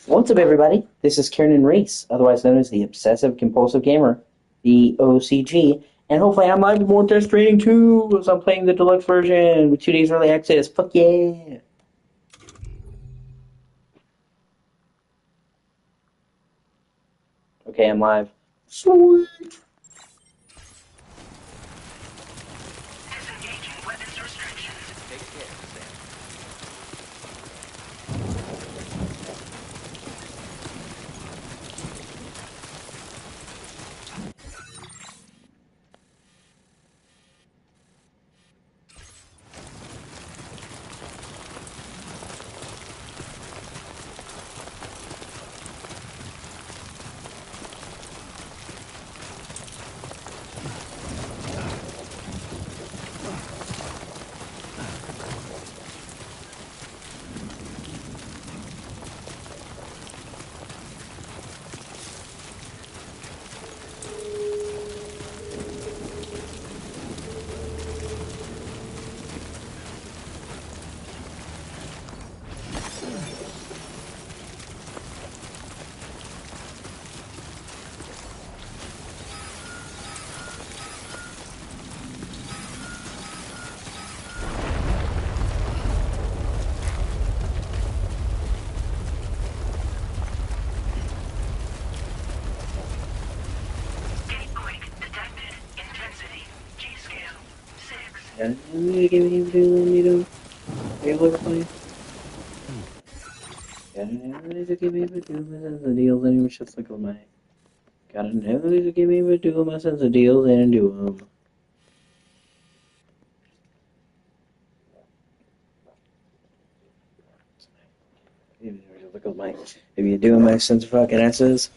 What's up, everybody? This is Kieran Reese, otherwise known as the Obsessive Compulsive Gamer, the O.C.G, and hopefully I'm live with more Death Stranding 2 as I'm playing the deluxe version with 2 days early access. Fuck yeah! Okay, I'm live. Sweet! Disengaging weapons restrictions. Take care, Sam. Gatequake detected. Intensity. G-scale. 6. Got another game to do. Are you overplaying? Got another game to do. My sense of deals and just look at my. Got another game to do. My sense of deals and do them. Look at my. If you're doing my sense of fucking asses.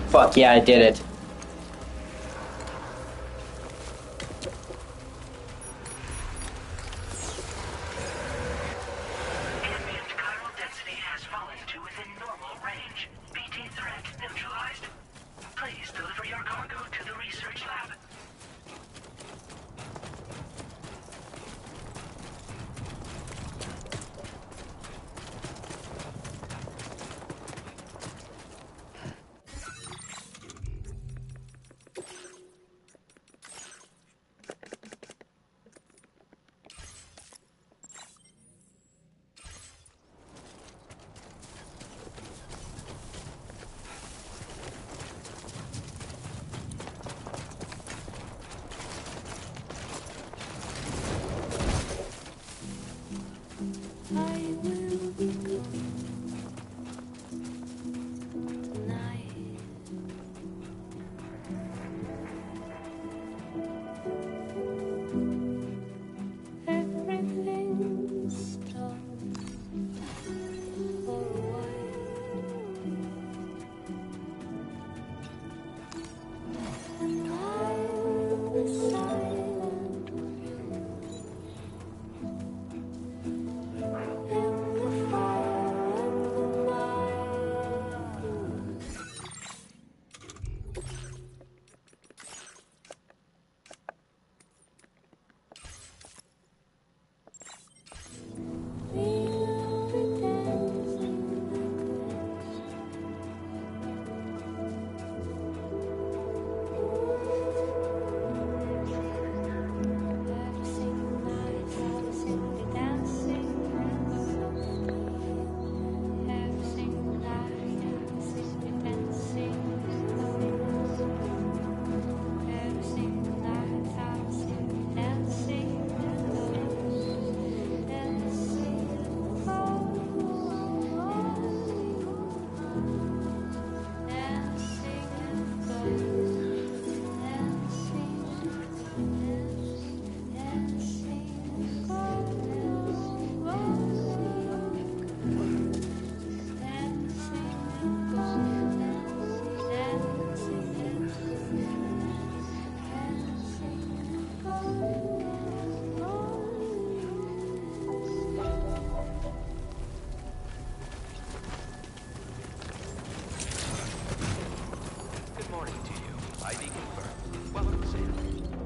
Fuck yeah, I did it. Ambient chiral density has fallen to within normal range. BT threat neutralized. Please deliver your cargo to the research lab.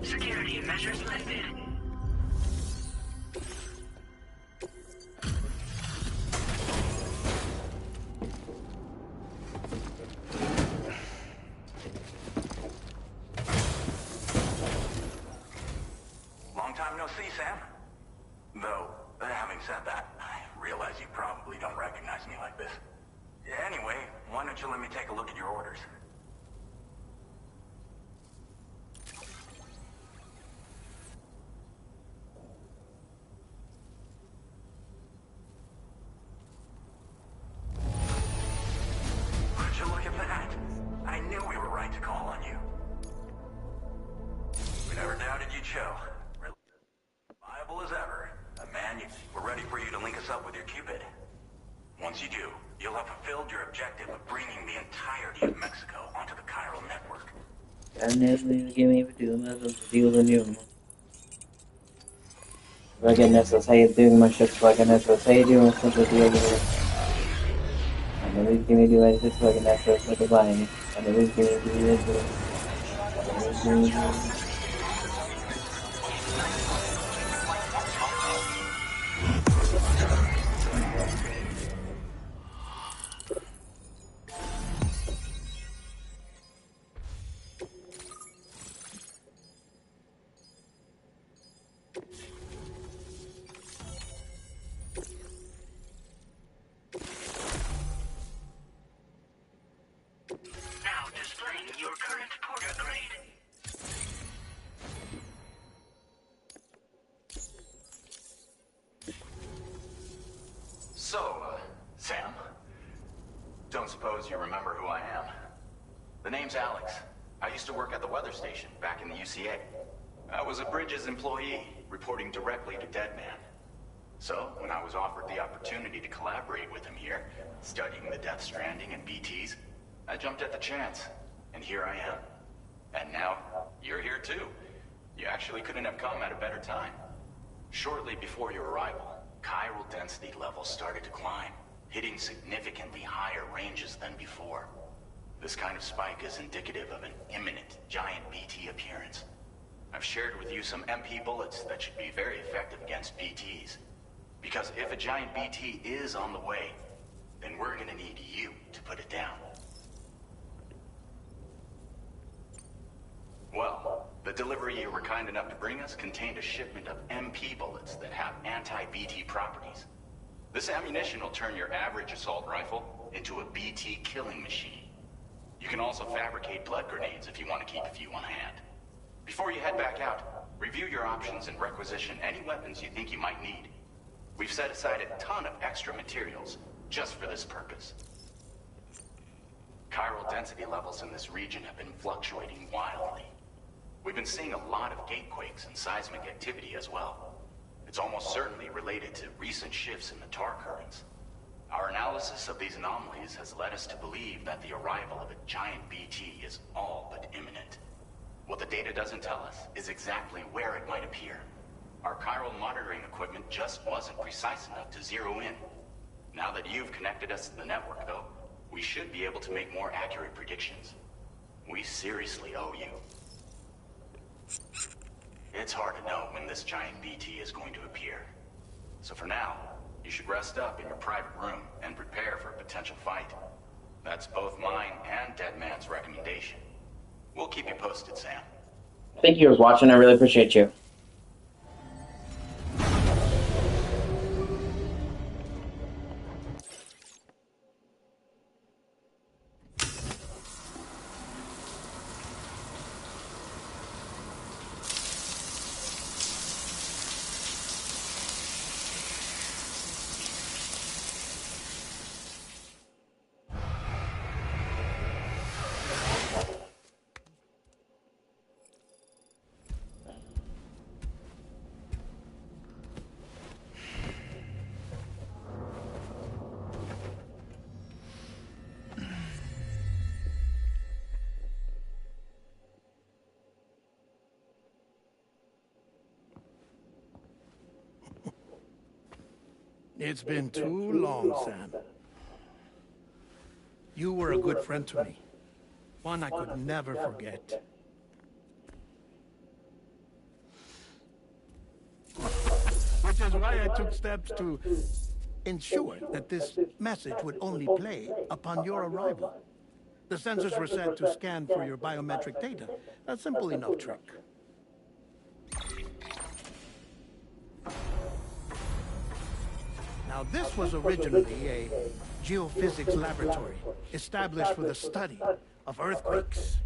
Security measures lifted. Long time no see, Sam. Though, having said that, I realize you probably don't recognize me like this. Anyway, why don't you let me take a look at your orders? Would you look at that? I knew we were right to call on you. We never doubted you'd show. Reliable as ever. We're ready for you to link us up with your Cupid. Once you do, you'll have fulfilled your objective of bringing the entirety of Mexico onto the chiral network. Again, that's how you doing my shit. Fucking that's how you doing something the other way. And the reason you do it is fucking that's what's like a buying. And the reason you do it is Now displaying your current porter grade. So, Sam, don't suppose you remember who I am? The name's Alex. I used to work at the weather station back in the UCA. I was a Bridges employee, reporting directly to Deadman. So, when I was offered the opportunity to collaborate with him here, studying the Death Stranding and BTs, I jumped at the chance, and here I am. And now, you're here too. You actually couldn't have come at a better time. Shortly before your arrival, chiral density levels started to climb, hitting significantly higher ranges than before. This kind of spike is indicative of an imminent giant BT appearance. I've shared with you some MP bullets that should be very effective against BTs. Because if a giant BT is on the way, then we're gonna need you to put it down. Well, the delivery you were kind enough to bring us contained a shipment of MP bullets that have anti-BT properties. This ammunition will turn your average assault rifle into a BT killing machine. You can also fabricate blood grenades if you want to keep a few on hand. Before you head back out, review your options and requisition any weapons you think you might need. We've set aside a ton of extra materials just for this purpose. Chiral density levels in this region have been fluctuating wildly. We've been seeing a lot of gatequakes and seismic activity as well. It's almost certainly related to recent shifts in the tar currents. Our analysis of these anomalies has led us to believe that the arrival of a giant BT is all but imminent. What the data doesn't tell us is exactly where it might appear. Our chiral monitoring equipment just wasn't precise enough to zero in. Now that you've connected us to the network, though, we should be able to make more accurate predictions. We seriously owe you. It's hard to know when this giant BT is going to appear. So for now, you should rest up in your private room and prepare for a potential fight. That's both mine and Deadman's recommendation. We'll keep you posted, Sam. Thank you for watching. I really appreciate you. It's been too long, Sam. You were a good friend to me. One I could never forget. Which is why I took steps to ensure that this message would only play upon your arrival. The sensors were set to scan for your biometric data. A simple enough trick. Now, this was originally a geophysics laboratory established for the study of earthquakes.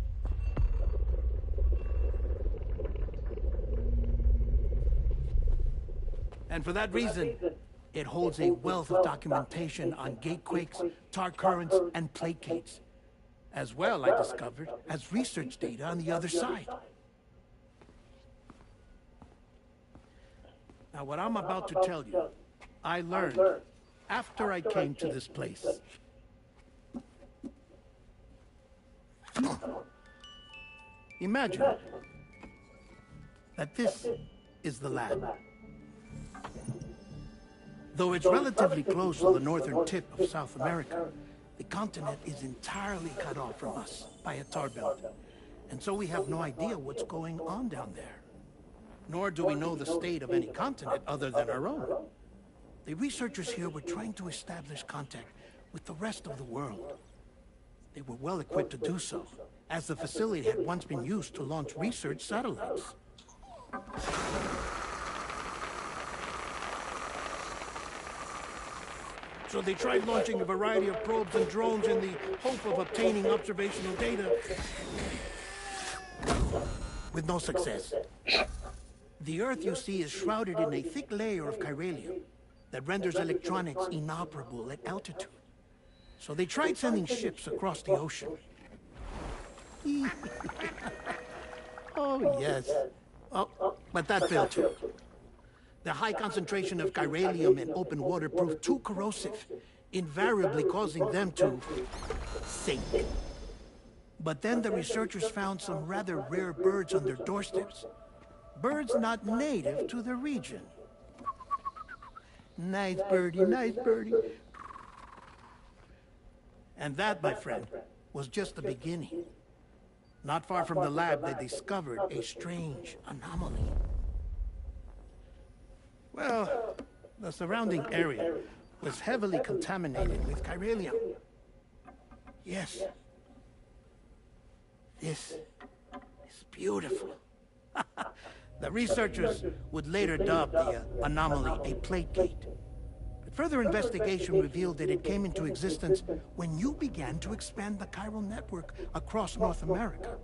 And for that reason, it holds a wealth of documentation on gatequakes, tar currents, and placates. As well, I discovered, as research data on the other side. Now, what I'm about to tell you, I learned after I came to this place. Imagine that this is the lab. Though it's relatively close to the northern tip of South America, the continent is entirely cut off from us by a tar belt. And so we have no idea what's going on down there. Nor do we know the state of any continent other than our own. The researchers here were trying to establish contact with the rest of the world. They were well equipped to do so, as the facility had once been used to launch research satellites. So they tried launching a variety of probes and drones in the hope of obtaining observational data. With no success. The Earth, you see, is shrouded in a thick layer of chiralium that renders electronics inoperable at altitude. So they tried sending ships across the ocean. Oh, yes. Oh, but that failed too. The high concentration of chiralium in open water proved too corrosive, invariably causing them to sink. But then the researchers found some rather rare birds on their doorsteps. Birds not native to the region. Nice birdie, nice birdie. And that, my friend, was just the beginning. Not far from the lab, they discovered a strange anomaly. Well, the surrounding area was heavily contaminated with chiralium. Yes. This is beautiful. The researchers would later dub the anomaly a plate gate. But further investigation revealed that it came into existence when you began to expand the chiral network across North America,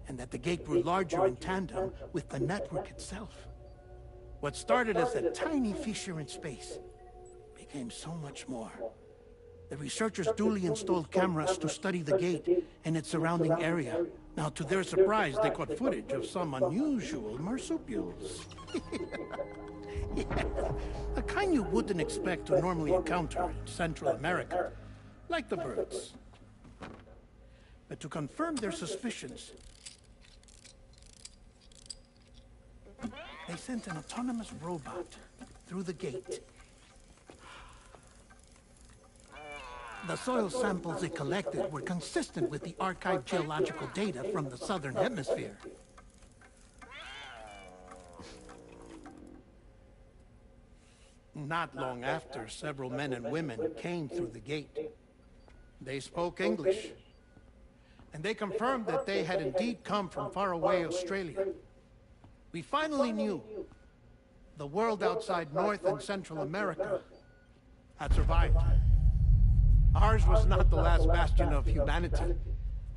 and that the gate grew larger in tandem with the network itself. What started as a tiny fissure in space became so much more. The researchers duly installed cameras to study the gate and its surrounding area. Now, to their surprise, they caught footage of some unusual marsupials. Yeah, a kind you wouldn't expect to normally encounter in Central America, like the birds. But to confirm their suspicions, they sent an autonomous robot through the gate. The soil samples it collected were consistent with the archived geological data from the southern hemisphere. Not long after, several men and women came through the gate. They spoke English, and they confirmed that they had indeed come from faraway Australia. We finally knew the world outside North and Central America had survived. Ours was not the last bastion of humanity,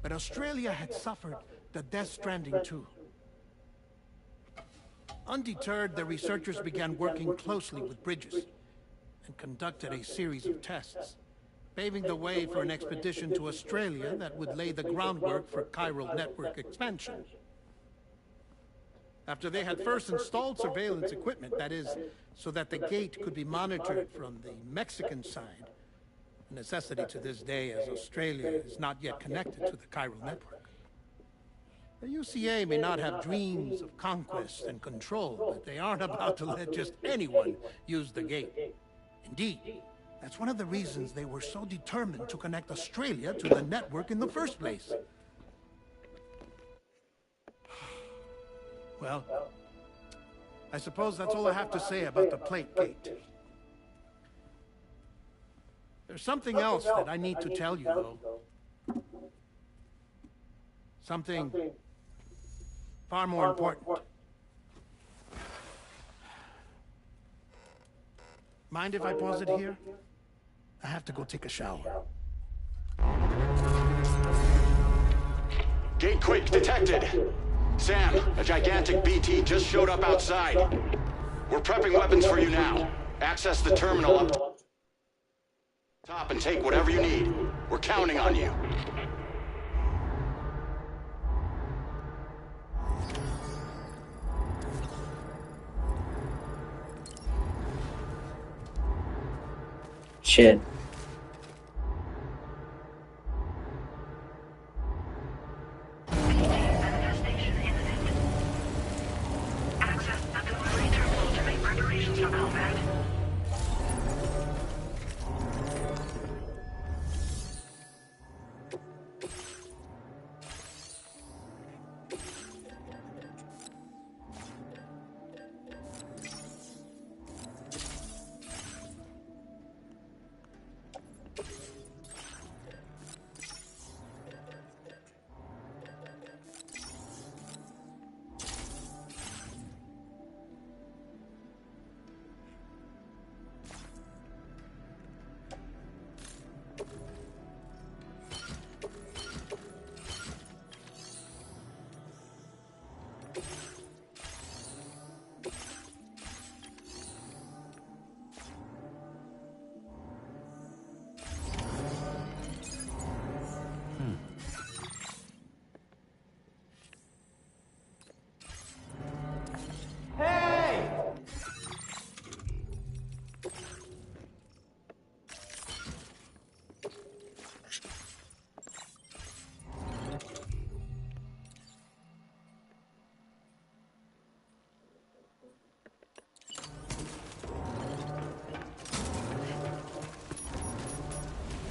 but Australia had suffered the death stranding too. Undeterred, the researchers began working closely with Bridges and conducted a series of tests, paving the way for an expedition to Australia that would lay the groundwork for chiral network expansion. After they had first installed surveillance equipment, that is, so that the gate could be monitored from the Mexican side, a necessity to this day as Australia is not yet connected to the chiral network. The UCA may not have dreams of conquest and control, but they aren't about to let just anyone use the gate. Indeed, that's one of the reasons they were so determined to connect Australia to the network in the first place. Well, I suppose that's all I have to say about the plate gate. There's something else that I need to tell you, though. Something far more important. Mind if I pause it here? I have to go take a shower. Gate quake detected. Sam, a gigantic BT just showed up outside. We're prepping weapons for you now. Access the terminal up top and take whatever you need. We're counting on you. Shit. Manifestation imminent. Access the delivery terminal to make preparations for combat.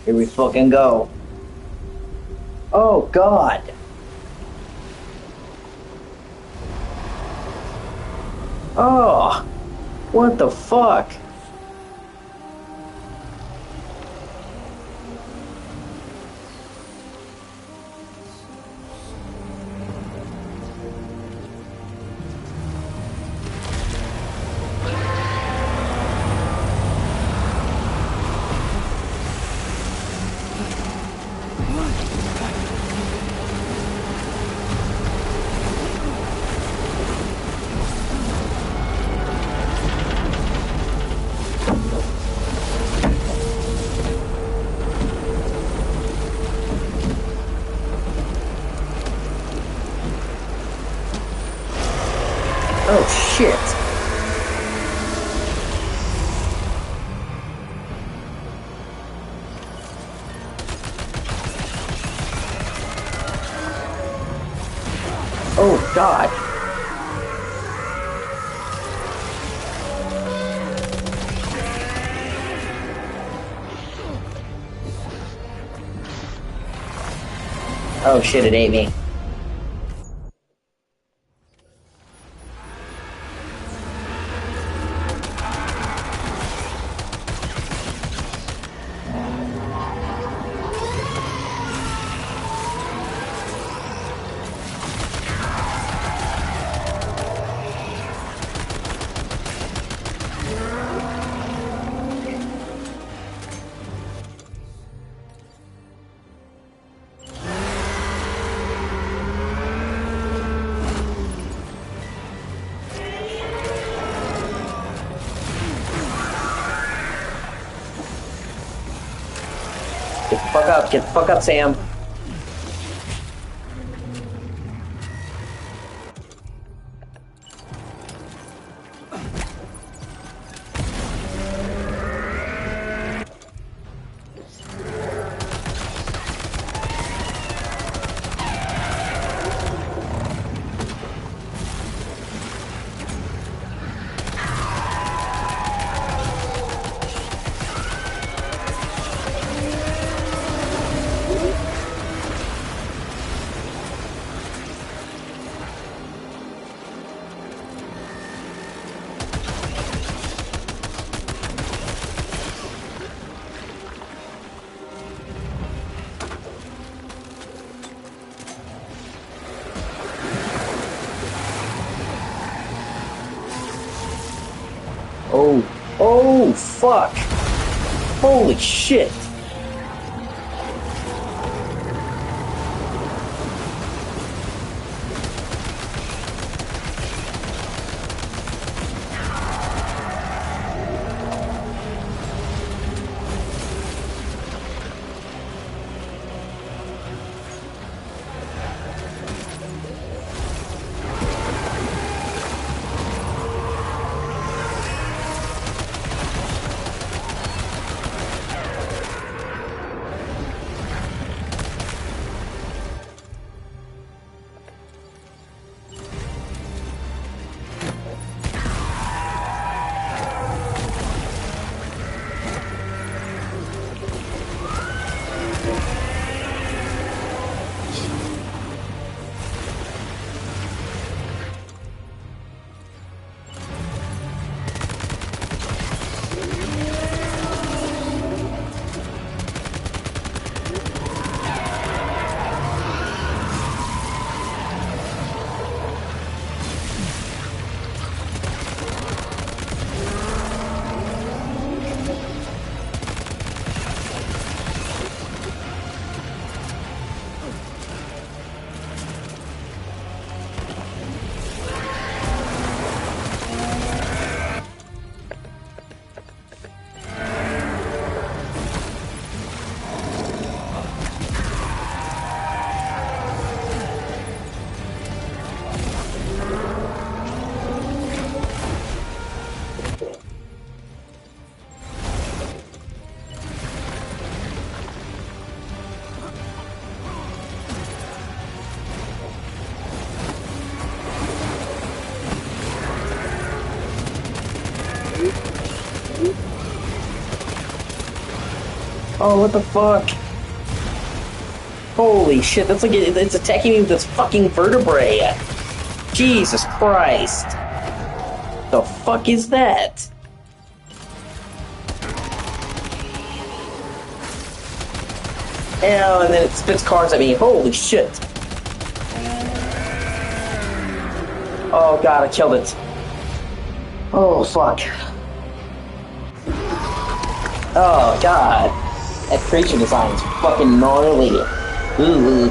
Here we fucking go. Oh, God. Oh, what the fuck? Oh, shit. Oh, God. Oh, shit, it ate me. Get the fuck up. Get the fuck up, Sam. Oh. Oh, fuck. Holy shit. Oh, what the fuck? Holy shit, that's like it's attacking me with this fucking vertebrae. Jesus Christ. The fuck is that? And then it spits cards at me. Holy shit. Oh god, I killed it. Oh fuck. Oh god. That creature design is fucking gnarly. Ooh.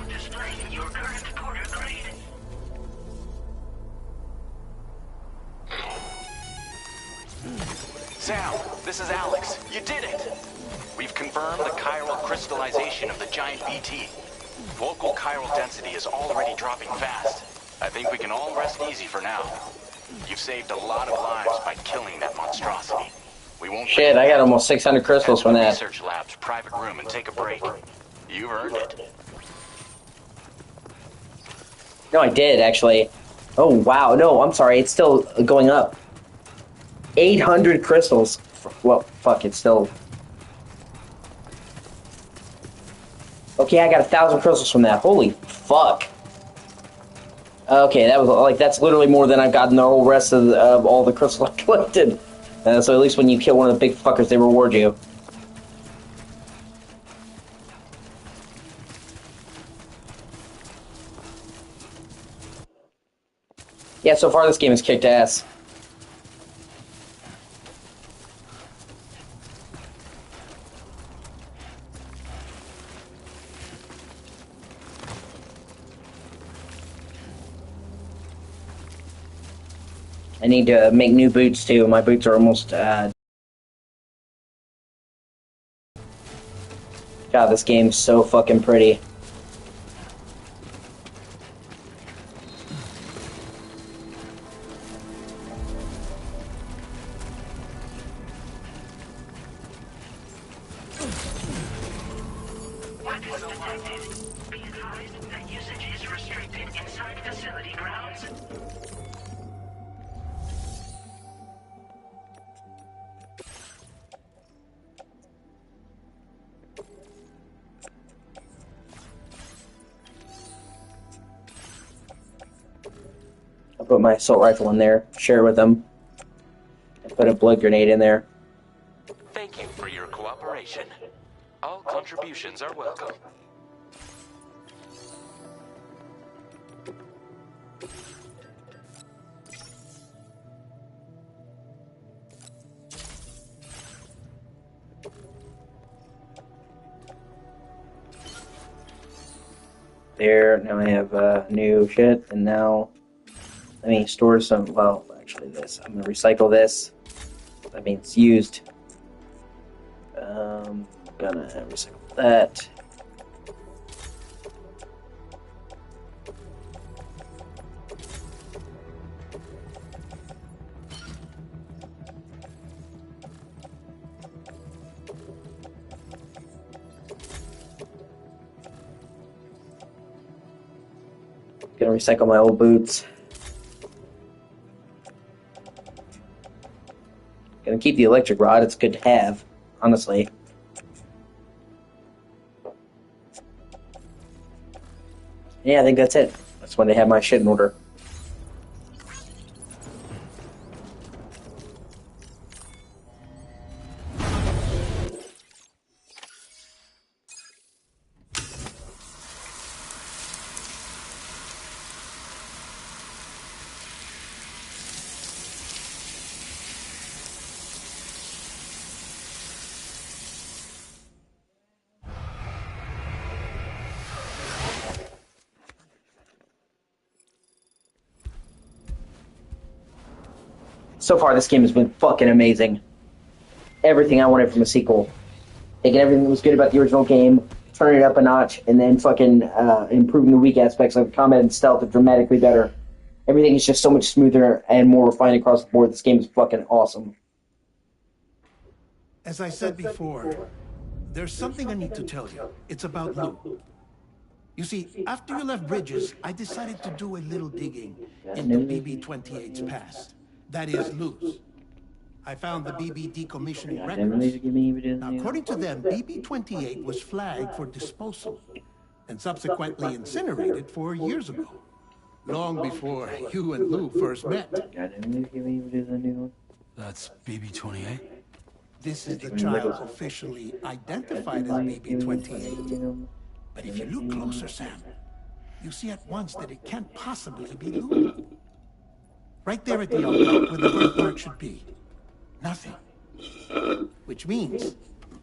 Displaying your current porter grade. Sam, this is Alex. You did it! We've confirmed the chiral crystallization of the giant BT. Local chiral density is already dropping fast. I think we can all rest easy for now. You've saved a lot of lives by killing that monstrosity. We won't. Shit, I got almost 600 crystals from that. Research lab's private room and take a break. You've earned it. No, I did, actually. Oh, wow. No, I'm sorry. It's still going up. 800 crystals. Well, fuck, it's still... Okay, I got 1,000 crystals from that. Holy fuck. Okay, that was like that's literally more than I've gotten the whole rest of all the crystals I collected. So at least when you kill one of the big fuckers, they reward you. Yeah, so far this game has kicked ass. I need to make new boots too. My boots are almost God, this game's so fucking pretty. Weapons detected. Be advised that usage is restricted inside facility grounds. I'll put my assault rifle in there, share it with them. I put a blood grenade in there. Thank you for your cooperation. All contributions are welcome. There, now I have new shit, and now let me store some, well, actually this. I'm gonna recycle this. That means used. Gonna recycle that. Gonna recycle my old boots. Gonna keep the electric rod, it's good to have, honestly. Yeah, I think that's it. That's when they have my shit in order. So far, this game has been fucking amazing. Everything I wanted from a sequel. taking everything that was good about the original game, turning it up a notch, and then fucking improving the weak aspects like combat and stealth dramatically better. Everything is just so much smoother and more refined across the board. This game is fucking awesome. As I said before, there's something I need to tell you. It's about Lou. You see, after you left Bridges, I decided to do a little digging into BB-28's past. That is, Lou's. I found the BB decommissioning records. Now, according to them, BB-28 was flagged for disposal and subsequently incinerated 4 years ago, long before you and Lou first met. That's BB-28? This is the child officially identified as BB-28. But if you look closer, Sam, you see at once that it can't possibly be Lou. Right there at the outlet where the birthmark should be. Nothing. Which means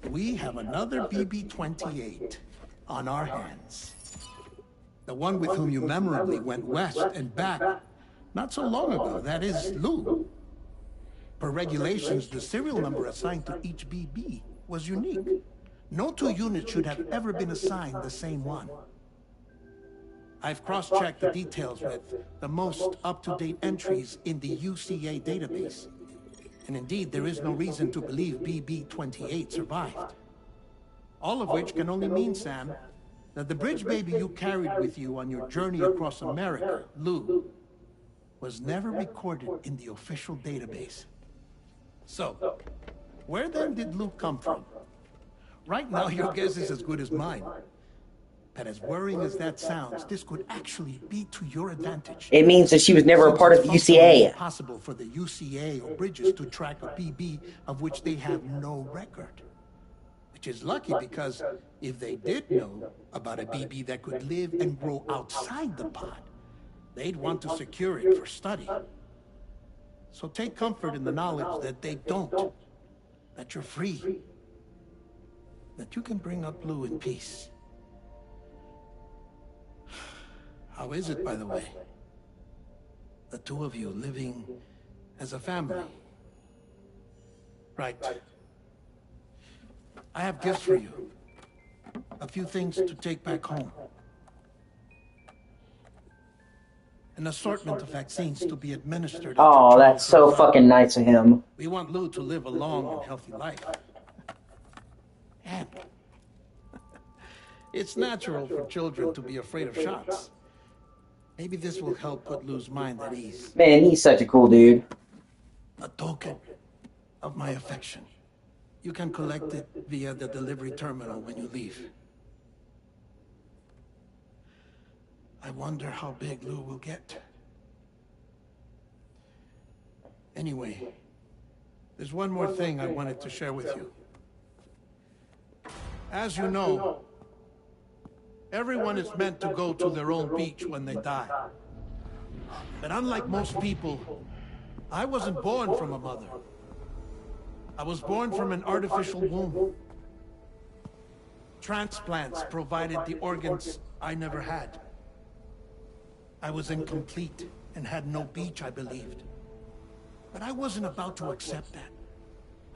we have another BB-28 on our hands. The one with whom you memorably went west and back not so long ago, that is Lou. Per regulations, the serial number assigned to each BB was unique. No two units should have ever been assigned the same one. I've cross-checked the details with the most up-to-date entries in the UCA database. And indeed, there is no reason to believe BB-28 survived. All of which can only mean, Sam, that the bridge baby you carried with you on your journey across America, Lou, was never recorded in the official database. So, where then did Lou come from? Right now, your guess is as good as mine. But as worrying as that sounds, this could actually be to your advantage. It means that she was never a part of the UCA. It's impossible for the UCA or Bridges to track a BB of which they have no record. Which is lucky because if they did know about a BB that could live and grow outside the pod, they'd want to secure it for study. So take comfort in the knowledge that they don't. That you're free. That you can bring up Lou in peace. How is it, by the way? The two of you living as a family. Right. I have gifts for you. A few things to take back home. An assortment of vaccines to be administered. Oh, that's so fucking nice of him. We want Lou to live a long and healthy life. And it's natural for children to be afraid of shots. Maybe this will help put Lou's mind at ease. Man, he's such a cool dude. A token of my affection. You can collect it via the delivery terminal when you leave. I wonder how big Lou will get. Anyway, there's one more thing I wanted to share with you. As you know, everyone is meant to go to their own beach when they die. But unlike most people, I wasn't born from a mother. I was born from an artificial womb. Transplants provided the organs I never had. I was incomplete and had no beach, I believed. But I wasn't about to accept that.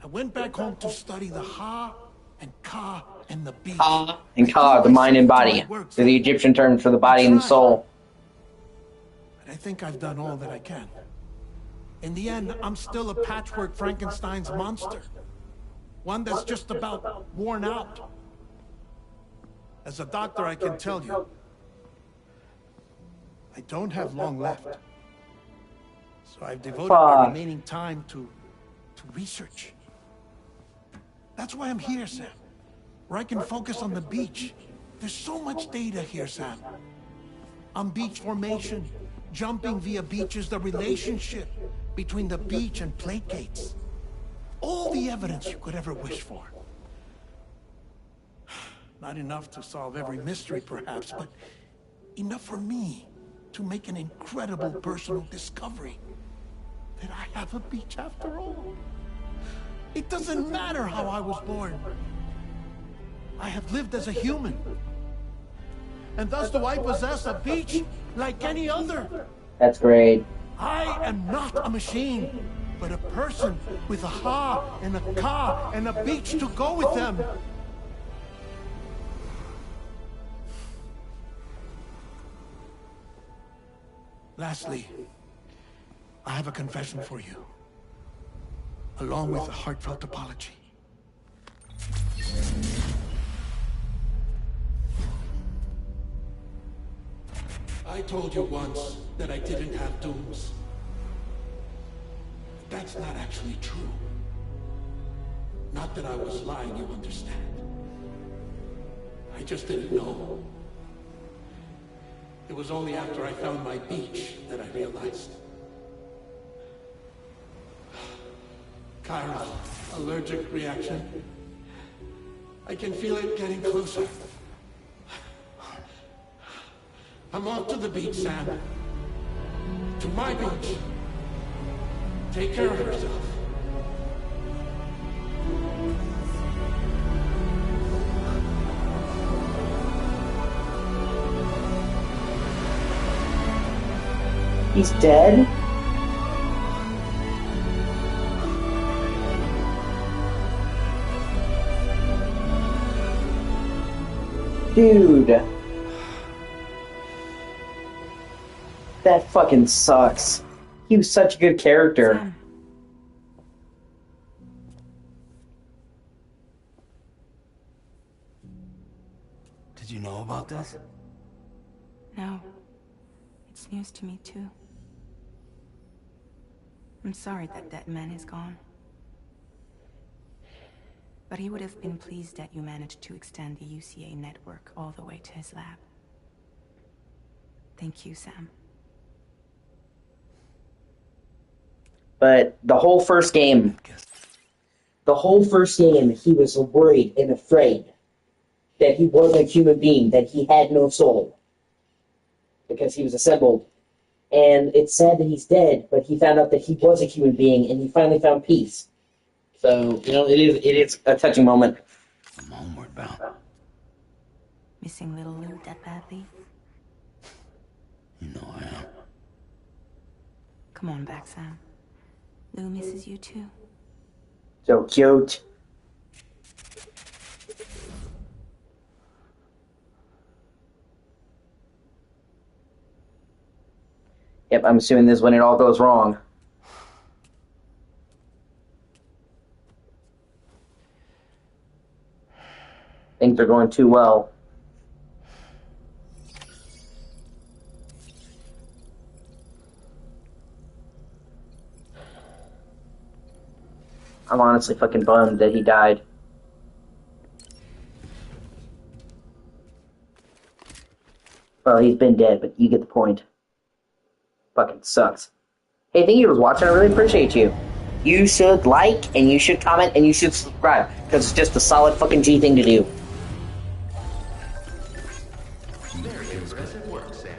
I went back home to study the Ha and Ka and the beach. Ha and Ka, the mind and body. They're the Egyptian terms for the body and the soul. But I think I've done all that I can. In the end, I'm still a patchwork Frankenstein's monster. One that's just about worn out. As a doctor, I can tell you, I don't have long left. So I've devoted my remaining time to research. That's why I'm here, Sam. Where I can focus on the beach. There's so much data here, Sam. On beach formation, jumping via beaches, the relationship between the beach and plate gates. All the evidence you could ever wish for. Not enough to solve every mystery, perhaps, but enough for me to make an incredible personal discovery. That I have a beach after all. It doesn't matter how I was born. I have lived as a human. And thus do I possess a beach like any other. That's great. I am not a machine, but a person with a Ha and a Ka and a beach to go with them. Lastly, I have a confession for you, along with a heartfelt apology. I told you once that I didn't have dooms. That's not actually true. Not that I was lying, you understand. I just didn't know. It was only after I found my beach that I realized. Chiral, allergic reaction. I can feel it getting closer. I'm off to the beach, Sam. To my beach. Take care of yourself. He's dead? Dude. That fucking sucks. He was such a good character. Sam. Did you know about this? No. It's news to me, too. I'm sorry that man is gone. But he would have been pleased that you managed to extend the UCA network all the way to his lab. Thank you, Sam. But the whole first game, he was worried and afraid that he wasn't a human being, that he had no soul. Because he was assembled. And it's sad that he's dead, but he found out that he was a human being, and he finally found peace. So, you know, it is a touching moment. I'm homeward bound. Missing little Lou that badly? You know I am. Come on back, Sam. Lou misses you too. So cute. Yep, I'm assuming this is when it all goes wrong. Things are going too well. I'm honestly fucking bummed that he died. Well, he's been dead, but you get the point. Fucking sucks. Hey, thank you for watching. I really appreciate you. You should like, and you should comment, and you should subscribe, because it's just a solid fucking G thing to do. Very impressive work, Sam.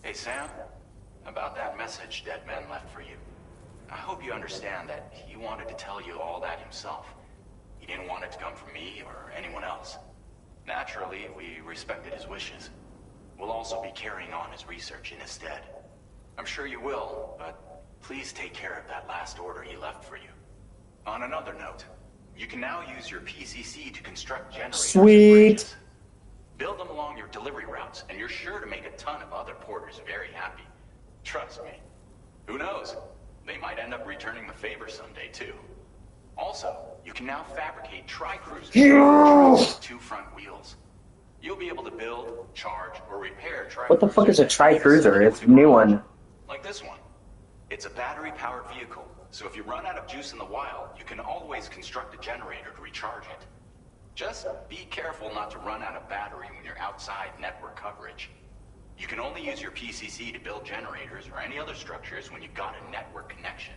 Hey, Sam. About that message Deadman left for you. I hope you understand that he wanted to tell you all that himself. He didn't want it to come from me or anyone else. Naturally, we respected his wishes. We'll also be carrying on his research in his stead. I'm sure you will, but please take care of that last order he left for you. On another note, you can now use your PCC to construct generators. Sweet. Build them along your delivery routes, and you're sure to make a ton of other porters very happy. Trust me. Who knows? They might end up returning the favor someday, too. Also, you can now fabricate tri-cruisers with 2 front wheels. You'll be able to build, charge, or repair tri-cruisers. What the fuck is a tri-cruiser? It's a new one. Like this one. It's a battery-powered vehicle, so if you run out of juice in the wild, you can always construct a generator to recharge it. Just be careful not to run out of battery when you're outside network coverage. You can only use your PCC to build generators or any other structures when you've got a network connection.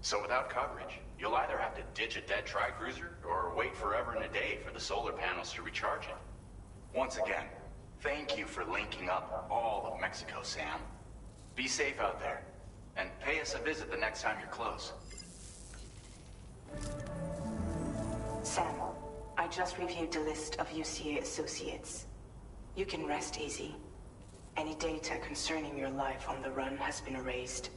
So without coverage, you'll either have to ditch a dead tri-cruiser or wait forever and a day for the solar panels to recharge it. Once again, thank you for linking up all of Mexico, Sam. Be safe out there, and pay us a visit the next time you're close. Sam, I just reviewed the list of UCA associates. You can rest easy. Any data concerning your life on the run has been erased.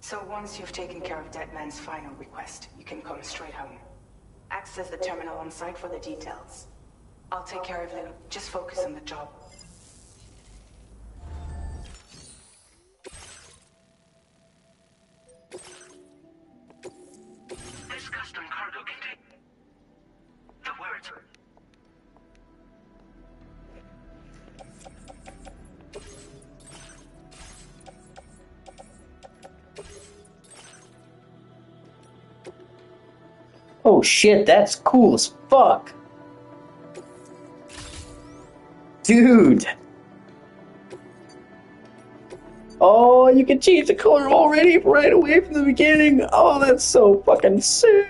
So once you've taken care of Deadman's final request, you can come straight home. Access the terminal on site for the details. I'll take care of Lou. Just focus on the job. Oh shit, that's cool as fuck. Dude. Oh, you can change the color already right away from the beginning. Oh, that's so fucking sick.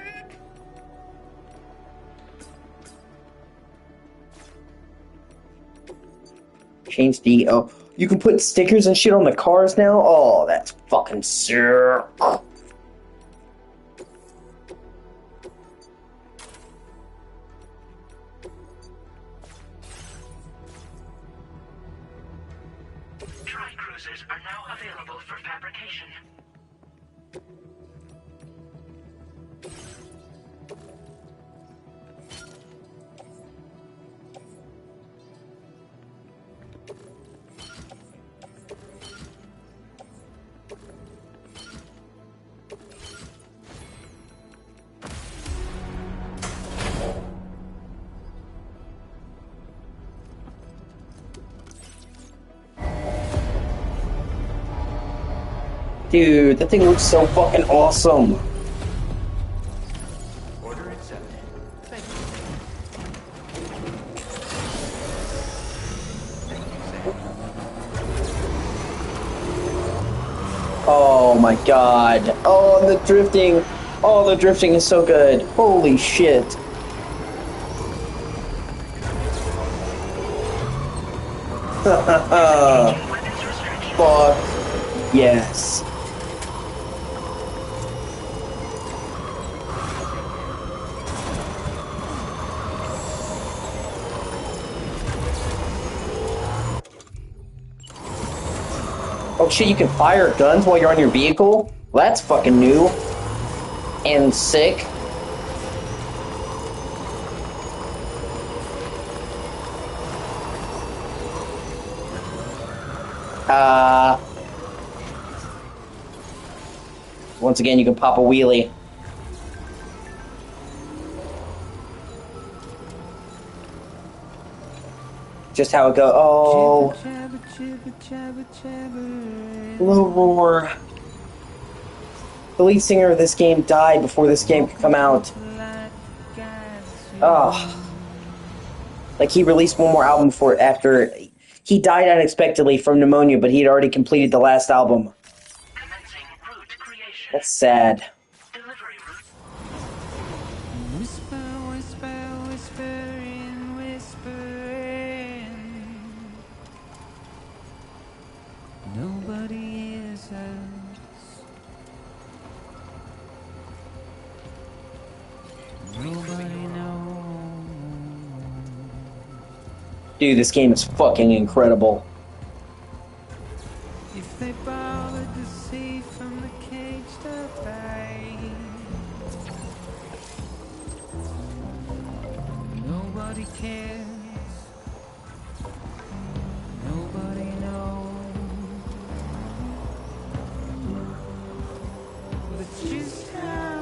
Change the, oh, you can put stickers and shit on the cars now? Oh, that's fucking sick. Tri-cruisers are now available for fabrication. Dude, that thing looks so fucking awesome. Order accepted. Thank you. Oh my god. Oh, the drifting. Oh, the drifting is so good. Holy shit. Fuck. Yes. Oh shit, you can fire guns while you're on your vehicle? Well, that's fucking new. And sick. Once again, you can pop a wheelie. Just how it goes. Oh. Low roar. The lead singer of this game died before this game could come out. Oh. Like, he released one more album for after... He died unexpectedly from pneumonia, but he had already completed the last album. Commencing route creation. That's sad. Delivery route. Whisper, whisper, whispering, whispering. Nobody hears us. Nobody knows. Dude, this game is fucking incredible. If they bothered to see from the cage to bay. Nobody cares. Nobody knows. But it's just how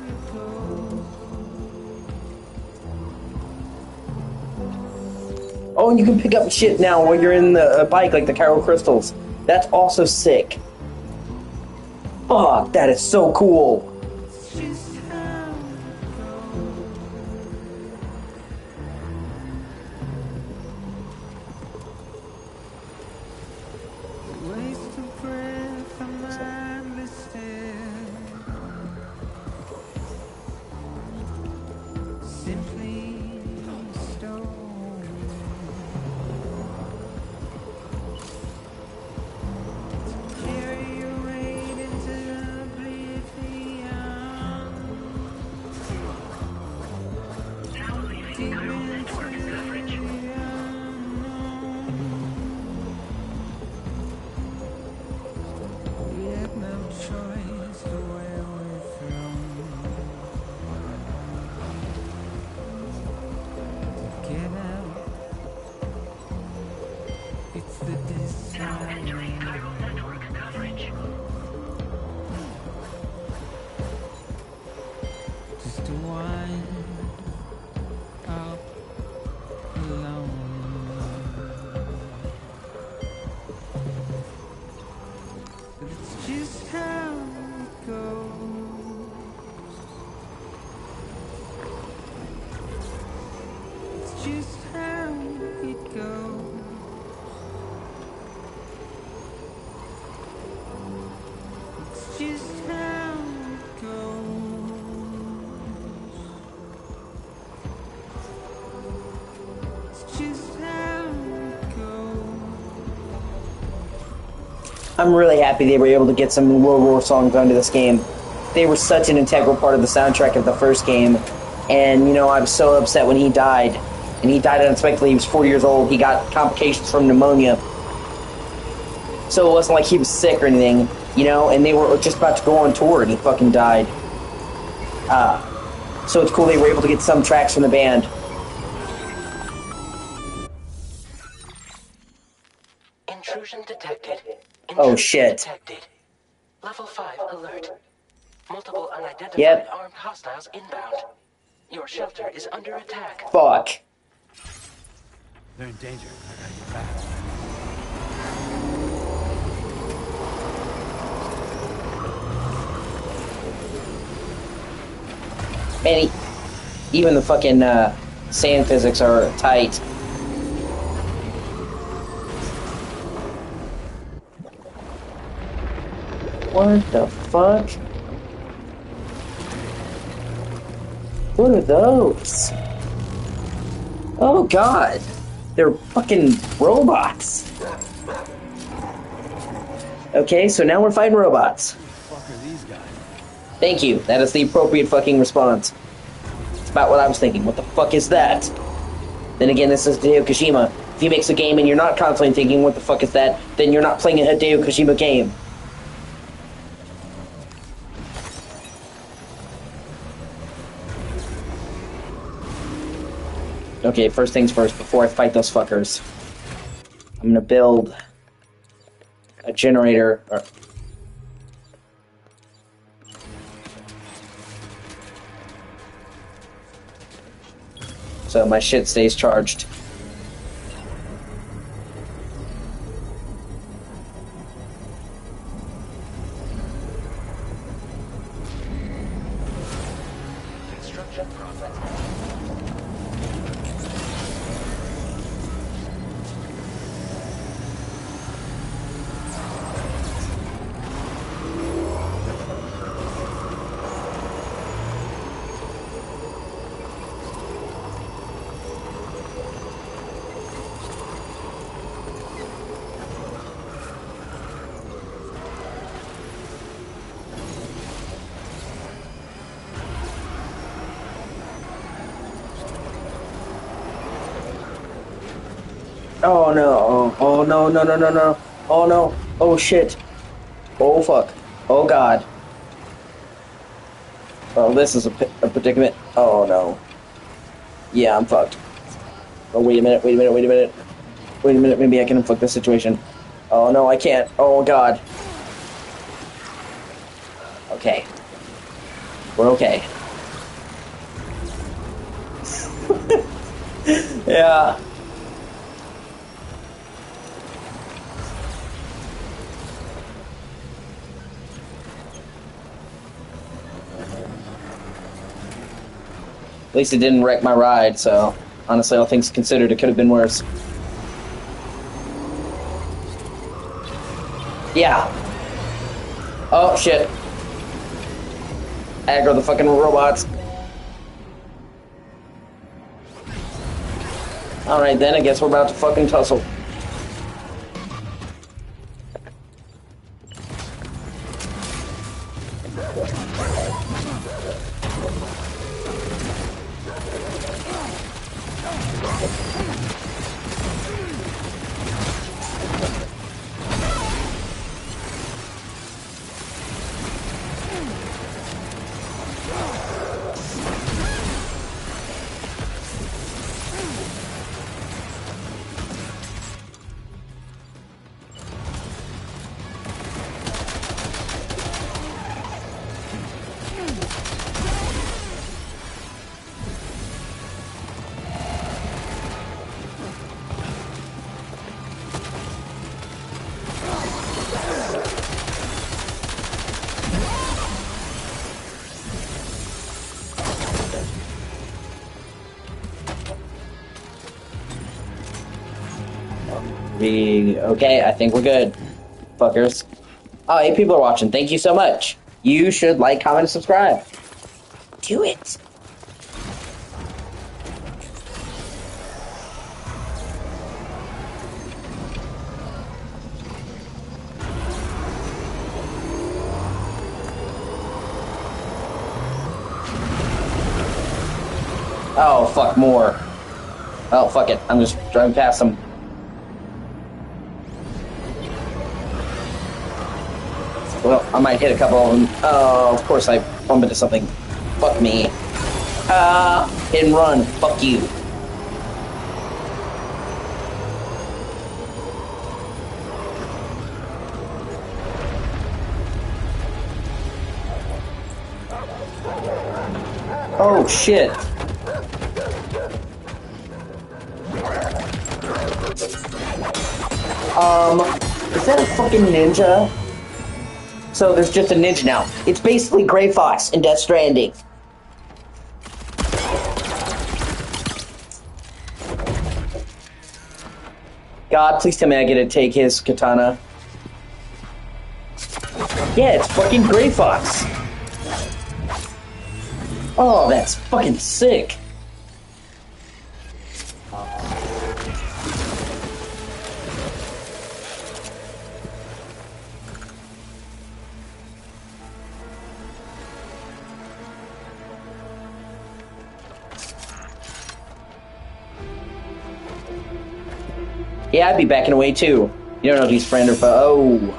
it goes. Oh, and you can pick up shit now while you're in the bike, like the Chiral Crystals. That's also sick. Fuck, that is so cool. It's just how it goes. Waste of breath, I'm unlisted. Simply stone. Carry your weight into oblivion. I'm really happy they were able to get some World War songs onto this game. They were such an integral part of the soundtrack of the first game. And, you know, I was so upset when he died. And he died unexpectedly. He was 40 years old. He got complications from pneumonia. So it wasn't like he was sick or anything, you know? And they were just about to go on tour and he fucking died. So it's cool they were able to get some tracks from the band. Intrusion detected. Oh, shit. Detected. Level 5 alert. Multiple unidentified Yep. armed hostiles inbound. Your shelter is under attack. Fuck. They're in danger. I gotta get back. Man, even the fucking sand physics are tight. What the fuck? What are those? Oh god. They're fucking robots. Okay, so now we're fighting robots. Who the fuck are these guys? Thank you. That is the appropriate fucking response. It's about what I was thinking. What the fuck is that? Then again, this is Hideo Kojima. If he makes a game and you're not constantly thinking, what the fuck is that, then you're not playing a Hideo Kojima game. Okay, first things first, before I fight those fuckers. I'm gonna build a generator. So my shit stays charged. Construction process. Oh no, oh no, no, no, no, no, oh no, oh shit, oh fuck, oh god. Oh, this is a predicament. Oh no. Yeah, I'm fucked. Oh, wait a minute, wait a minute, wait a minute. Wait a minute, maybe I can inflict this situation. Oh no, I can't. Oh god. Okay. We're okay. Yeah. At least it didn't wreck my ride, so honestly, all things considered, it could have been worse. Yeah. Oh, shit. Aggro the fucking robots. Alright then, I guess we're about to fucking tussle. Okay, I think we're good. Fuckers. Oh, 8 people are watching. Thank you so much. You should like, comment, and subscribe. Do it. Oh, fuck, more. Oh, fuck it. I'm just driving past them. Well, I might hit a couple of them. Oh, of course I bump into something. Fuck me. Hit and run. Fuck you. Oh, shit. Is that a fucking ninja? So there's just a ninja now. It's basically Gray Fox in Death Stranding. God, please tell me I get to take his katana. Yeah, it's fucking Gray Fox. Oh, that's fucking sick. Yeah, I'd be backing away too. You don't know if he's friend or foe.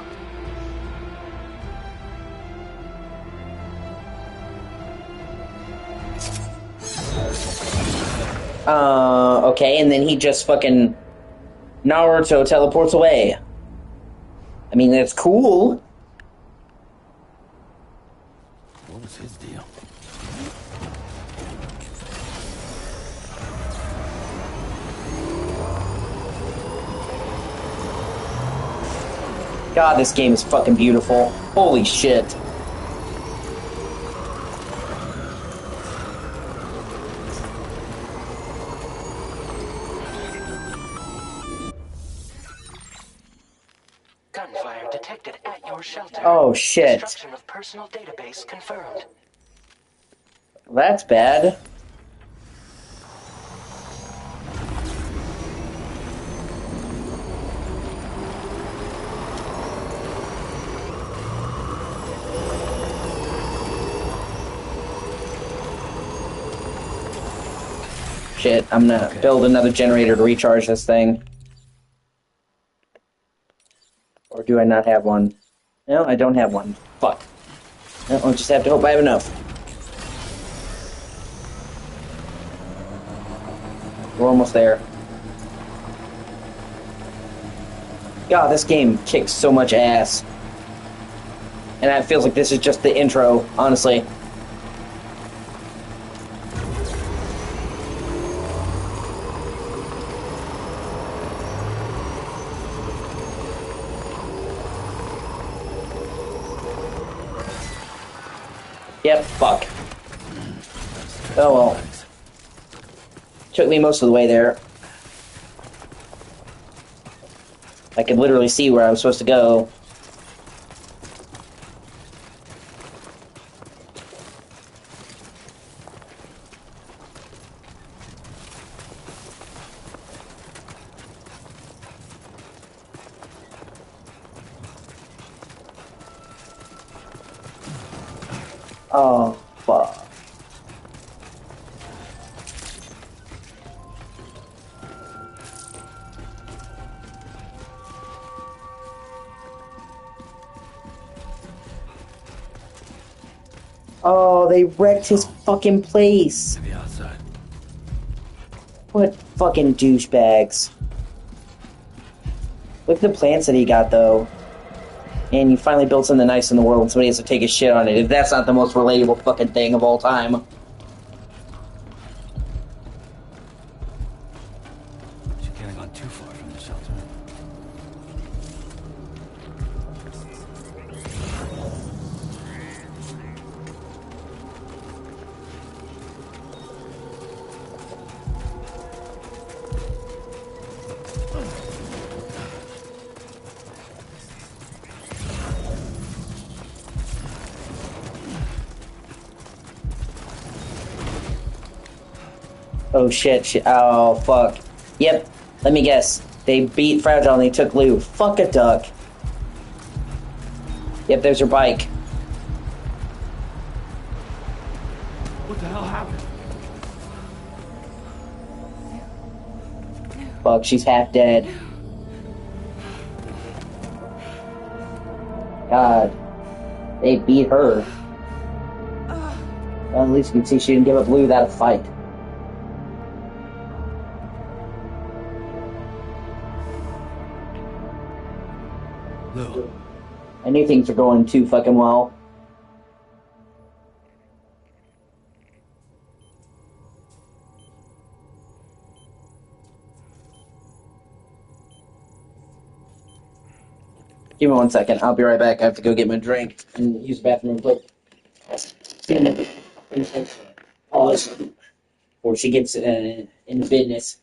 Okay, and then he just fucking Naruto teleports away. I mean, that's cool. What was his deal? God, this game is fucking beautiful. Holy shit. Gunfire detected at your shelter. Oh shit. Destruction of personal database confirmed. That's bad. Shit, I'm gonna build another generator to recharge this thing. Or do I not have one? No, I don't have one. Fuck. No, I'll just have to hope I have enough. We're almost there. God, this game kicks so much ass. And it feels like this is just the intro, honestly. Yep, fuck. Oh well. Took me most of the way there. I could literally see where I was supposed to go. Oh, fuck. Oh, they wrecked his fucking place. To the outside. What fucking douchebags. Look at the plants that he got, though. And you finally built something nice in the world and somebody has to take a shit on it. If that's not the most relatable fucking thing of all time. She can't have gone too far from the shelter. Oh shit, oh fuck. Yep, let me guess. They beat Fragile and they took Lou. Fuck a duck. Yep, there's her bike. What the hell happened? Fuck, she's half dead. God. They beat her. Well, at least you can see she didn't give up Blue without a fight. Lou. I knew things were going too fucking well. Give me 1 second. I'll be right back. I have to go get my drink and use the bathroom real quick. Pause before she gets into business.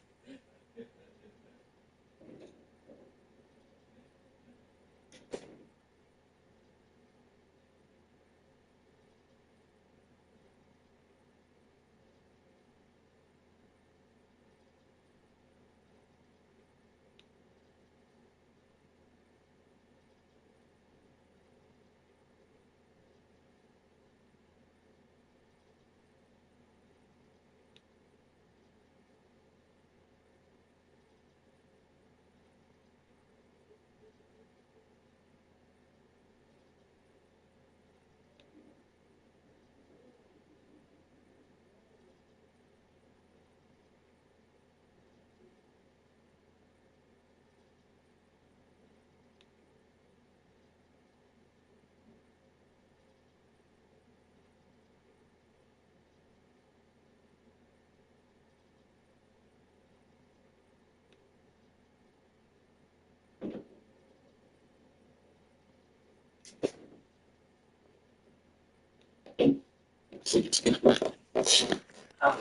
Oh.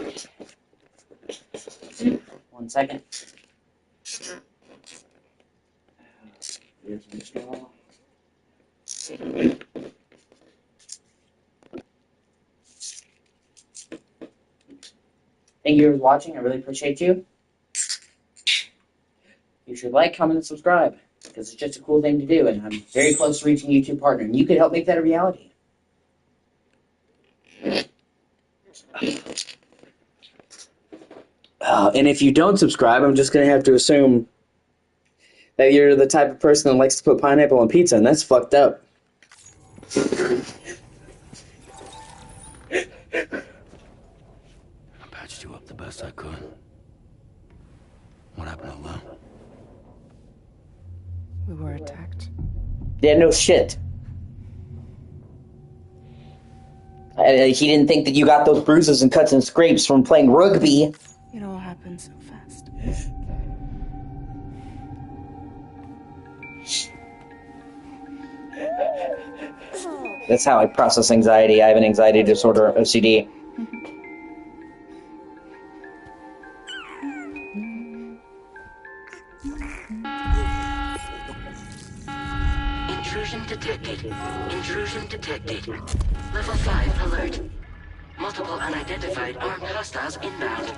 1 second. Here's my straw. Thank you for watching. I really appreciate you. You should like, comment, and subscribe because it's just a cool thing to do, and I'm very close to reaching a YouTube partner, and you could help make that a reality. And if you don't subscribe, I'm just going to have to assume that you're the type of person that likes to put pineapple on pizza, and that's fucked up. I patched you up the best I could. What happened to Lou? We were attacked. Yeah, no shit. He didn't think that you got those bruises and cuts and scrapes from playing rugby. It all happened so fast. That's how I process anxiety. I have an anxiety disorder, O.C.G. Intrusion detected. Intrusion detected. Level 5 alert. Multiple unidentified armed hostiles inbound.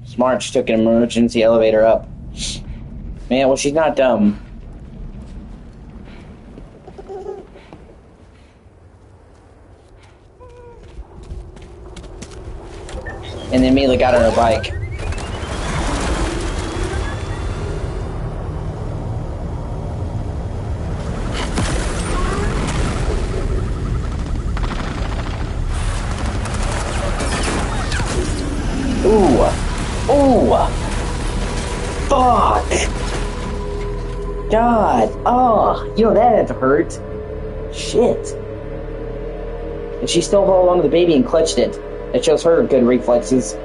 Smart, she took an emergency elevator up. Man, well, she's not dumb. And then immediately got on her bike. Ooh, fuck! God, oh, you know that had to hurt. Shit. And she still held on to the baby and clutched it. That shows her good reflexes.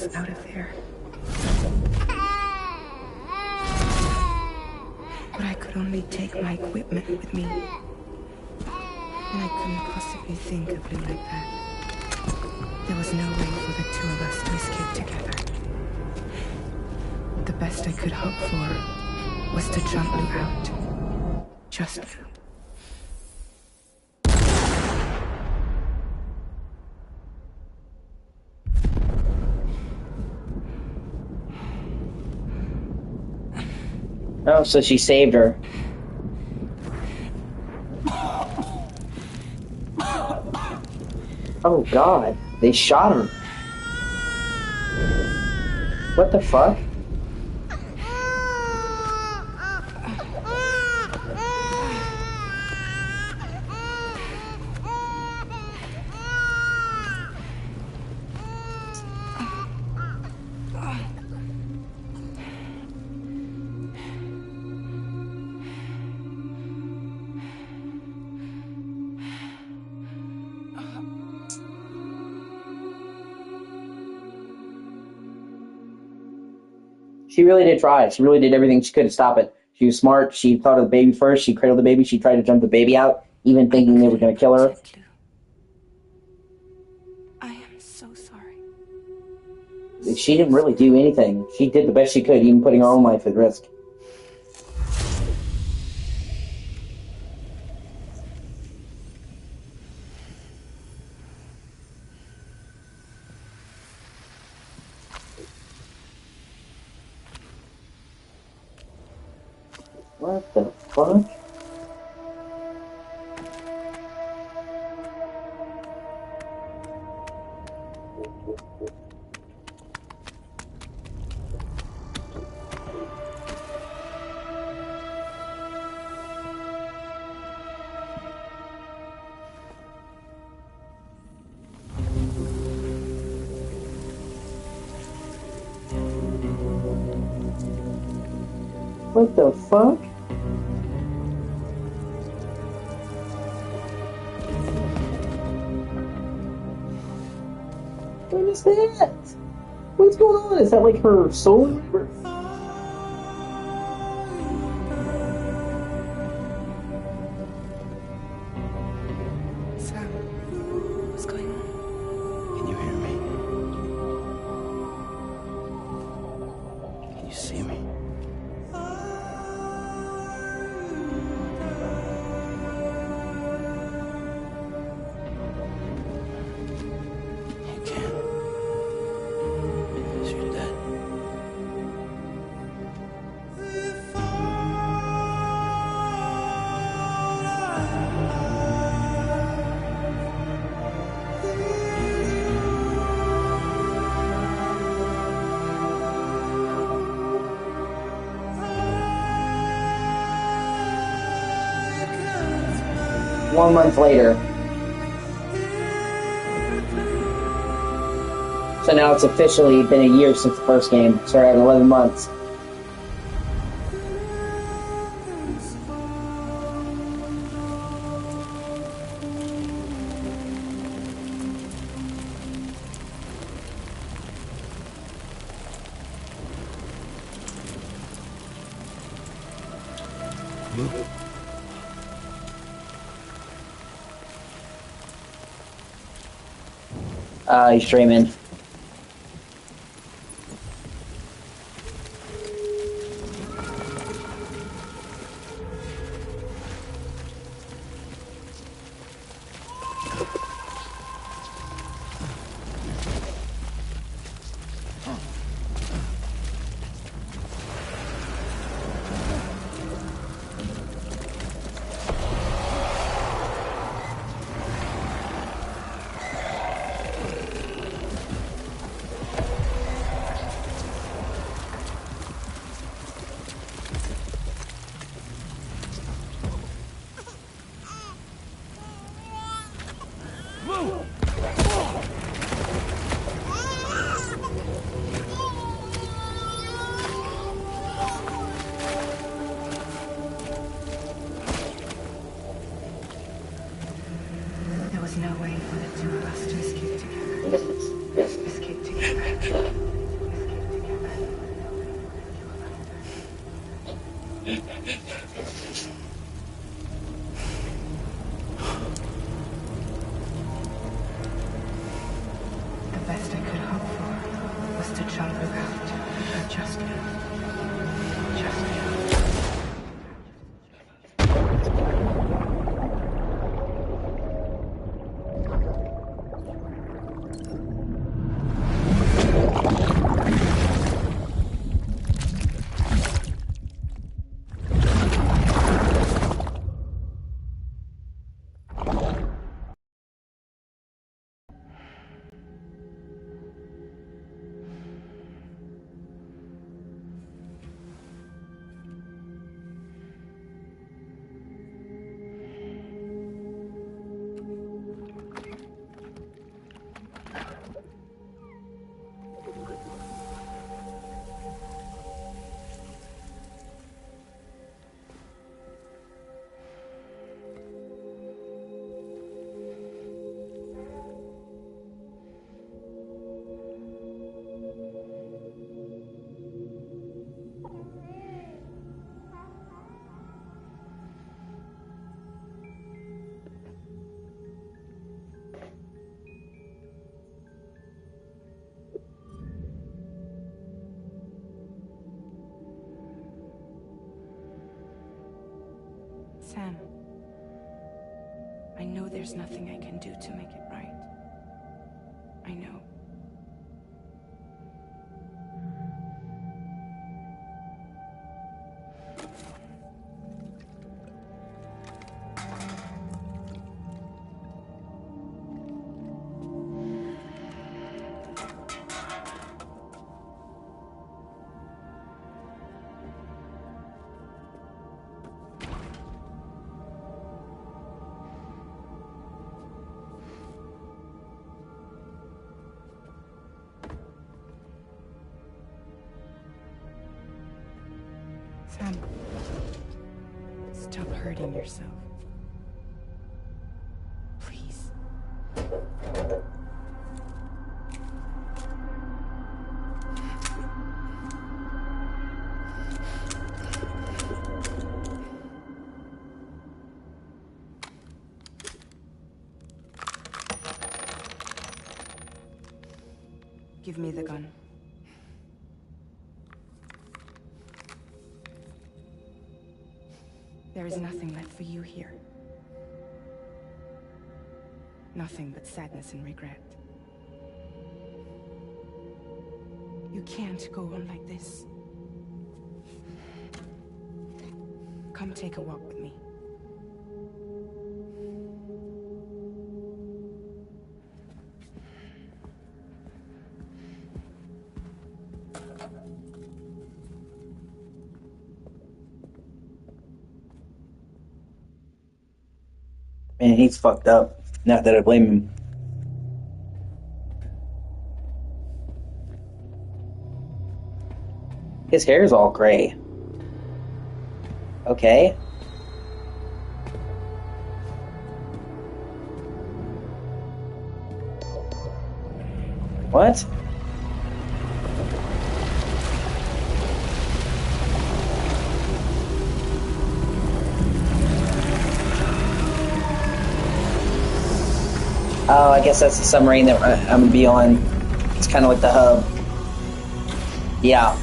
us out of there. But I could only take my equipment with me. And I couldn't possibly think of Lou like that. There was no way for the two of us to escape together. The best I could hope for was to jump Lou out. Just Lou. Oh, so she saved her. Oh God, they shot her. What the fuck? She really did try. She really did everything she could to stop it. She was smart. She thought of the baby first. She cradled the baby. She tried to jump the baby out, even thinking they were going to kill her. I am so sorry. She didn't really do anything. She did the best she could, even putting her own life at risk. What the fuck? What the fuck? What is that? What's going on? Is that like her soul? Sam, what's going on? Can you hear me? Can you see me? You can't. Because you're dead. 1 month later. So now it's officially been a year since the first game. Sorry, 11 months. He's streaming. The best I could hope for was to jump around, but just now. Just now. Sam, I know there's nothing I can do to make it right. I know. Sam, stop hurting yourself. Please. Give me the gun. There is nothing left for you here. Nothing but sadness and regret. You can't go on like this. Come take a walk with me. Man, he's fucked up. Not that I blame him. His hair's all gray. Okay. What? Oh, I guess that's the submarine that I'm gonna be on. It's kind of like the hub. Yeah.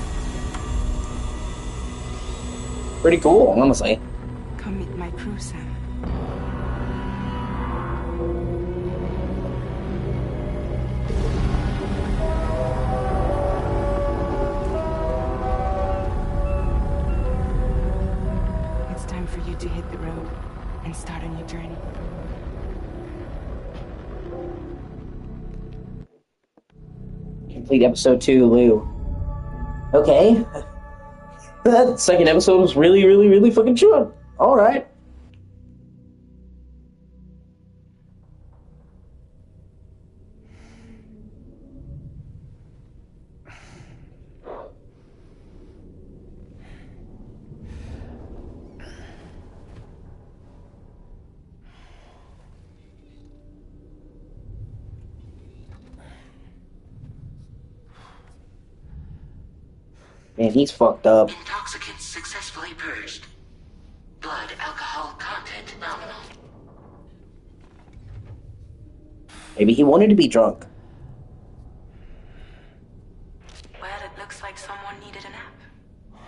Pretty cool, honestly. Come meet my crew, Sam. It's time for you to hit the road and start a new journey. Complete episode 2, Lou. Okay. That second episode was really, really, really fucking short. Alright. Man, he's fucked up. Intoxicants successfully purged. Blood alcohol content nominal. Maybe he wanted to be drunk. Well, it looks like someone needed a nap.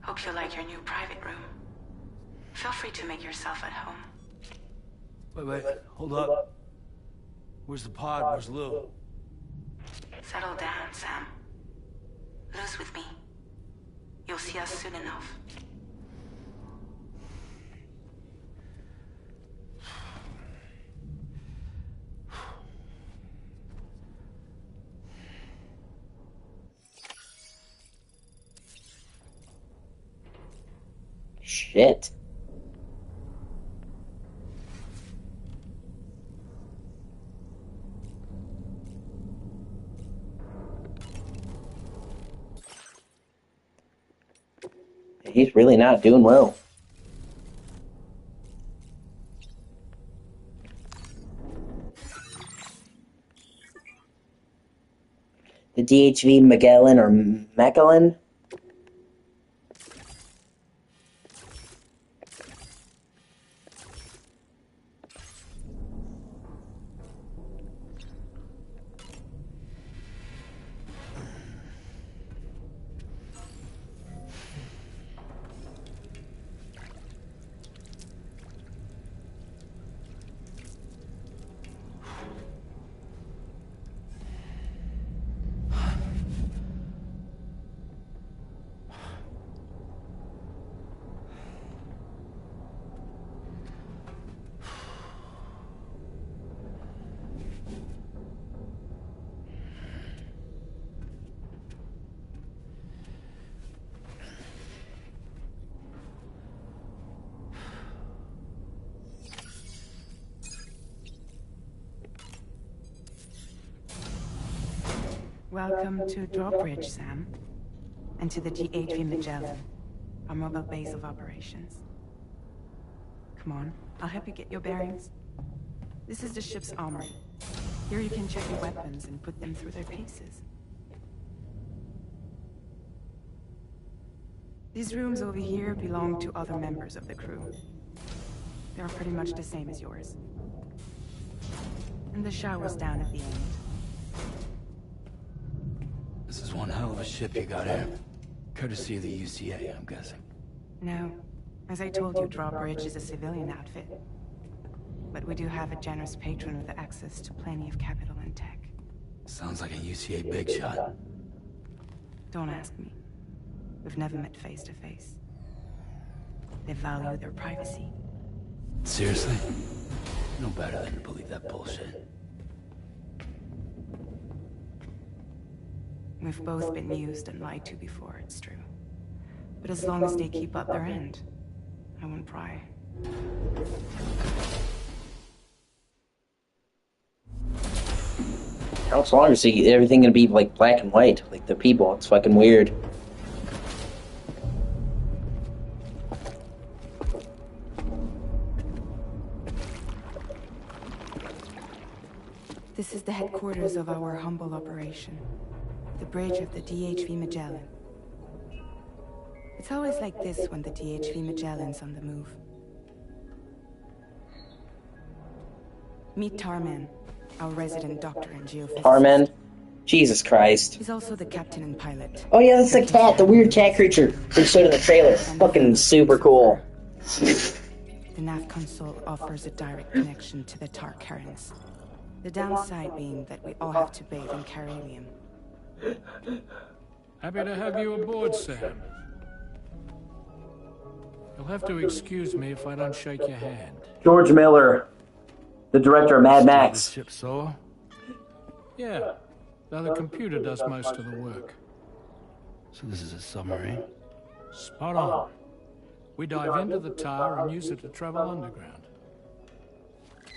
Hope you like your new private room. Feel free to make yourself at home. Wait, hold up. Where's the pod? Where's Lou? Settle down, Sam. Lou's with me. You'll see us soon enough. Shit. He's really not doing well. The DHV Magellan or Magellan? Welcome to Drawbridge, Sam. And to the DHV Magellan, our mobile base of operations. Come on, I'll help you get your bearings. This is the ship's armory. Here you can check your weapons and put them through their paces. These rooms over here belong to other members of the crew. They're pretty much the same as yours. And the shower's down at the end. This is one hell of a ship you got here. Courtesy of the UCA, I'm guessing. No. As I told you, Drawbridge is a civilian outfit. But we do have a generous patron with access to plenty of capital and tech. Sounds like a UCA big shot. Don't ask me. We've never met face to face. They value their privacy. Seriously? No better than to believe that bullshit. We've both been used and lied to before, it's true. But as long as they keep up their end, I won't pry. How much longer is everything gonna be like black and white, like the people? It's fucking weird. This is the headquarters of our humble operation. The bridge of the DHV Magellan. It's always like this when the DHV Magellan's on the move. Meet Tarman, our resident doctor and geophysicist. Tarman? Jesus Christ. He's also the captain and pilot. Oh yeah, that's the cat, the weird cat creature they showed in the trailer. Fucking super cool. The nav console offers a direct connection to the Tar currents. The downside being that we all have to bathe in carhelium. Happy to have you aboard, Sam. You'll have to excuse me if I don't shake your hand. George Miller, the director of Mad The Max. ship soar? Yeah, though the computer does most of the work. So this is a submarine? Spot on. We dive into the Tar and use it to travel underground.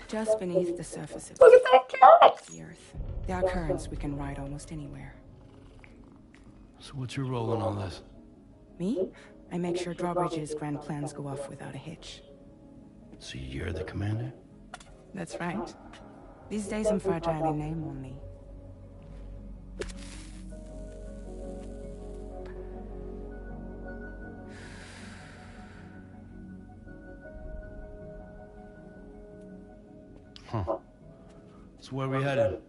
Just beneath the surface of Look at that cat! the Earth, there are currents we can ride almost anywhere. So what's your role in all this? Me? I make sure Drawbridge's grand plans go off without a hitch. So you're the commander? That's right. These days I'm fragile in name only. So where we headed?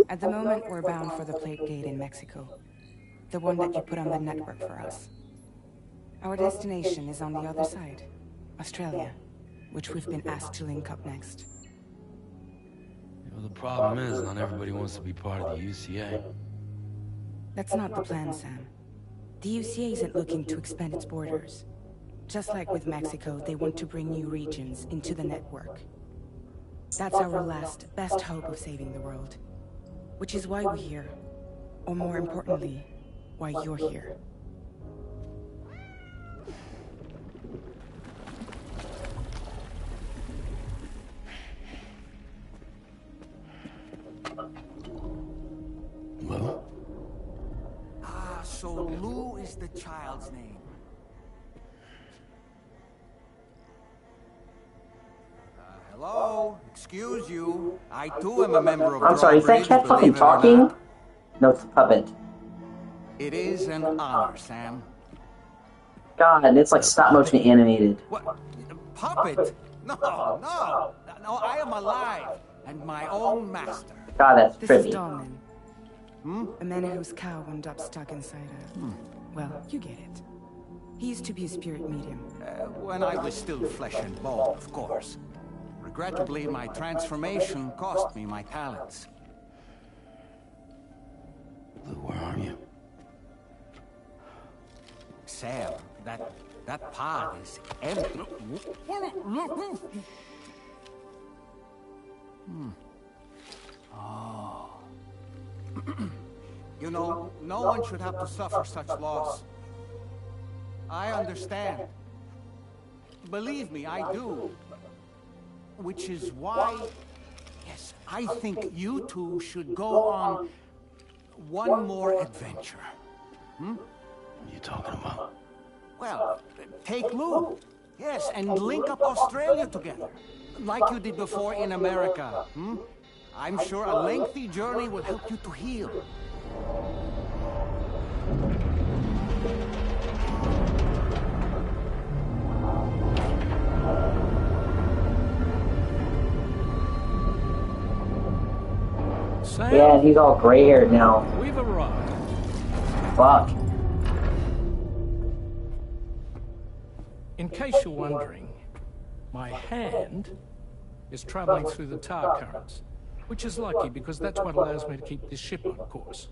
At the moment, we're bound for the plate gate in Mexico. The one that you put on the network for us. Our destination is on the other side, Australia, which we've been asked to link up next. Well, the problem is, not everybody wants to be part of the UCA. That's not the plan, Sam. The UCA isn't looking to expand its borders. Just like with Mexico, they want to bring new regions into the network. That's our last, best hope of saving the world. Which is why we're here. Or more importantly, why you're here. Well? So Lou is the child's name. Hello? Excuse you. I too am a member of I'm sorry, is that Drawbridge, cat fucking believe it or talking? not. No, it's a puppet. It is an honor, Sam. God, it's like stop motion animated. What? Puppet? No, I am alive and my own master. God, that's This is trippy. Dolman. A man whose cow wound up stuck inside a... Well, you get it. He used to be a spirit medium. When I was still flesh and bone, of course. Regrettably, my transformation cost me my talents. Lou, where are you? Sam, that pod is empty. Oh. You know, no one should have to suffer such loss. I understand. Believe me, I do. Which is why, yes, I think you two should go on one more adventure. What are you talking about? Well, take Lou. Yes, and link up Australia together. Like you did before in America. I'm sure a lengthy journey will help you to heal. Sam, Yeah, he's all gray-haired now. we've arrived. Fuck. In case you're wondering, my hand is traveling through the tar currents, which is lucky because that's what allows me to keep this ship on course.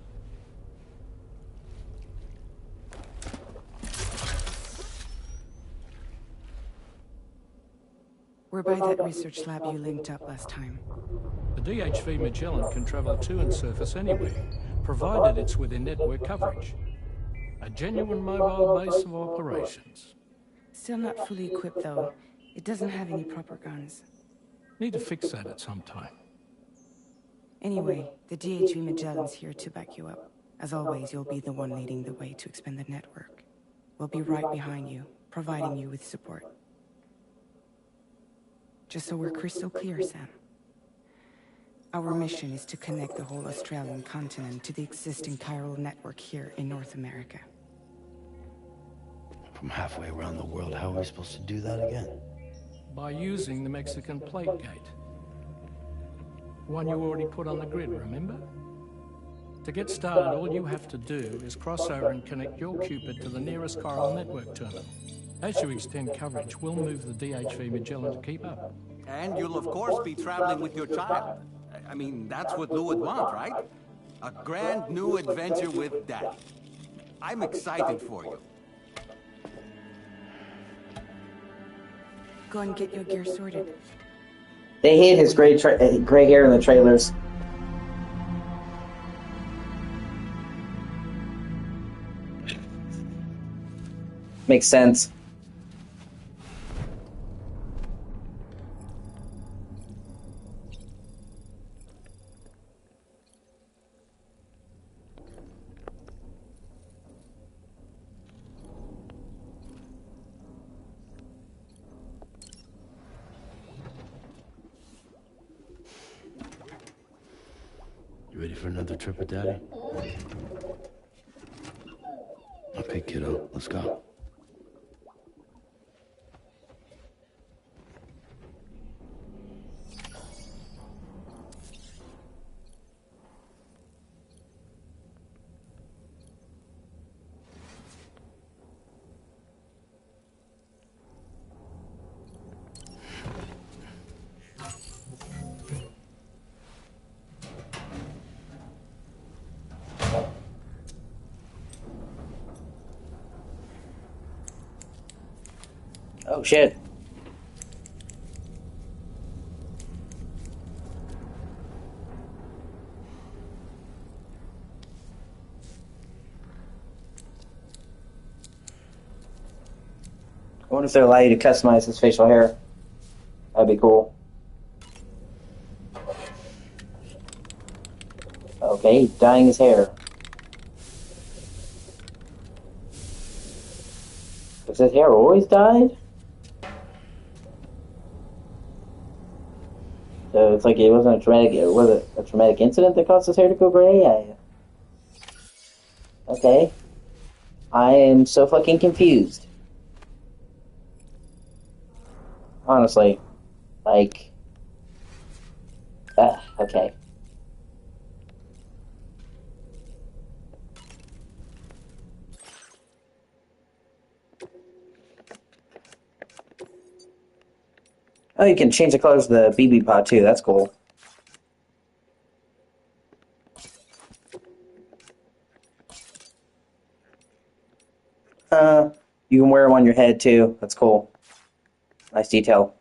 We're by that research lab you linked up last time. The DHV Magellan can travel to and surface anywhere, provided it's within network coverage. A genuine mobile base of operations. Still not fully equipped, though. It doesn't have any proper guns. Need to fix that at some time. Anyway, the DHV Magellan's here to back you up. As always, you'll be the one leading the way to expand the network. We'll be right behind you, providing you with support. Just so we're crystal clear, Sam. Our mission is to connect the whole Australian continent to the existing chiral network here in North America. From halfway around the world, how are we supposed to do that again? By using the Mexican plate gate. One you already put on the grid, remember? To get started, all you have to do is cross over and connect your Cupid to the nearest chiral network terminal. As you extend coverage, we'll move the DHV Magellan to keep up. And you'll of course be traveling with your child. I mean, that's what Lou would want, right? A grand new adventure with Daddy. I'm excited for you. Go and get your gear sorted. They hid his gray hair in the trailers. Makes sense. You ready for another trip with Daddy? Okay, kiddo, let's go. Oh shit. I wonder if they'll allow you to customize his facial hair. That'd be cool. Okay, he's dyeing his hair. Was his hair always dyed? So it's like it wasn't a traumatic. Was it a traumatic incident that caused his hair to go gray? Okay. I am so fucking confused. Honestly, like, okay. Oh, you can change the colors of the BB pod too. That's cool. You can wear them on your head too. That's cool. Nice detail.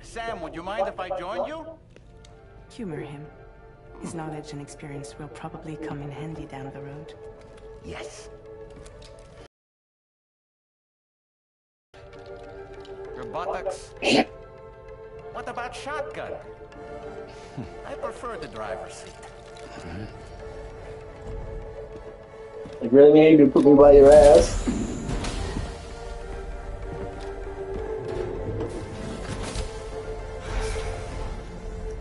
Sam, would you mind if I joined you? Humor him. His knowledge and experience will probably come in handy down the road. Yes. Your buttocks. What about shotgun? I prefer the driver's seat. Like, really, man? You're gonna put me by your ass?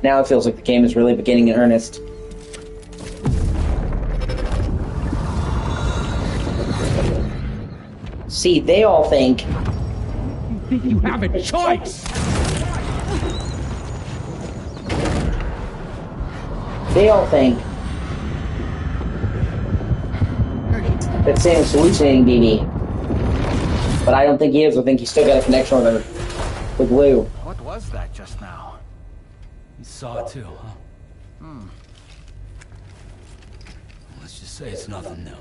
Now it feels like the game is really beginning in earnest. See, they all think... You have a choice! They all think that Sam's hallucinating BB. But I don't think he is. I think he's still got a connection with her. With Lou. What was that just now? You saw it too, huh? Let's just say it's nothing new.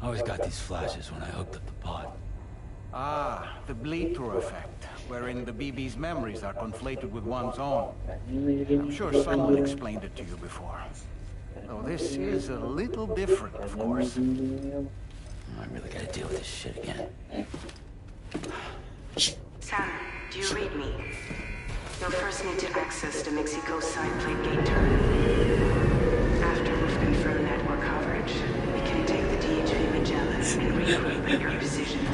I always got these flashes when I hooked up the pod. Ah, the bleed-through effect, wherein the BB's memories are conflated with one's own. I'm sure someone explained it to you before. Though this is a little different, of course. I really gotta deal with this shit again. Sam, do you read me? You'll first need to access the Mexico side plate gate terminal. After we've confirmed network coverage, we can take the DHV Magellan and regroup at your position.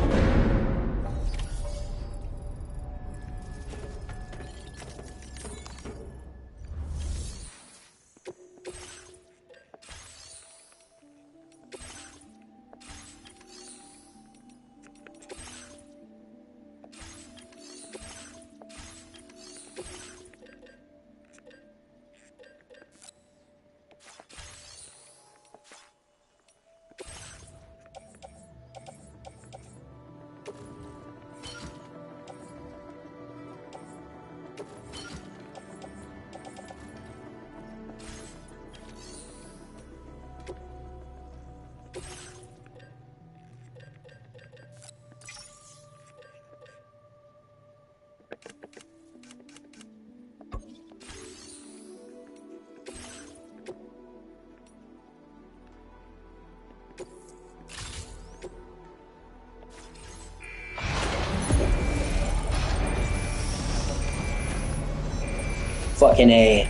Fucking A.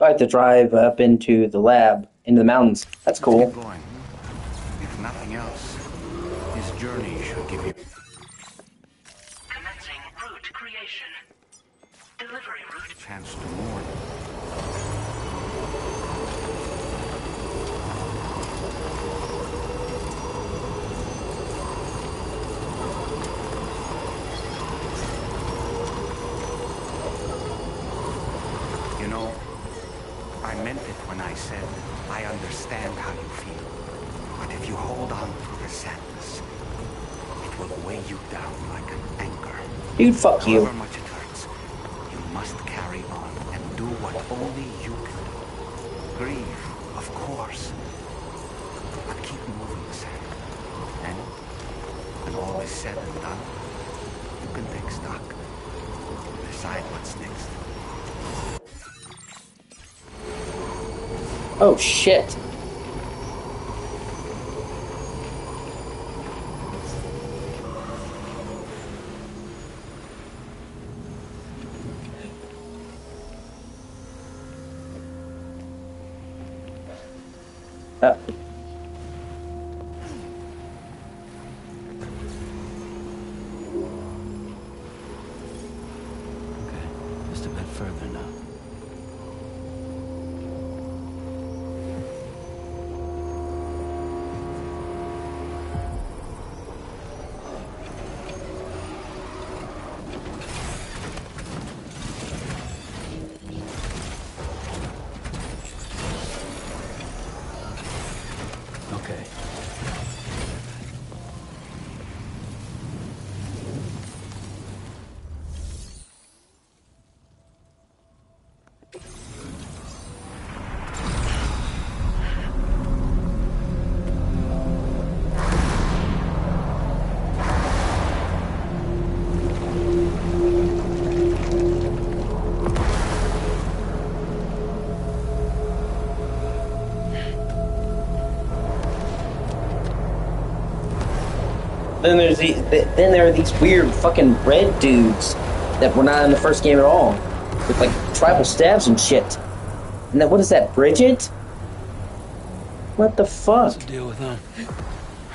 I have to drive up into the lab, into the mountains. That's Let's cool. get going. If nothing else, this journey should give you... Commencing route creation. Delivery route. chance to mourn. You know, I meant it when I said I understand how you feel. But if you hold on to the sadness, it will weigh you down like an anchor. Dude, fuck you. However much it hurts, you must carry on and do what only you can do. Grieve, of course, but keep moving, Sam. And when all is said and done, you can take stock. Decide what's next. Oh, shit. Uh. Okay, just a bit further now. Okay. Then there are these weird fucking red dudes that were not in the first game at all, with like tribal stabs and shit. And then what is that, Bridget? What the fuck? What's the deal with them?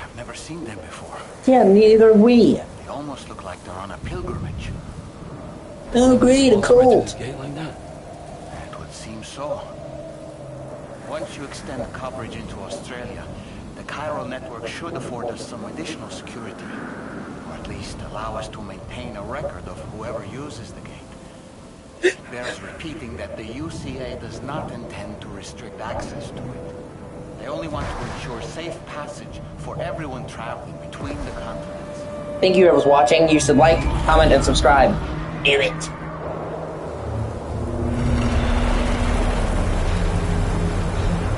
I've never seen them before. Yeah, neither have we. They almost look like they're on a pilgrimage. Oh, great, a Walls right through cult. this gate like that? It would seem so. Once you extend coverage into Australia, the chiral network should afford us some additional security. Or at least allow us to maintain a record of whoever uses the gate. It bears repeating that the UCA does not intend to restrict access to it. They only want to ensure safe passage for everyone traveling between the continents. Thank you, whoever's watching. You should like, comment, and subscribe. Do it.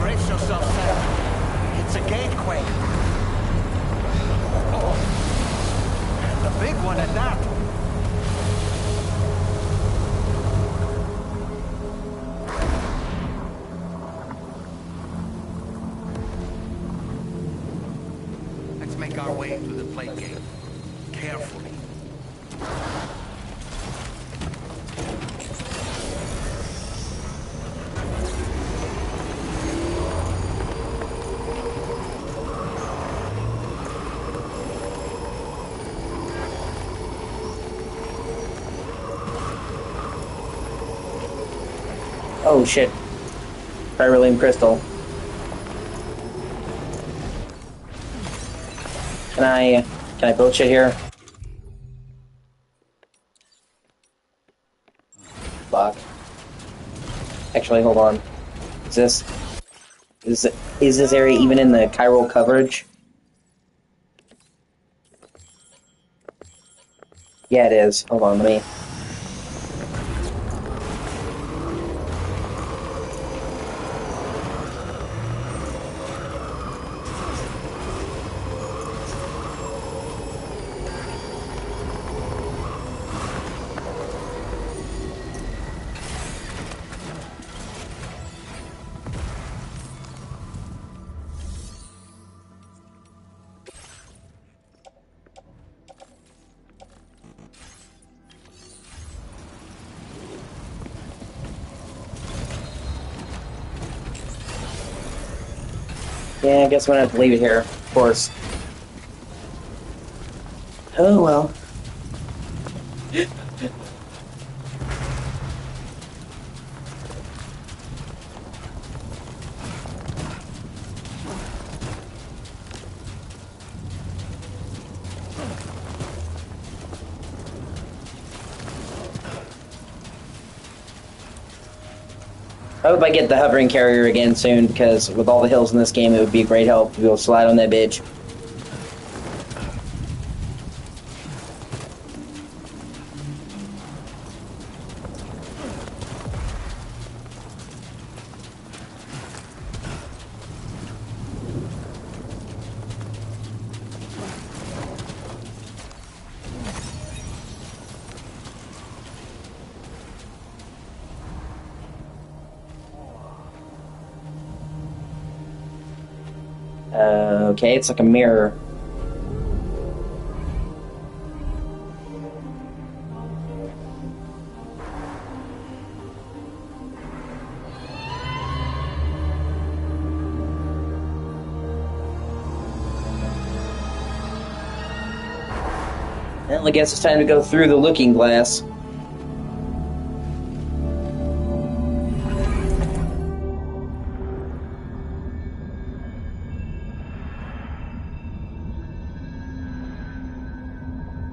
Brace yourself, Sam. It's a gatequake. Oh, the big one at that. Let's make our way to the plate gate. Carefully. Oh shit. Beryllium crystal. Can I build shit here? Fuck. Actually, hold on. Is this area even in the chiral coverage? Yeah, it is. Hold on, let me... Yeah, I guess I'm gonna have to leave it here, of course. Oh well. I hope I get the hovering carrier again soon, because with all the hills in this game, it would be a great help to be able to slide on that bitch. Okay, it's like a mirror. Well, I guess it's time to go through the looking glass.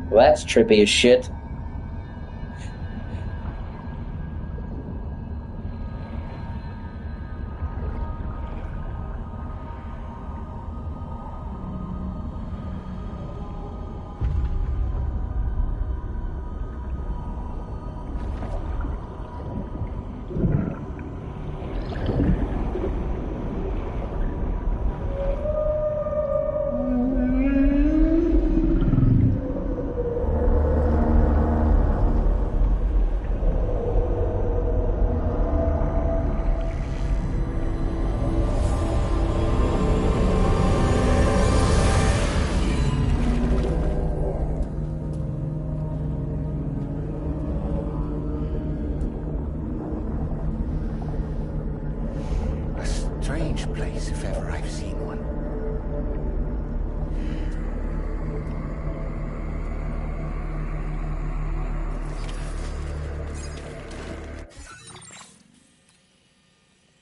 Well, that's trippy as shit. Strange place, if ever I've seen one.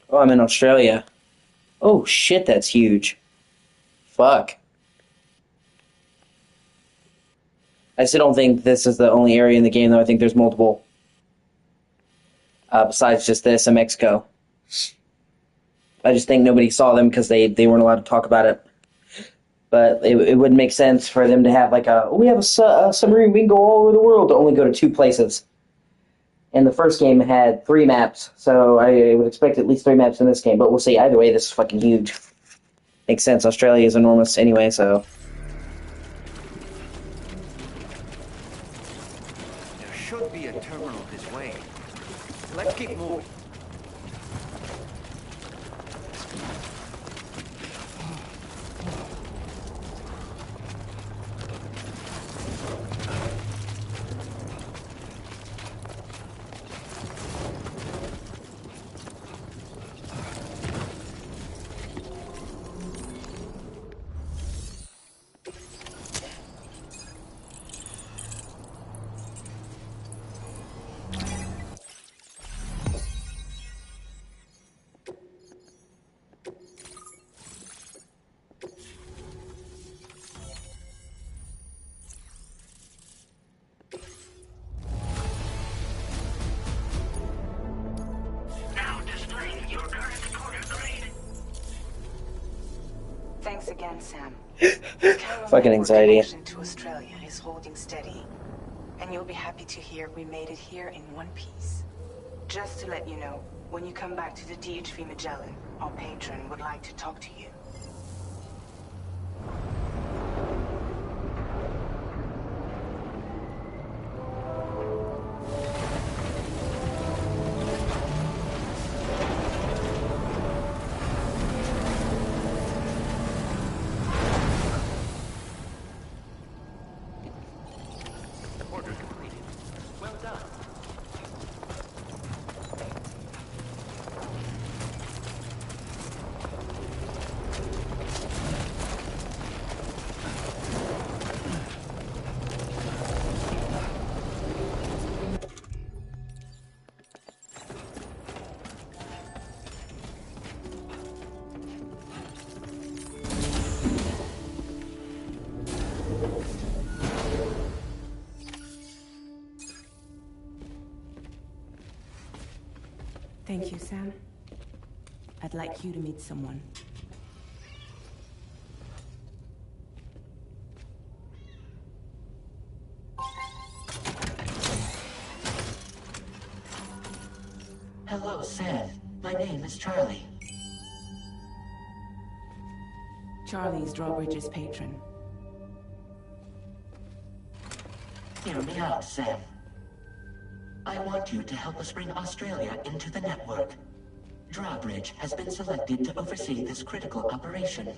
Oh, I'm in Australia. Oh shit, that's huge. Fuck. I still don't think this is the only area in the game, though. I think there's multiple. Besides just this in Mexico. I just think nobody saw them because they weren't allowed to talk about it. But it wouldn't make sense for them to have like we have a submarine, we can go all over the world, to only go to 2 places. And the first game had 3 maps, so I would expect at least 3 maps in this game, but we'll see. Either way, this is fucking huge. Makes sense, Australia is enormous anyway, so... There should be a terminal this way. Let's keep moving. Now displaying your current quarter grade. Thanks again, Sam. Fucking anxiety. Connection to Australia is holding steady, and you'll be happy to hear we made it here in one piece. Just to let you know, when you come back to the DHV Magellan, our patron would like to talk to you. Thank you, Sam. I'd like you to meet someone. Hello, Sam. My name is Charlie. Charlie's Drawbridge's patron. Hear me out, Sam. I want you to help us bring Australia into the network. Drawbridge has been selected to oversee this critical operation.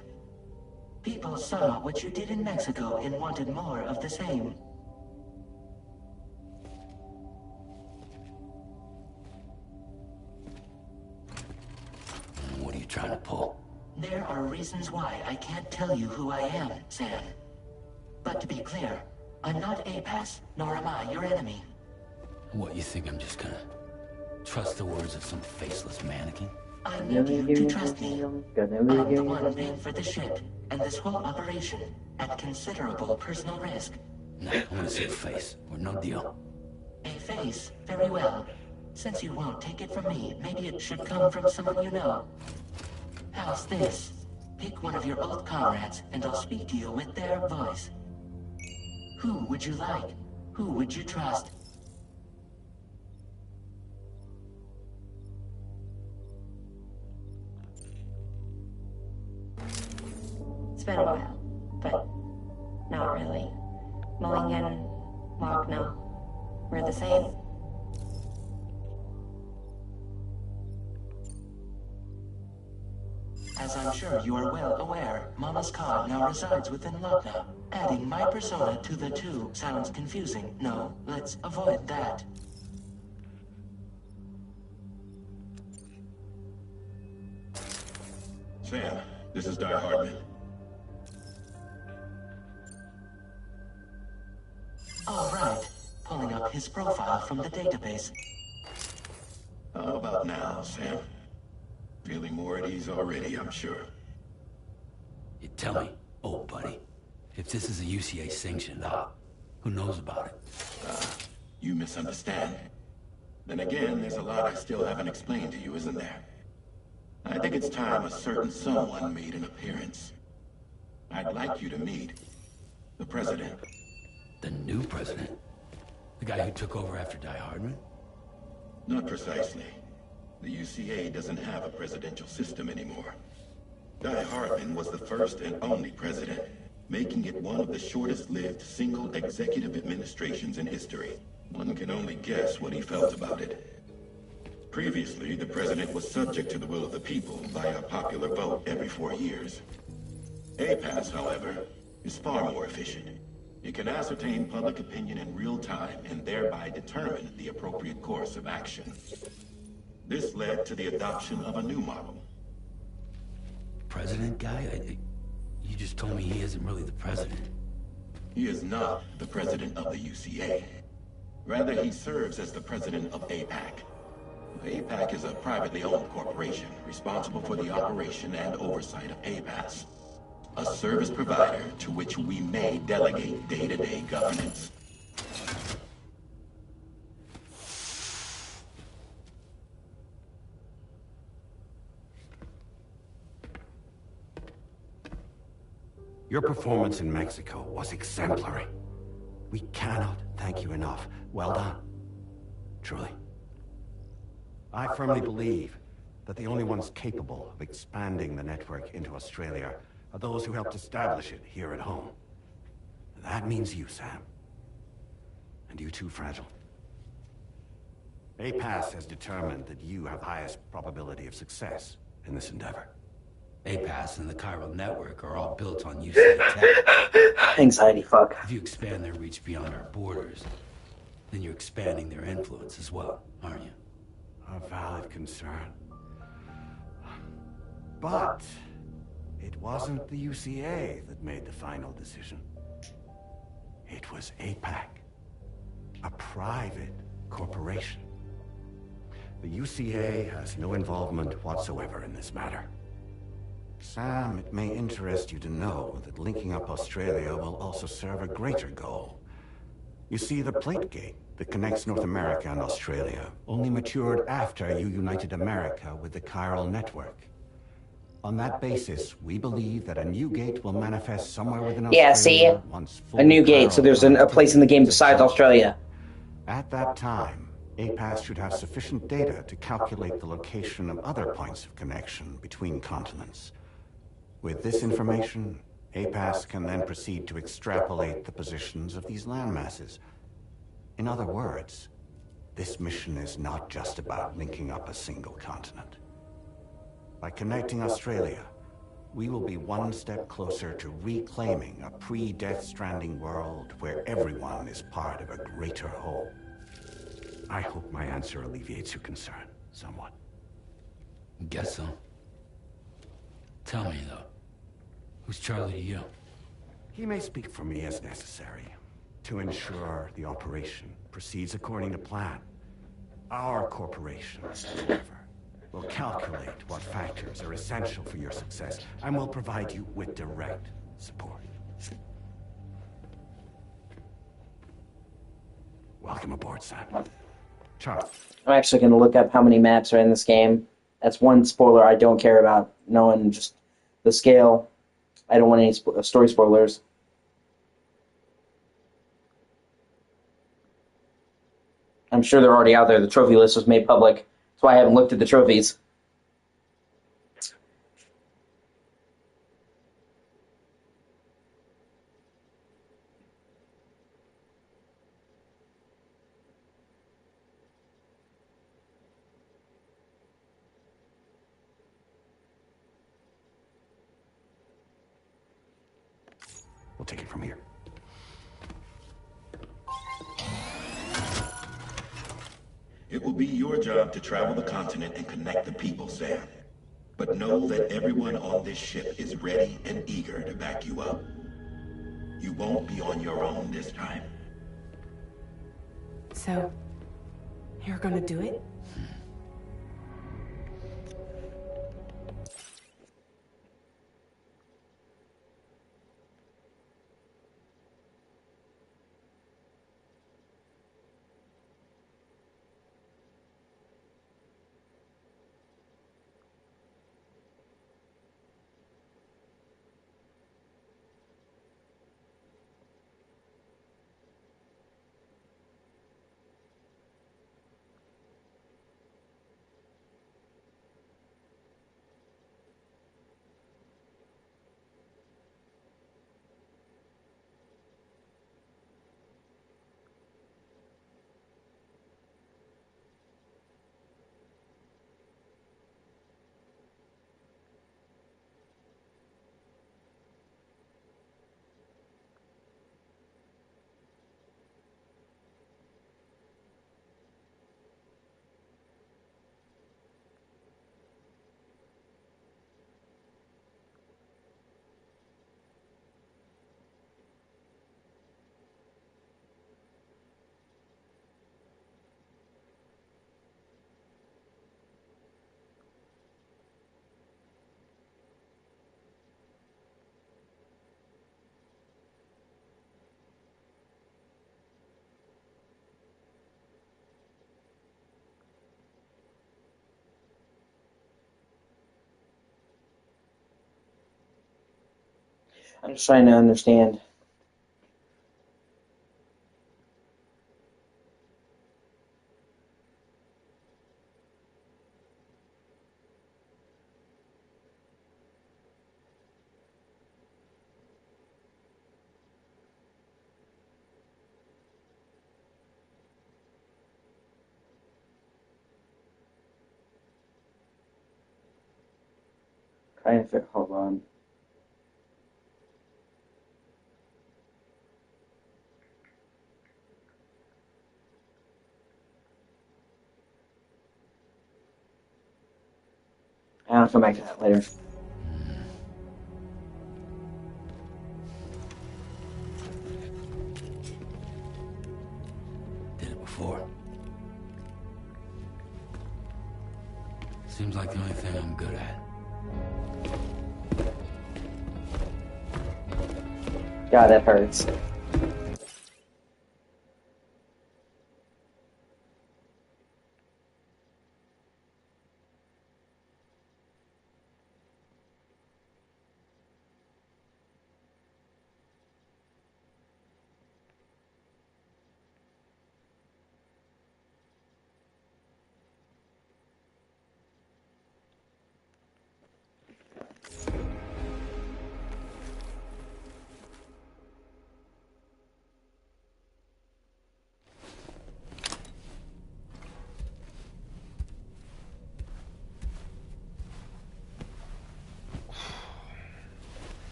People saw what you did in Mexico and wanted more of the same. What are you trying to pull? There are reasons why I can't tell you who I am, Sam. But to be clear, I'm not APAS, nor am I your enemy. What, you think I'm just gonna trust the words of some faceless mannequin? I need you to trust me. I'm the one paying for the ship and this whole operation at considerable personal risk. Nah, I wanna see a face, or no deal. A face? Very well. Since you won't take it from me, maybe it should come from someone you know. How's this? Pick one of your old comrades, and I'll speak to you with their voice. Who would you like? Who would you trust? It's been a while, but not really. Mulligan, Wagner, we're the same. As I'm sure you are well aware, Mama's Cod now resides within Lochna. Adding my persona to the two sounds confusing. No, let's avoid that. Sam, this is Di Hardman. All right. Pulling up his profile from the database. How about now, Sam? Feeling more at ease already, I'm sure. You tell me, old buddy, if this is a UCA sanctioned op, who knows about it? You misunderstand. Then again, there's a lot I still haven't explained to you, isn't there? I think it's time a certain someone made an appearance. I'd like you to meet the president. The new president? The guy who took over after Die Hardman? Not precisely. The UCA doesn't have a presidential system anymore. Die Hardman was the first and only president, making it one of the shortest-lived single executive administrations in history. One can only guess what he felt about it. Previously, the president was subject to the will of the people via a popular vote every 4 years. APAS, however, is far more efficient. It can ascertain public opinion in real time and thereby determine the appropriate course of action. This led to the adoption of a new model. President guy? You just told me he isn't really the president. He is not the president of the UCA. Rather, he serves as the president of APAC. APAC is a privately owned corporation responsible for the operation and oversight of APAS, a service provider to which we may delegate day-to-day governance. Your performance in Mexico was exemplary. We cannot thank you enough. Well done. Truly. I firmly believe that the only ones capable of expanding the network into Australia are those who helped establish it here at home. That means you, Sam. And you too, Fragile. APAS has determined that you have the highest probability of success in this endeavor. APAS and the chiral network are all built on UCA tech. Anxiety fuck. If you expand their reach beyond our borders, then you're expanding their influence as well, aren't you? A valid concern. But it wasn't the UCA that made the final decision. It was APAC, a private corporation. The UCA has no involvement whatsoever in this matter. Sam, it may interest you to know that linking up Australia will also serve a greater goal. You see, the plate gate that connects North America and Australia only matured after you united America with the chiral network. On that basis, we believe that a new gate will manifest somewhere within Yeah, see? Australia once full A new gate, so chiral there's a place in the game connectivity besides is Australia. At that time, APAS should have sufficient data to calculate the location of other points of connection between continents. With this information, APAS can then proceed to extrapolate the positions of these landmasses. In other words, this mission is not just about linking up a single continent. By connecting Australia, we will be one step closer to reclaiming a pre-Death Stranding world where everyone is part of a greater whole. I hope my answer alleviates your concern somewhat. Guess so. Tell me, though. Who's Charlie to you? He may speak for me as necessary to ensure the operation proceeds according to plan. Our corporation, however, will calculate what factors are essential for your success and will provide you with direct support. Welcome aboard, Sam. Charles. I'm actually going to look up how many maps are in this game. That's one spoiler I don't care about, knowing just the scale. I don't want any story spoilers. I'm sure they're already out there. The trophy list was made public. That's why I haven't looked at the trophies. We'll take it from here. It will be your job to travel the continent and connect the people, Sam. But know that everyone on this ship is ready and eager to back you up. You won't be on your own this time. So, you're gonna do it? I'm just trying to understand. Hold on. I'll come back to that later. Did it before. Seems like the only thing I'm good at. God, that hurts.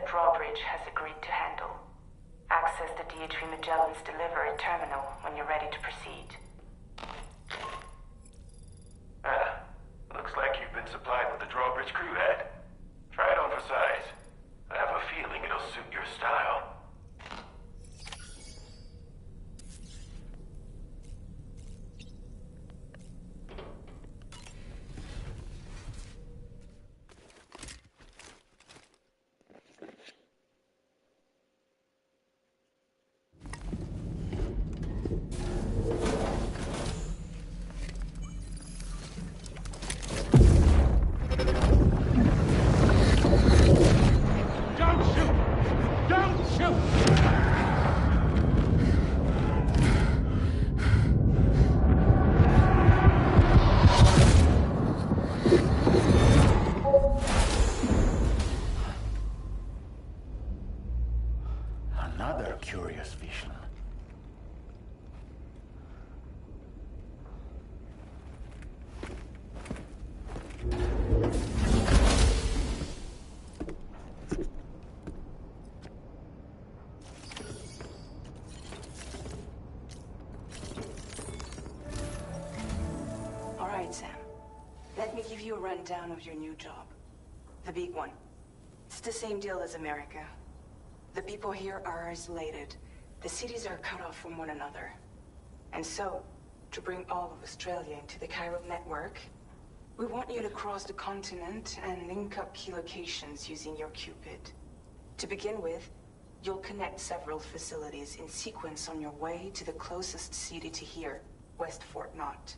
that Drawbridge has agreed to handle. Access the DHV Magellan's delivery terminal when you're ready to proceed. Looks like you've been supplied with the Drawbridge crew head. Try it on for size. I have a feeling it'll suit your style. Another curious vision. All right, Sam. Let me give you a rundown of your new job. The big one. It's the same deal as America. The people here are isolated. The cities are cut off from one another. And so, to bring all of Australia into the Chiral network, we want you to cross the continent and link up key locations using your Cupid. To begin with, you'll connect several facilities in sequence on your way to the closest city to here, West Fort Knott.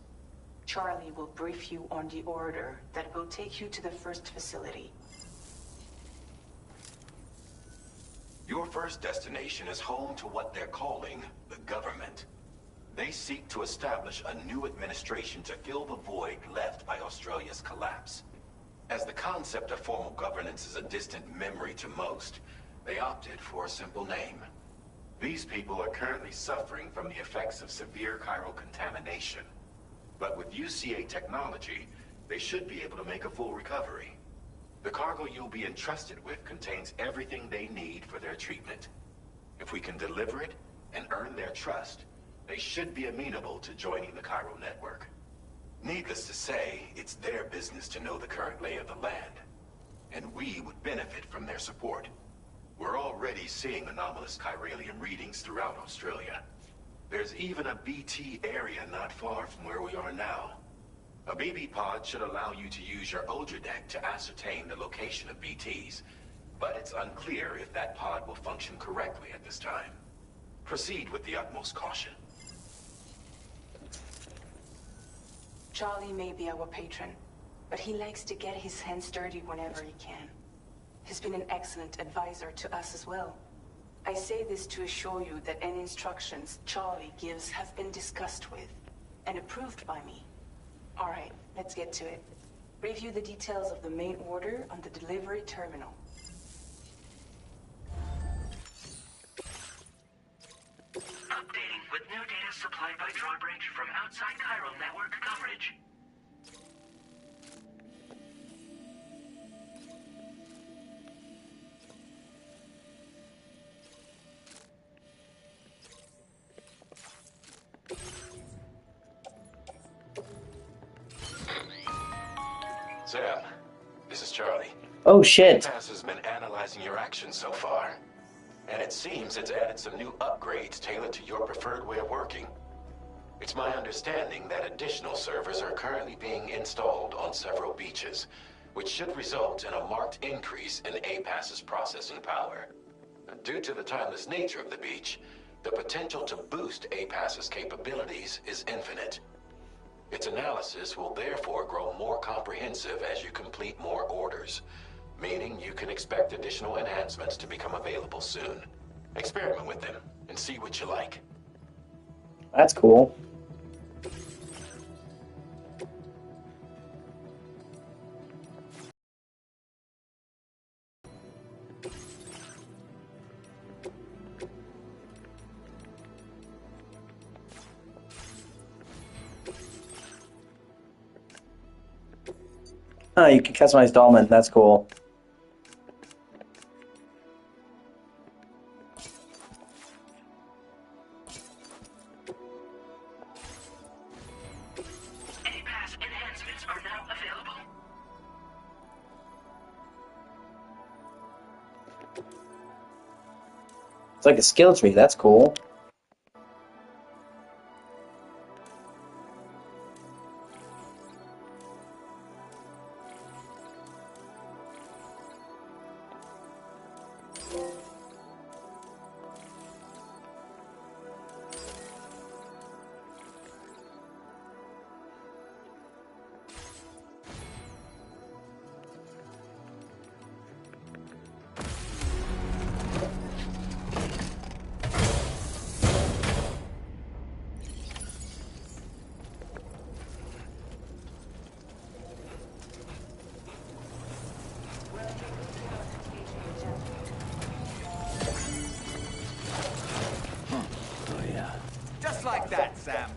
Charlie will brief you on the order that will take you to the first facility. Your first destination is home to what they're calling the government. They seek to establish a new administration to fill the void left by Australia's collapse. As the concept of formal governance is a distant memory to most, they opted for a simple name. These people are currently suffering from the effects of severe chiral contamination. But with UCA technology, they should be able to make a full recovery. The cargo you'll be entrusted with contains everything they need for their treatment. If we can deliver it and earn their trust, they should be amenable to joining the chiral network. Needless to say, it's their business to know the current lay of the land, and we would benefit from their support. We're already seeing anomalous chiralium readings throughout Australia. There's even a BT area not far from where we are now. A BB pod should allow you to use your Ultra deck to ascertain the location of BTs, but it's unclear if that pod will function correctly at this time. Proceed with the utmost caution. Charlie may be our patron, but he likes to get his hands dirty whenever he can. He's been an excellent advisor to us as well. I say this to assure you that any instructions Charlie gives have been discussed with and approved by me. All right, let's get to it. Review the details of the main order on the delivery terminal. Updating with new data supplied by Drawbridge from outside chiral network coverage. Sam, this is Charlie. Oh shit. APAS has been analyzing your actions so far, and it seems it's added some new upgrades tailored to your preferred way of working. It's my understanding that additional servers are currently being installed on several beaches, which should result in a marked increase in APAS's processing power. Due to the timeless nature of the beach, the potential to boost APAS's capabilities is infinite. Its analysis will therefore grow more comprehensive as you complete more orders, meaning you can expect additional enhancements to become available soon. Experiment with them and see what you like. That's cool. Oh, you can customize Dolman. That's cool. It's like a skill tree. That's cool. Just like that, Sam.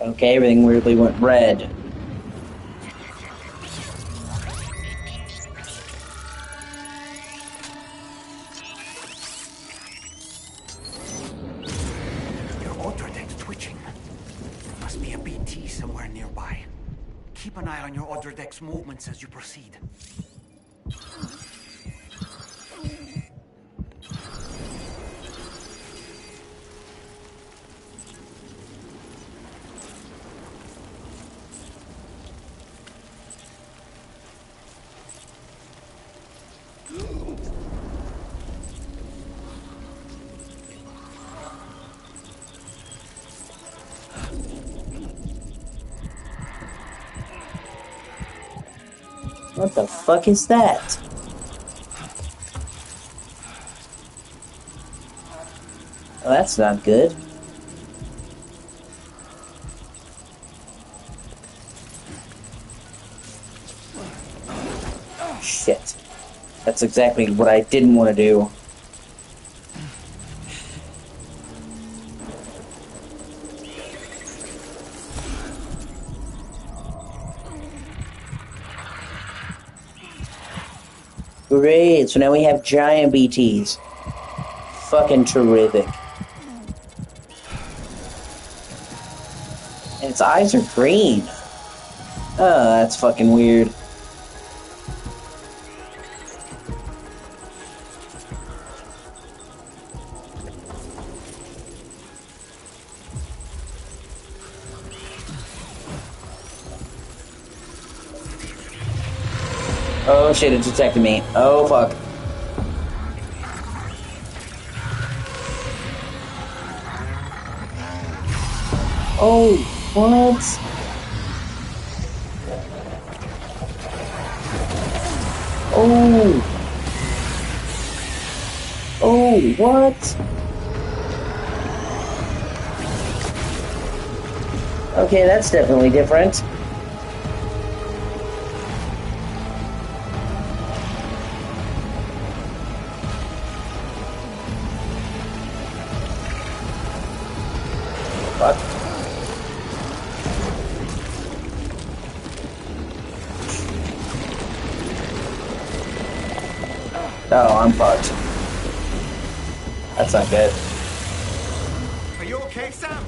Okay, everything weirdly went red. Your auto deck's twitching. There must be a BT somewhere nearby. Keep an eye on your auto deck's movements as you proceed. What the fuck is that? Oh, that's not good. Shit. That's exactly what I didn't want to do. Great, so now we have giant BTs. Fucking terrific. And its eyes are green. Oh, that's fucking weird. Oh shit, it detected me. Oh fuck. Oh, what? Oh. Oh, what? Okay, that's definitely different. Oh, I'm fucked. That's not good. Are you okay, Sam?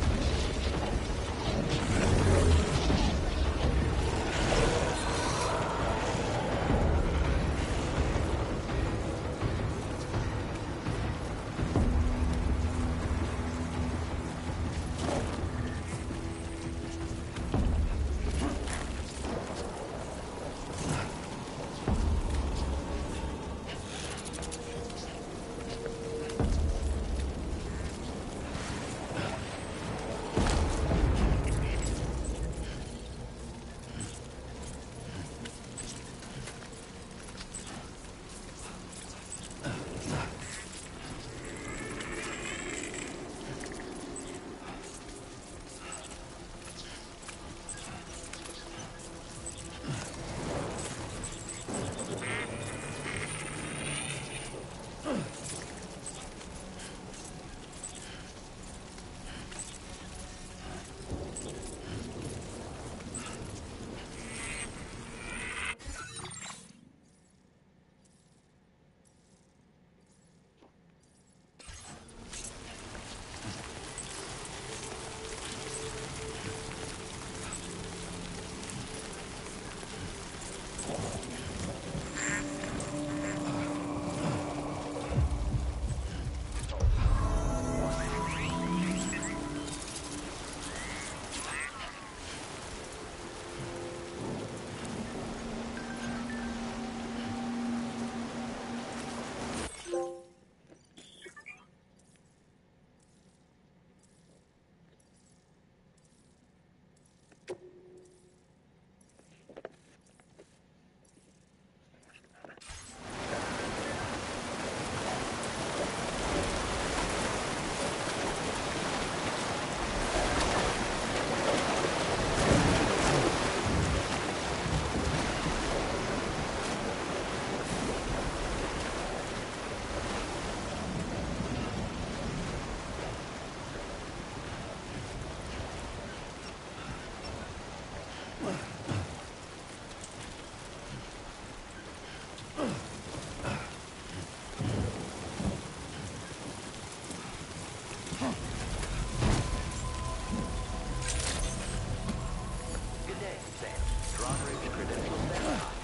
Good day, Sam. Drawbridge credentials verified.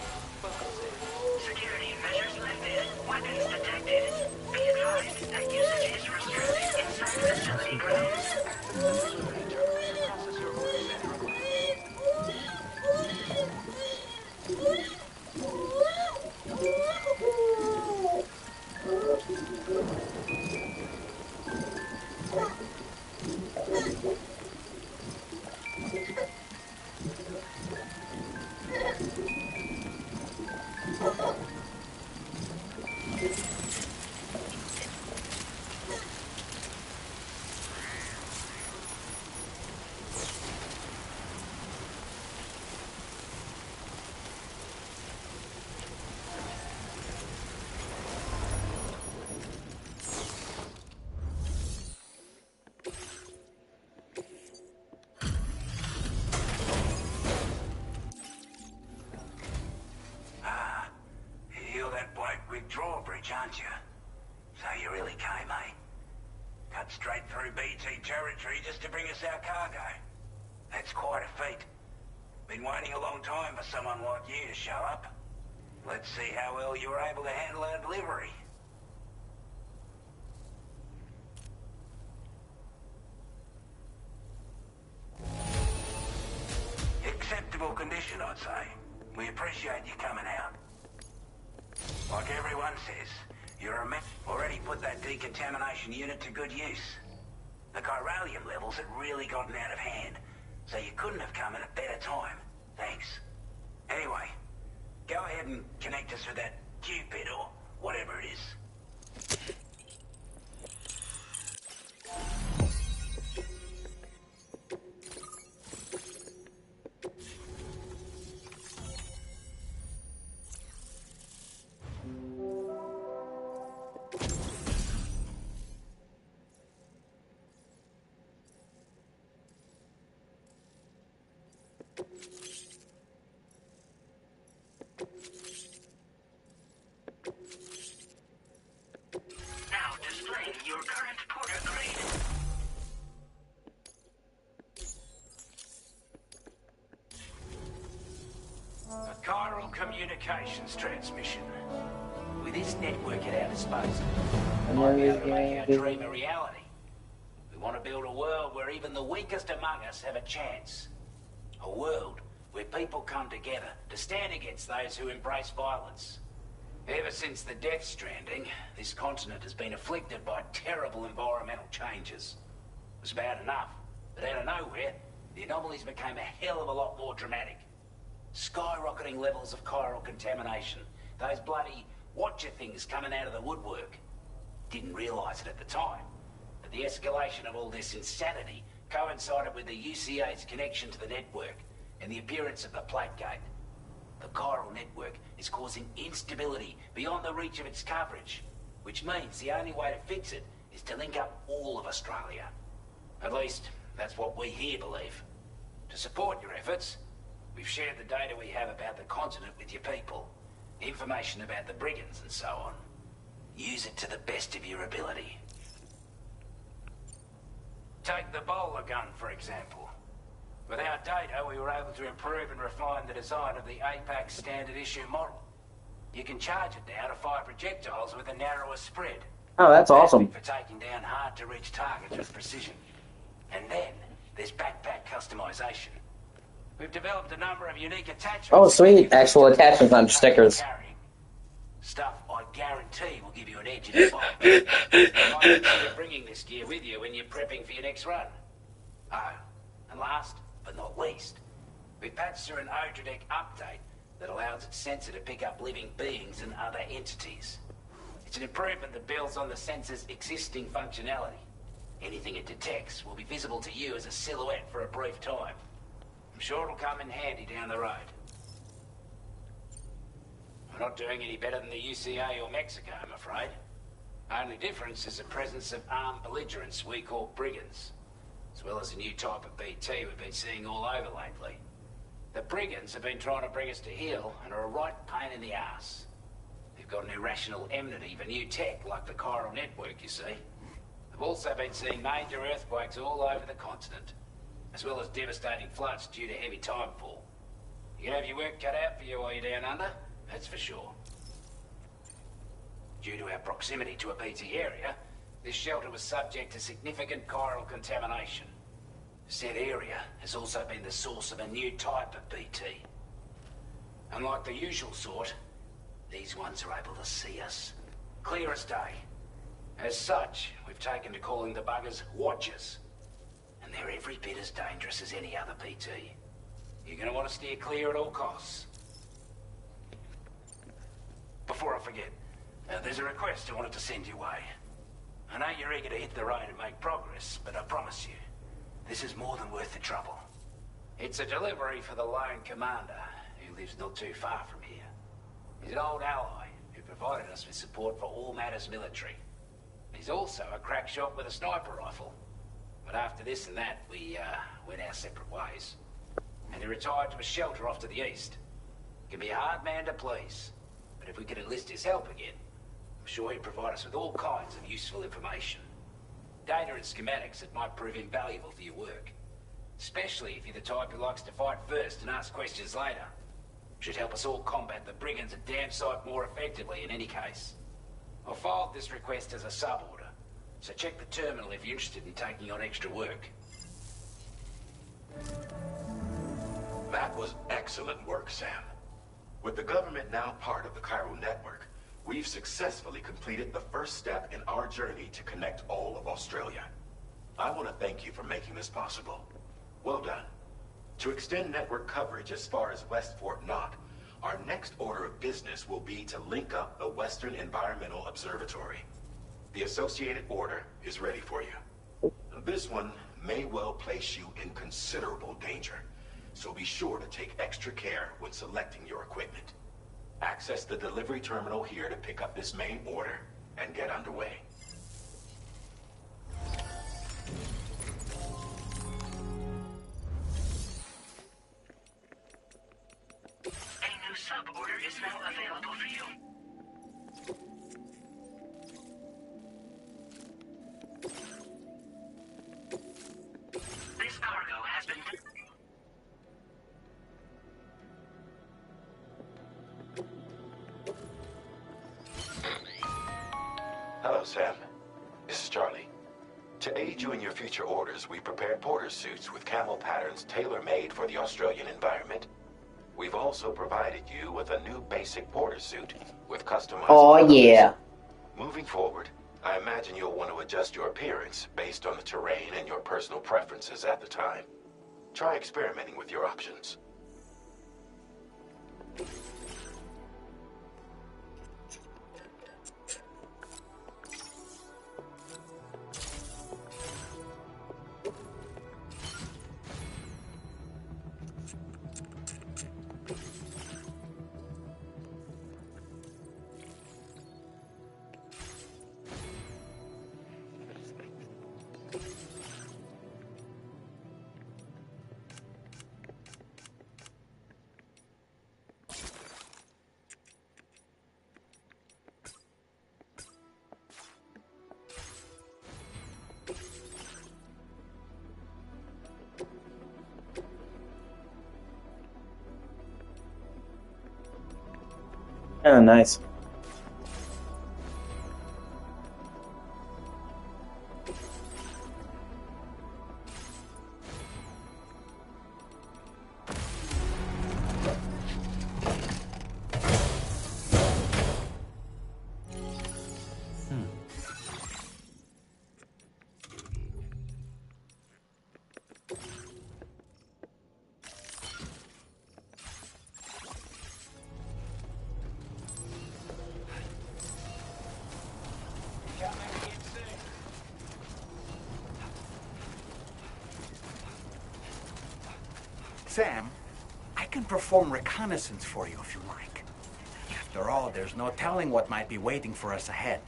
Welcome, Sam. Security measures lifted. Weapons detected. Be advised that usage is restricted inside facility grounds. Absolutely, Charlie. Process your orders at request. You're that bloke with drawbridge, aren't you? So you really came, eh? Cut straight through BT territory just to bring us our cargo. That's quite a feat. Been waiting a long time for someone like you to show up. Let's see how well you were able to handle our delivery. Acceptable condition, I'd say. We appreciate you coming out. Like everyone says, you're a man. Already put that decontamination unit to good use. The chiralium levels had really gotten out of hand, so you couldn't have come at a better time. Thanks. Anyway, go ahead and connect us with that Cupid or whatever it is. communications transmission. With this network at our disposal, I we might be never able to make our did. dream a reality. We want to build a world where even the weakest among us have a chance. A world where people come together to stand against those who embrace violence. Ever since the Death Stranding, this continent has been afflicted by terrible environmental changes. It was bad enough, but out of nowhere, the anomalies became a hell of a lot more dramatic. Skyrocketing levels of chiral contamination. Those bloody watcher things coming out of the woodwork. Didn't realise it at the time, but the escalation of all this insanity coincided with the UCA's connection to the network and the appearance of the plate gate. The chiral network is causing instability beyond the reach of its coverage, which means the only way to fix it is to link up all of Australia. At least, that's what we here believe. To support your efforts, we've shared the data we have about the continent with your people, information about the brigands and so on. Use it to the best of your ability. Take the bowler gun, for example. With our data, we were able to improve and refine the design of the APAC standard issue model. You can charge it now to fire projectiles with a narrower spread. Oh, that's awesome. For taking down hard-to-reach targets with precision. And then, there's backpack customization. We've developed a number of unique attachments. Oh, sweet. Actual attachments on stickers. Stuff I guarantee will give you an edge in the fight. You might consider bringing this gear with you when you're prepping for your next run. Oh, and last but not least, we patched through an Odradek update that allows its sensor to pick up living beings and other entities. It's an improvement that builds on the sensor's existing functionality. Anything it detects will be visible to you as a silhouette for a brief time. I'm sure it'll come in handy down the road. We're not doing any better than the UCA or Mexico, I'm afraid. Only difference is the presence of armed belligerents we call brigands, as well as a new type of BT we've been seeing all over lately. The brigands have been trying to bring us to heel and are a right pain in the ass. They've got an irrational enmity for new tech like the chiral network, you see. They've also been seeing major earthquakes all over the continent, as well as devastating floods due to heavy timefall. You can have your work cut out for you while you're down under, that's for sure. Due to our proximity to a BT area, this shelter was subject to significant chiral contamination. Said area has also been the source of a new type of BT. Unlike the usual sort, these ones are able to see us. Clear as day. As such, we've taken to calling the buggers Watchers. And they're every bit as dangerous as any other BT. You're gonna want to steer clear at all costs. Before I forget, there's a request I wanted to send your way. I know you're eager to hit the road and make progress, but I promise you, this is more than worth the trouble. It's a delivery for the lone commander, who lives not too far from here. He's an old ally who provided us with support for all matters military. He's also a crack shot with a sniper rifle. But after this and that, we went our separate ways. And he retired to a shelter off to the east. He can be a hard man to please, but if we could enlist his help again, I'm sure he'd provide us with all kinds of useful information. Data and schematics that might prove invaluable for your work. Especially if you're the type who likes to fight first and ask questions later. Should help us all combat the brigands a damn sight more effectively in any case. I filed this request as a sub-order, so check the terminal if you're interested in taking on extra work. That was excellent work, Sam. With the government now part of the chiral network, we've successfully completed the first step in our journey to connect all of Australia. I want to thank you for making this possible. Well done. To extend network coverage as far as West Fort Knott, our next order of business will be to link up the Western Environmental Observatory. The associated order is ready for you. This one may well place you in considerable danger, so be sure to take extra care when selecting your equipment. Access the delivery terminal here to pick up this main order and get underway. A new sub-order is now available for you. This cargo has been... Hello, Sam. This is Charlie. To aid you in your future orders, we prepared porter suits with camel patterns tailor-made for the Australian environment. We've also provided you with a new basic porter suit with customized colors. Yeah. Moving forward, I imagine you'll want to adjust your appearance based on the terrain and your personal preferences at the time. Try experimenting with your options. Oh, nice. Sam, I can perform reconnaissance for you if you like. After all, there's no telling what might be waiting for us ahead.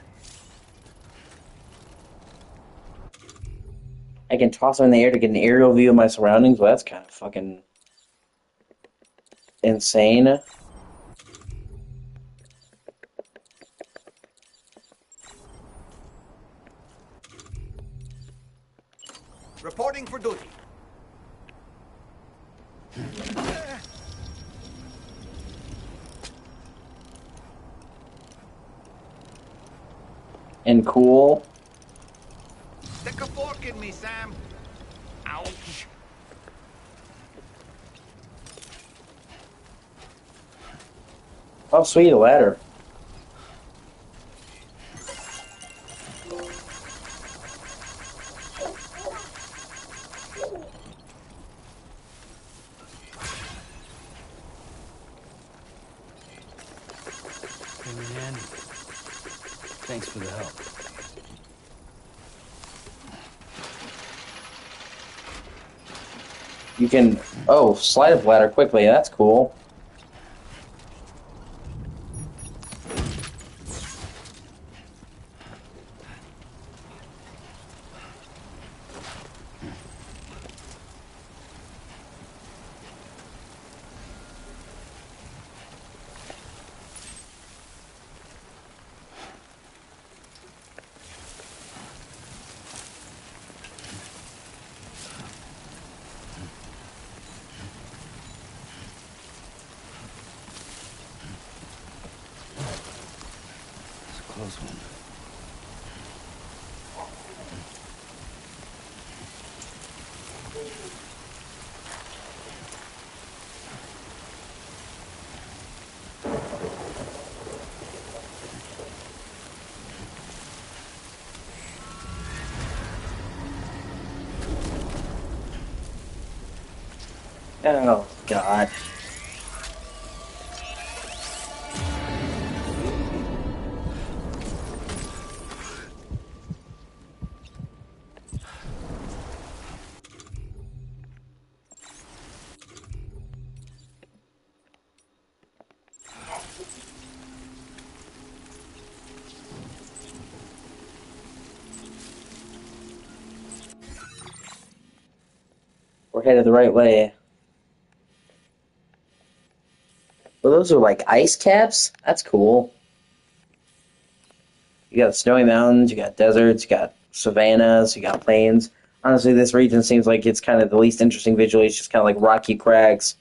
I can toss them in the air to get an aerial view of my surroundings. Well, that's kind of fucking insane. Reporting for duty. And cool. Stick a fork in me, Sam. Ouch. Oh, sweet, a ladder. Hey, man. Thanks for the help. You can, oh, slide up ladder quickly. That's cool. Close one. Oh, God. We're headed the right way. Well, those are like ice caps? That's cool. You got snowy mountains, you got deserts, you got savannas, you got plains. Honestly, this region seems like it's kind of the least interesting visually. It's just kind of like rocky crags.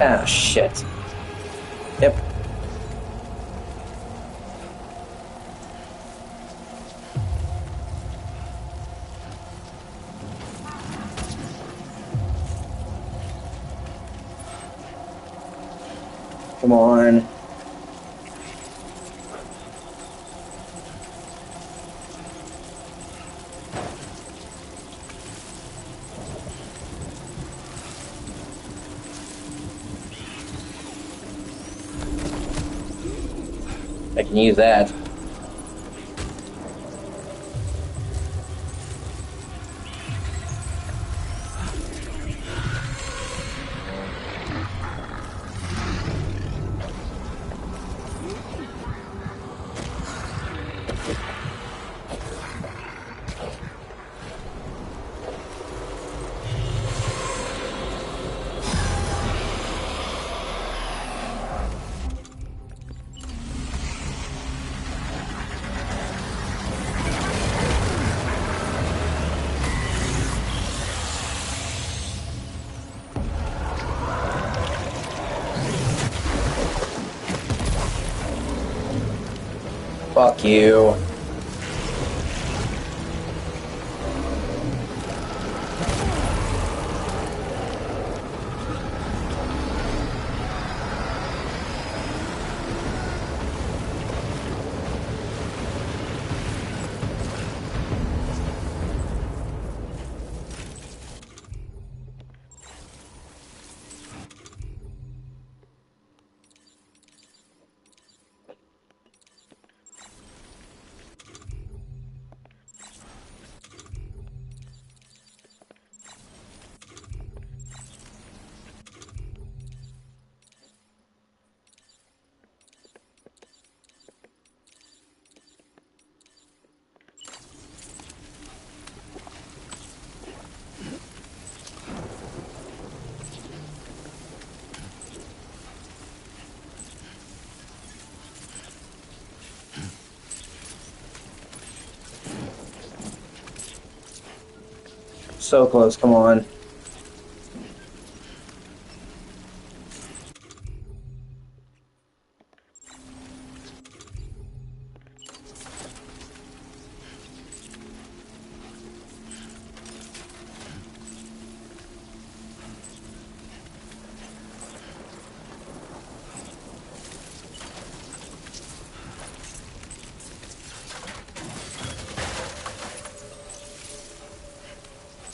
Ah, shit. Yep. Come on. I can use that. Fuck you. So close, come on.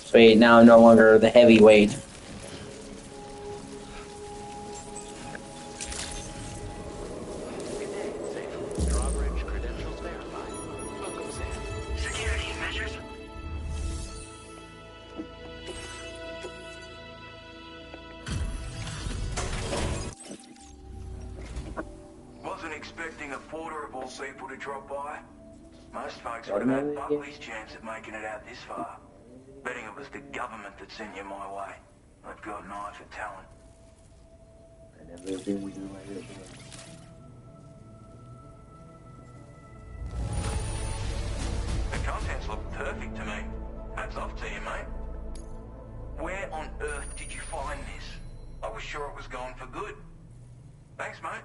Sweet, now I'm no longer the heavyweight. Good day, Sam. Drawbridge credentials verified. Welcome, Sam. Security measures? Wasn't expecting a porter of all people to drop by. Most folks would have had Buckley's chance of making it out this far. Betting it was the government that sent you my way. I've got an eye for talent. The contents look perfect to me. Hats off to you, mate. Where on earth did you find this? I was sure it was gone for good. Thanks, mate.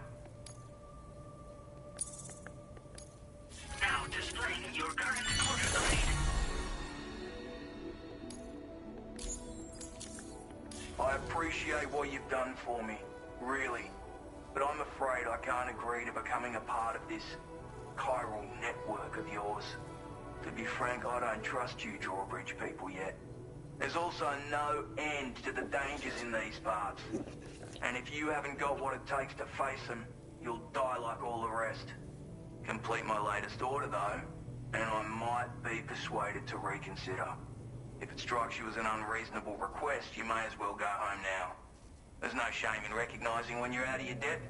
Now displaying your current quarter grade. I appreciate what you've done for me, really. But I'm afraid I can't agree to becoming a part of this chiral network of yours. To be frank, I don't trust you drawbridge people yet. There's also no end to the dangers in these parts. And if you haven't got what it takes to face them, you'll die like all the rest. Complete my latest order, though, and I might be persuaded to reconsider. If it strikes you as an unreasonable request, you may as well go home now. There's no shame in recognizing when you're out of your depth.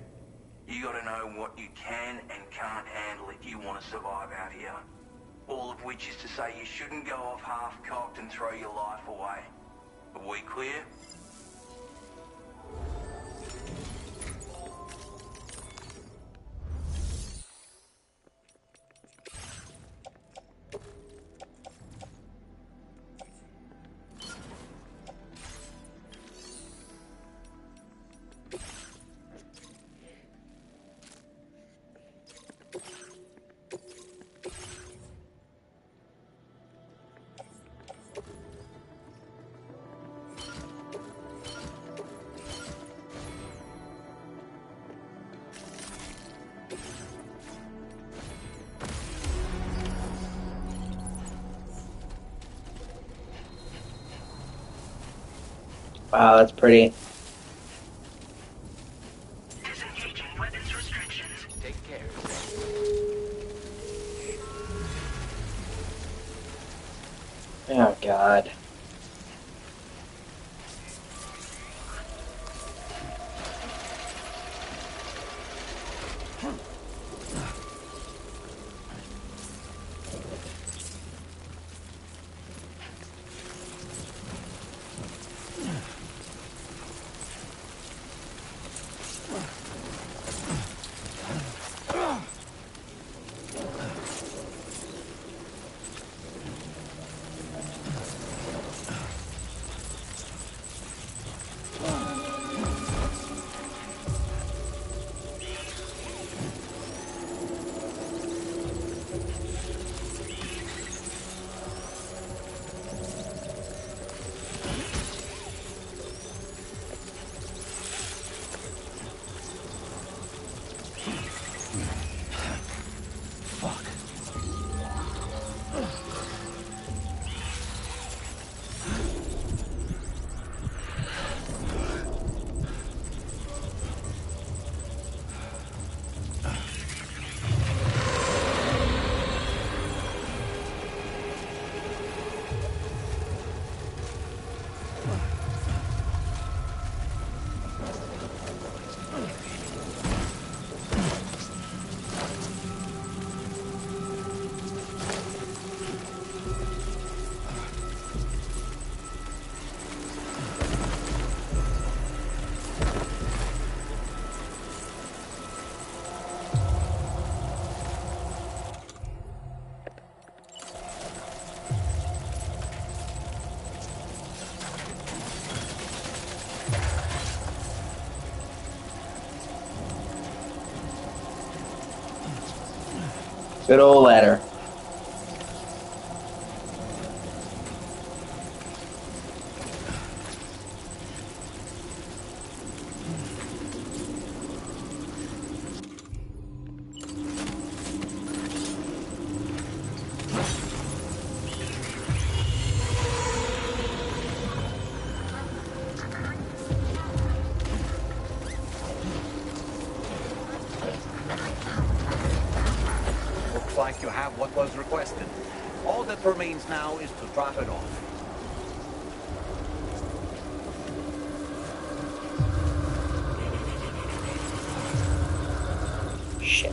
You gotta know what you can and can't handle if you want to survive out here. All of which is to say you shouldn't go off half-cocked and throw your life away. Are we clear? Wow, that's pretty. Disengaging weapons restrictions. Take care. Oh, God. Good old ladder. Looks like you have what was requested. All that remains now is to drop it off. Shit.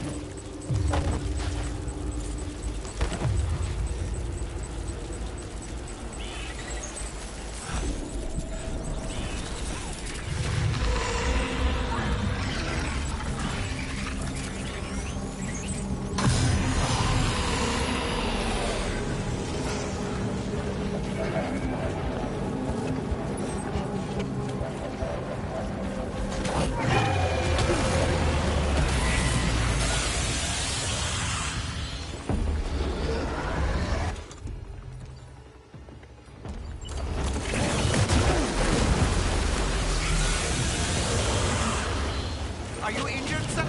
Are you injured, sir?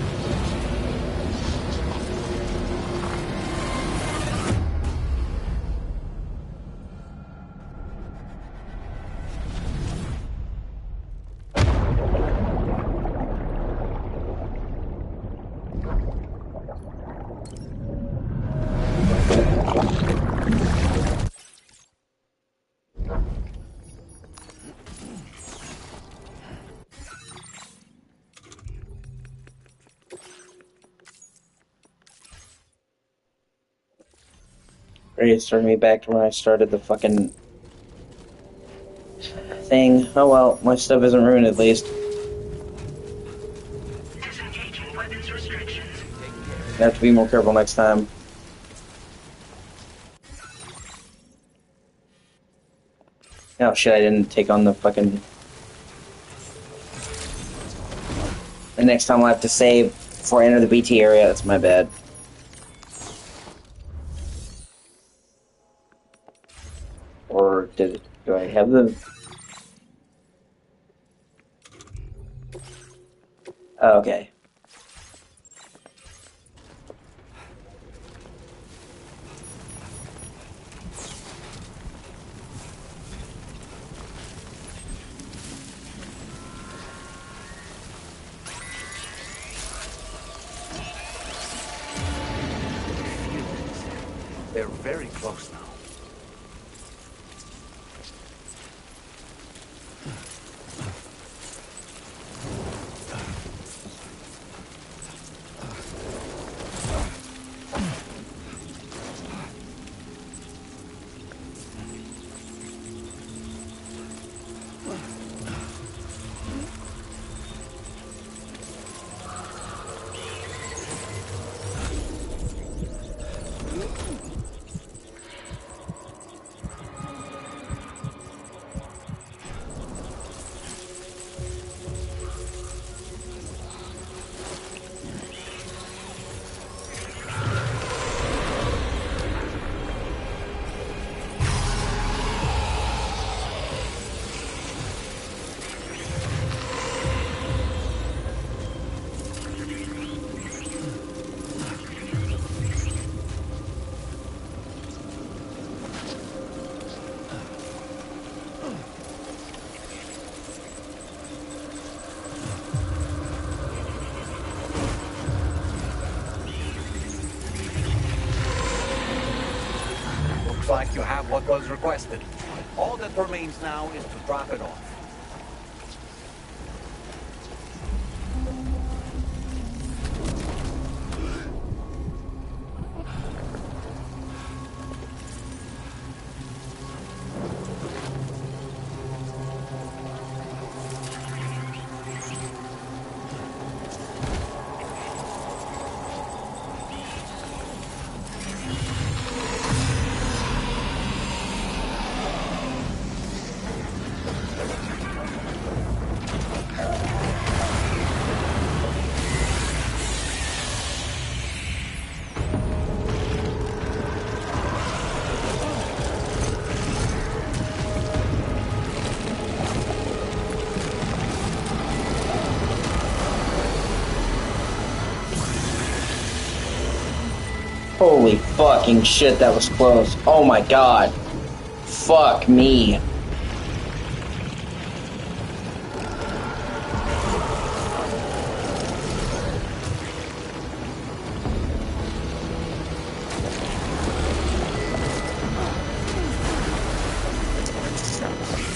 Great, it's turning me back to when I started the fucking thing. Oh well, my stuff isn't ruined at least. Disengaging weapons restrictions. I have to be more careful next time. Oh shit, I didn't take on the fucking... The next time I'll have to save before I enter the BT area. That's my bad. Or do I have the... Oh, okay. They're very close now. Looks like you have what was requested. All that remains now is to drop it off. Holy fucking shit, that was close. Oh my god. Fuck me.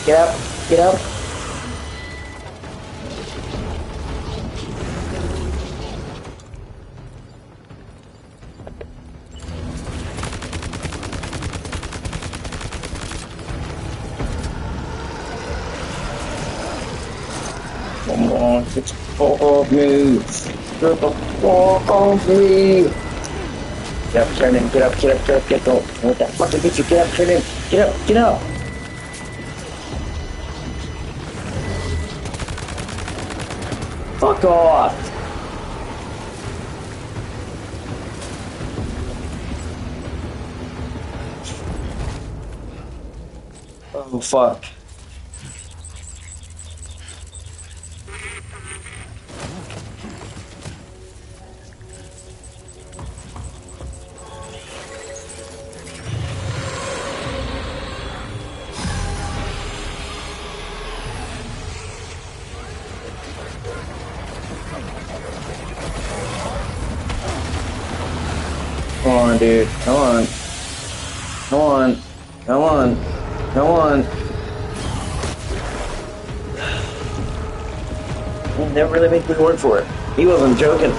Get up, get up. Come on, get the fuck off me. Get the fuck off me. Get up, turn in, get up, get up, get up, get up. What the fuck did you get up, turn in? Get up, get up. Fuck off. Oh fuck. Come on, dude. Come on. Come on. Come on. Come on. He never really made me work for it. He wasn't joking.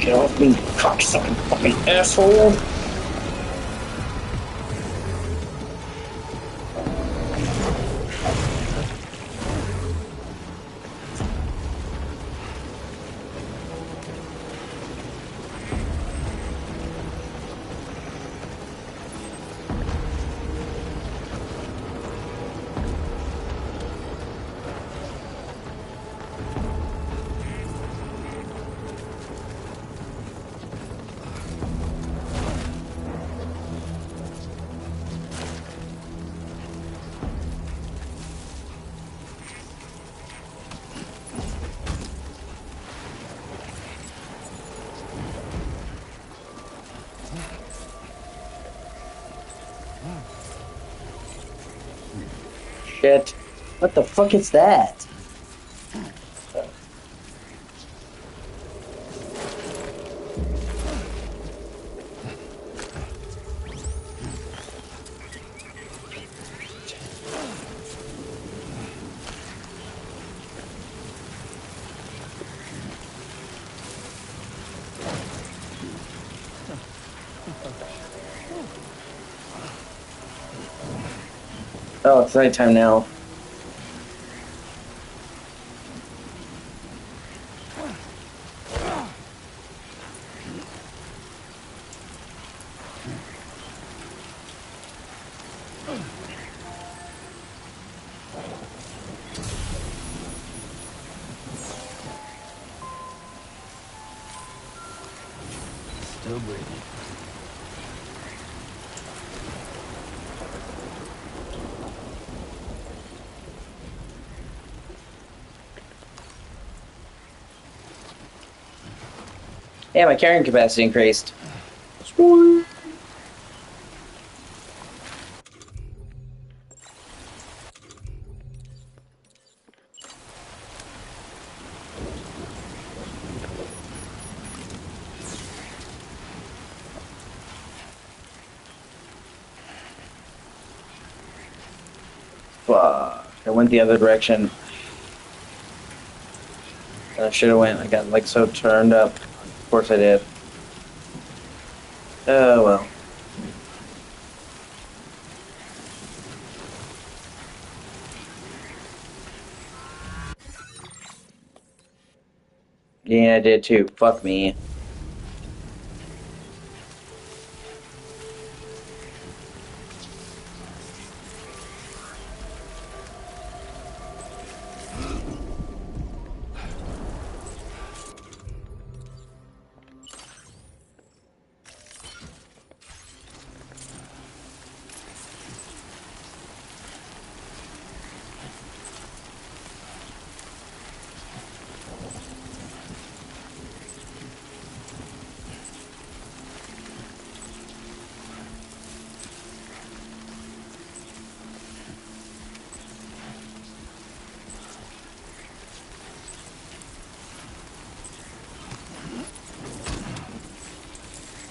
Get off me, cocksucking fucking asshole. Shit. What the fuck is that? Oh, it's nighttime now. Still breathing. Yeah, my carrying capacity increased. Sweet. Fuck. I went the other direction. I should have went. I got like so turned up. Of course I did. Oh well. Yeah, I did too. Fuck me.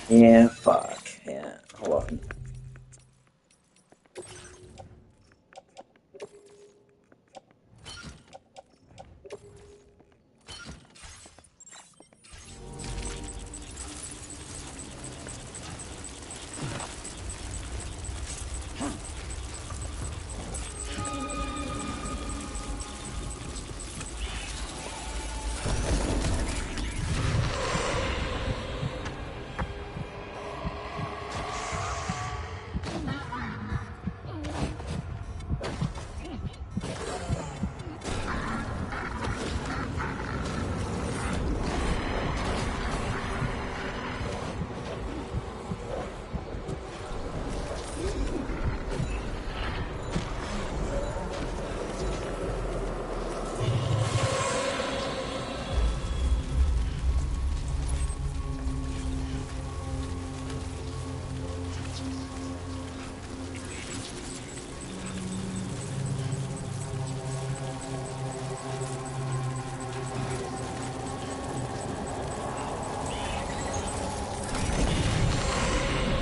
Yeah, fuck. Yeah, hold on.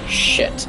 Shit.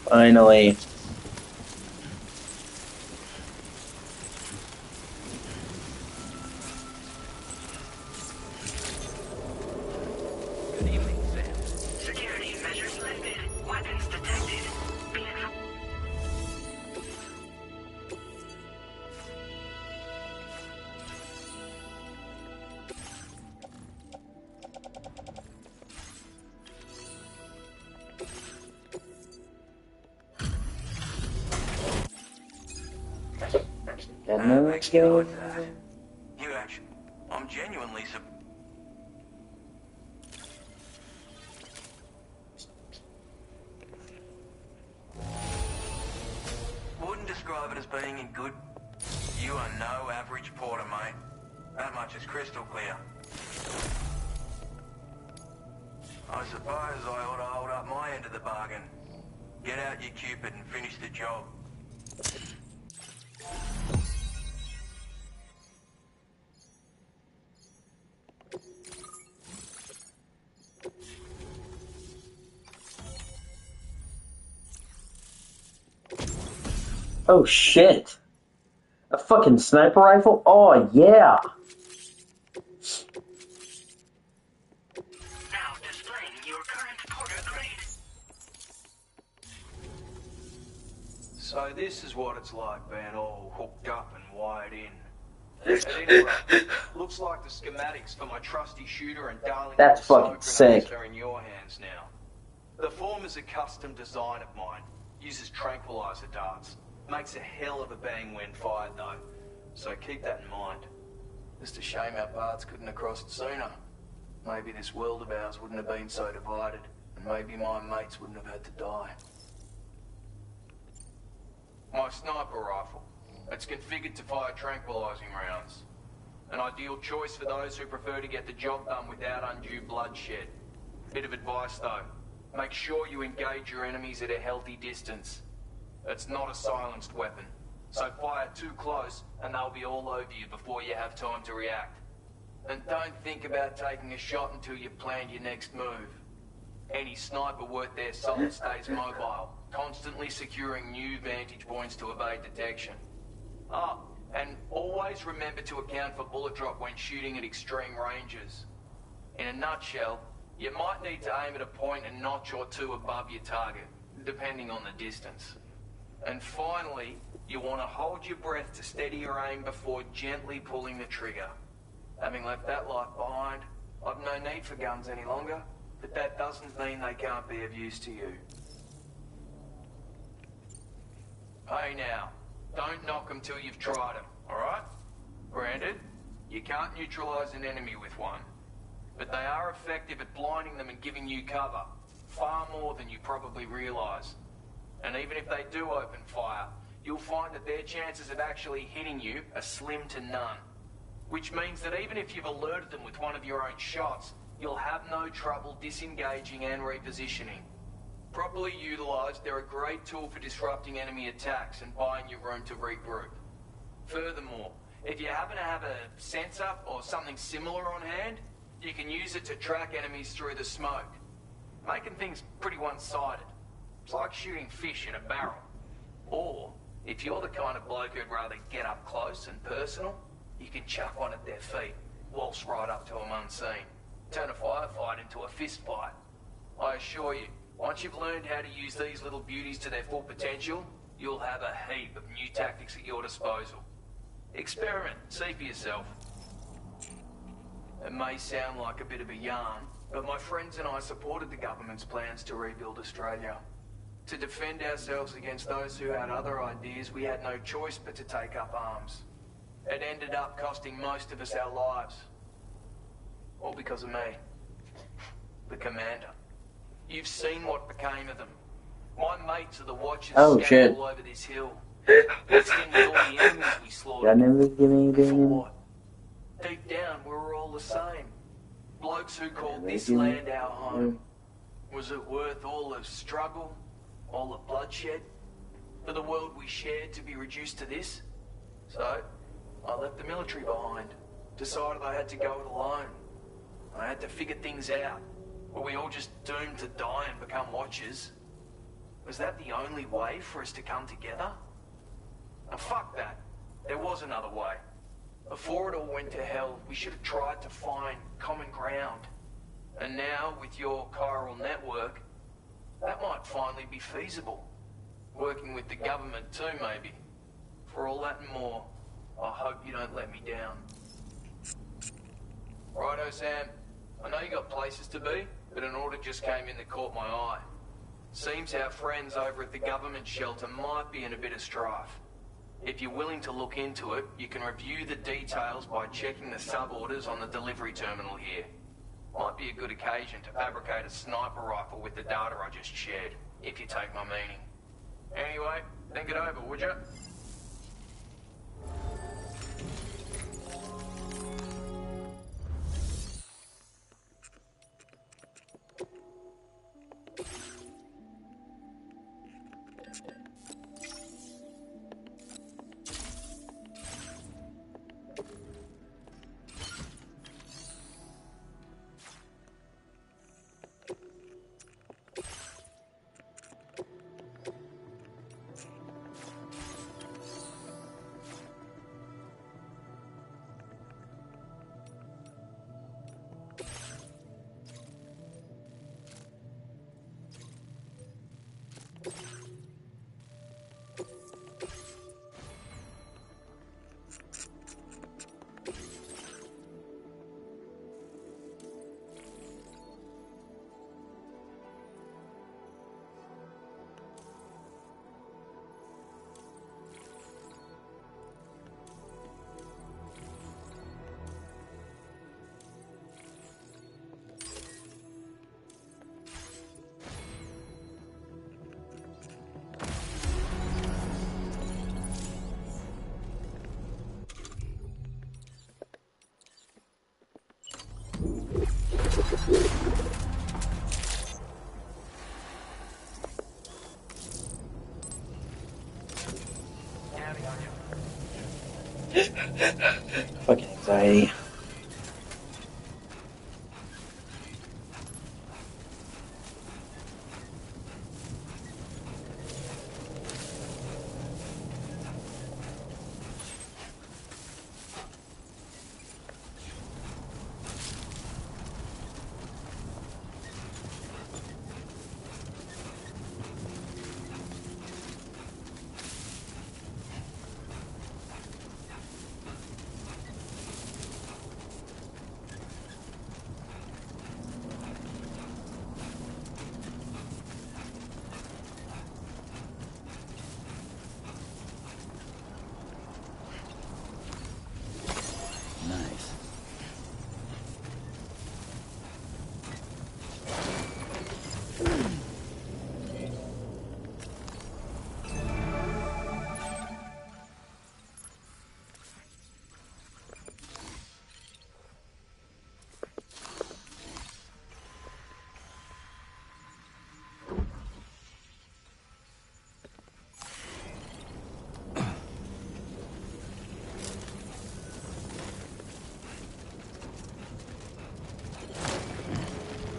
Finally. Good evening, Sam. Security measures lifted. Weapons detected. Be advised. Thanks God for that. You actually... I'm genuinely wouldn't describe it as being in good... You are no average porter, mate. That much is crystal clear. I suppose I ought to hold up my end of the bargain. Get out your Cupid and finish the job. Oh shit! A fucking sniper rifle? Oh yeah! Now displaying your current porter grade. So this is what it's like being all hooked up and wired in. At any rate, looks like the schematics for my trusty shooter and darling That's little fucking smoke grenades sick. are in your hands now. The form is a custom design of mine. Uses tranquilizer darts. Makes a hell of a bang when fired though. So keep that in mind. Just a shame our paths couldn't have crossed sooner. Maybe this world of ours wouldn't have been so divided, and maybe my mates wouldn't have had to die. My sniper rifle. It's configured to fire tranquilizing rounds. An ideal choice for those who prefer to get the job done without undue bloodshed. Bit of advice though. Make sure you engage your enemies at a healthy distance. It's not a silenced weapon, so fire too close and they'll be all over you before you have time to react. And don't think about taking a shot until you've planned your next move. Any sniper worth their salt stays mobile, constantly securing new vantage points to evade detection. Ah, and always remember to account for bullet drop when shooting at extreme ranges. In a nutshell, you might need to aim at a point a notch or two above your target, depending on the distance. And finally, you want to hold your breath to steady your aim before gently pulling the trigger. Having left that life behind, I've no need for guns any longer, but that doesn't mean they can't be of use to you. Hey now, don't knock them till you've tried them, alright? Granted, you can't neutralize an enemy with one, but they are effective at blinding them and giving you cover, far more than you probably realize. And even if they do open fire, you'll find that their chances of actually hitting you are slim to none. Which means that even if you've alerted them with one of your own shots, you'll have no trouble disengaging and repositioning. Properly utilized, they're a great tool for disrupting enemy attacks and buying you room to regroup. Furthermore, if you happen to have a sensor or something similar on hand, you can use it to track enemies through the smoke, making things pretty one-sided. It's like shooting fish in a barrel. Or, if you're the kind of bloke who'd rather get up close and personal, you can chuck one at their feet, waltz right up to them unseen, turn a firefight into a fist fight. I assure you, once you've learned how to use these little beauties to their full potential, you'll have a heap of new tactics at your disposal. Experiment, see for yourself. It may sound like a bit of a yarn, but my friends and I supported the government's plans to rebuild Australia. To defend ourselves against those who had other ideas, we had no choice but to take up arms. It ended up costing most of us our lives. All because of me. The commander. You've seen what became of them. My mates are the watchers scattered all over this hill. Mixed in with all the enemies we slaughtered. For what? Deep down, we were all the same. Blokes who called this land our home. Was it worth all the struggle? All the bloodshed? For the world we shared to be reduced to this? So, I left the military behind. Decided I had to go it alone. I had to figure things out. Were we all just doomed to die and become watchers? Was that the only way for us to come together? Now fuck that. There was another way. Before it all went to hell, we should have tried to find common ground. And now, with your chiral network, that might finally be feasible. Working with the government too, maybe. For all that and more, I hope you don't let me down. Righto, Sam. I know you got places to be, but an order just came in that caught my eye. Seems our friends over at the government shelter might be in a bit of strife. If you're willing to look into it, you can review the details by checking the sub-orders on the delivery terminal here. Might be a good occasion to fabricate a sniper rifle with the data I just shared, if you take my meaning. Anyway, think it over, would you? Fucking anxiety. Nice.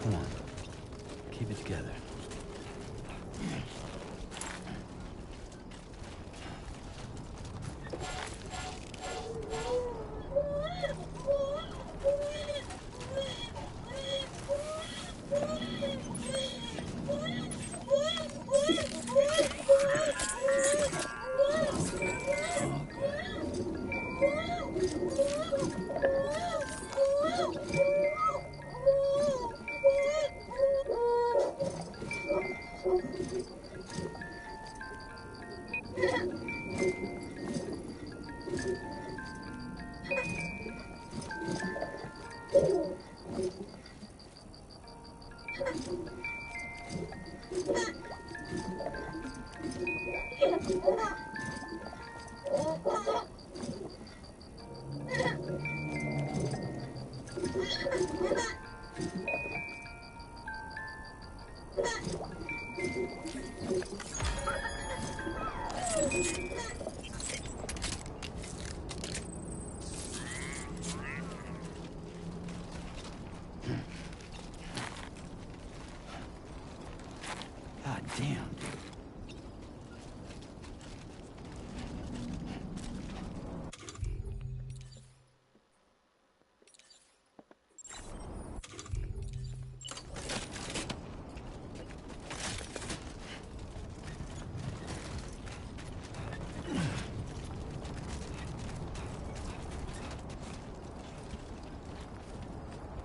Come on. Keep it together. God damn.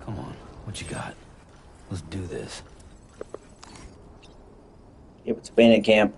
Come on, what you got? Let's do this. Yep, it's bandit camp.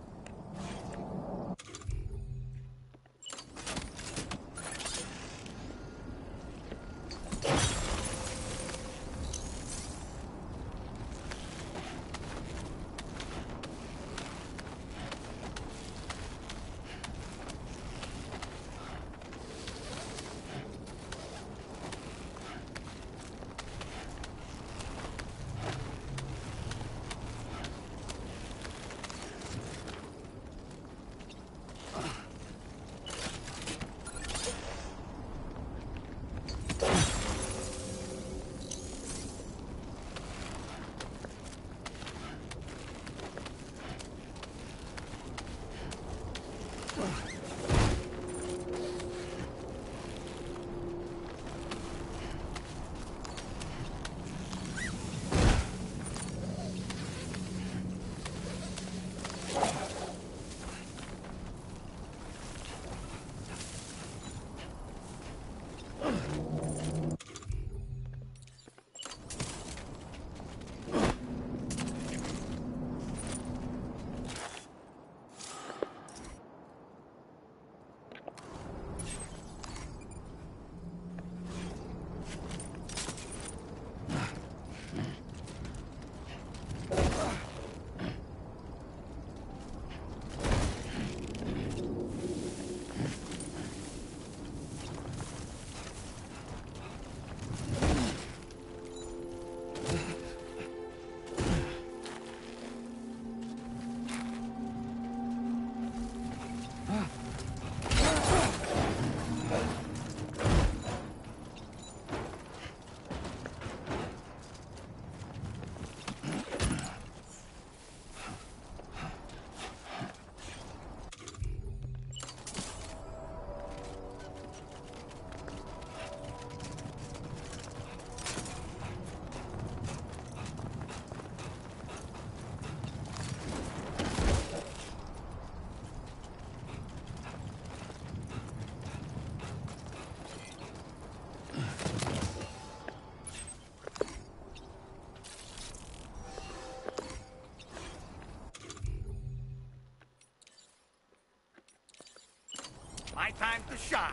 time to shine.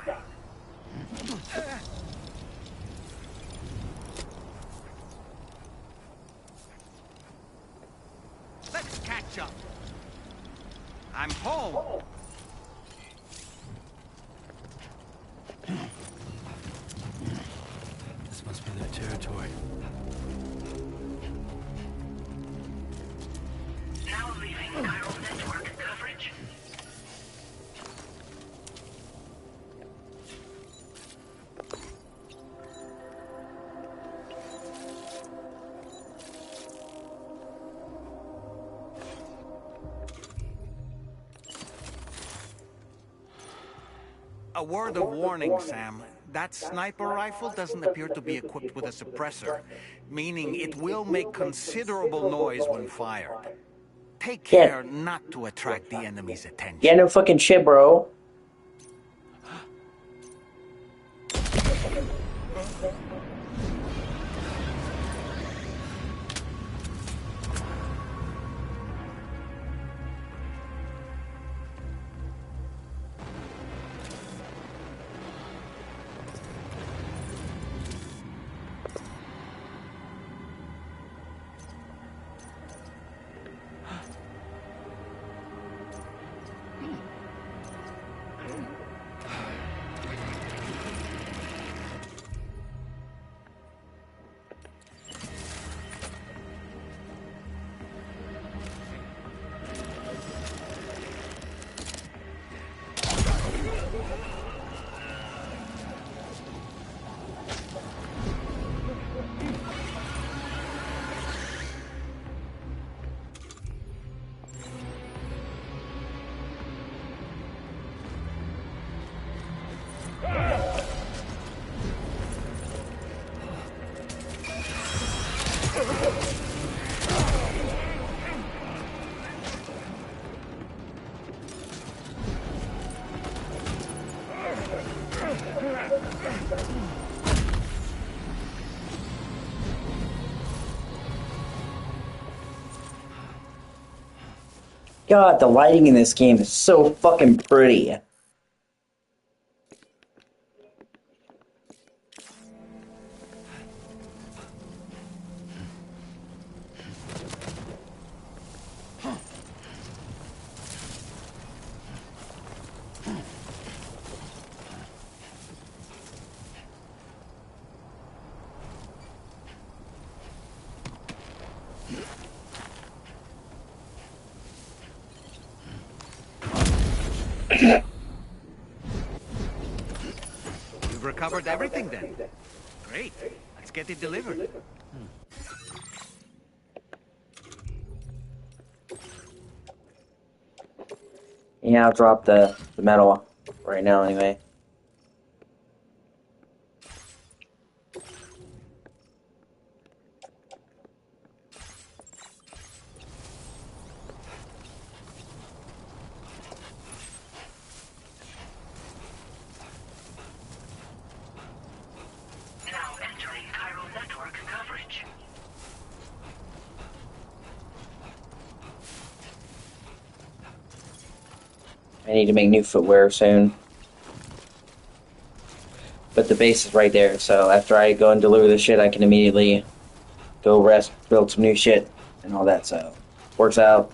Let's catch up. I'm home. This must be their territory. Now leaving chiral network coverage. A word of warning, Sam. That sniper rifle doesn't appear to be equipped with a suppressor, meaning it will make considerable noise when fired. Take care not to attract the enemy's attention. Yeah, no fucking shit, bro. God, the lighting in this game is so fucking pretty. You've recovered everything then? Great. Let's get it delivered. Yeah, I'll drop the metal right now anyway. Now entering chiral network coverage. I need to make new footwear soon. But the base is right there, so after I go and deliver the shit, I can immediately go rest, build some new shit, and all that, so works out.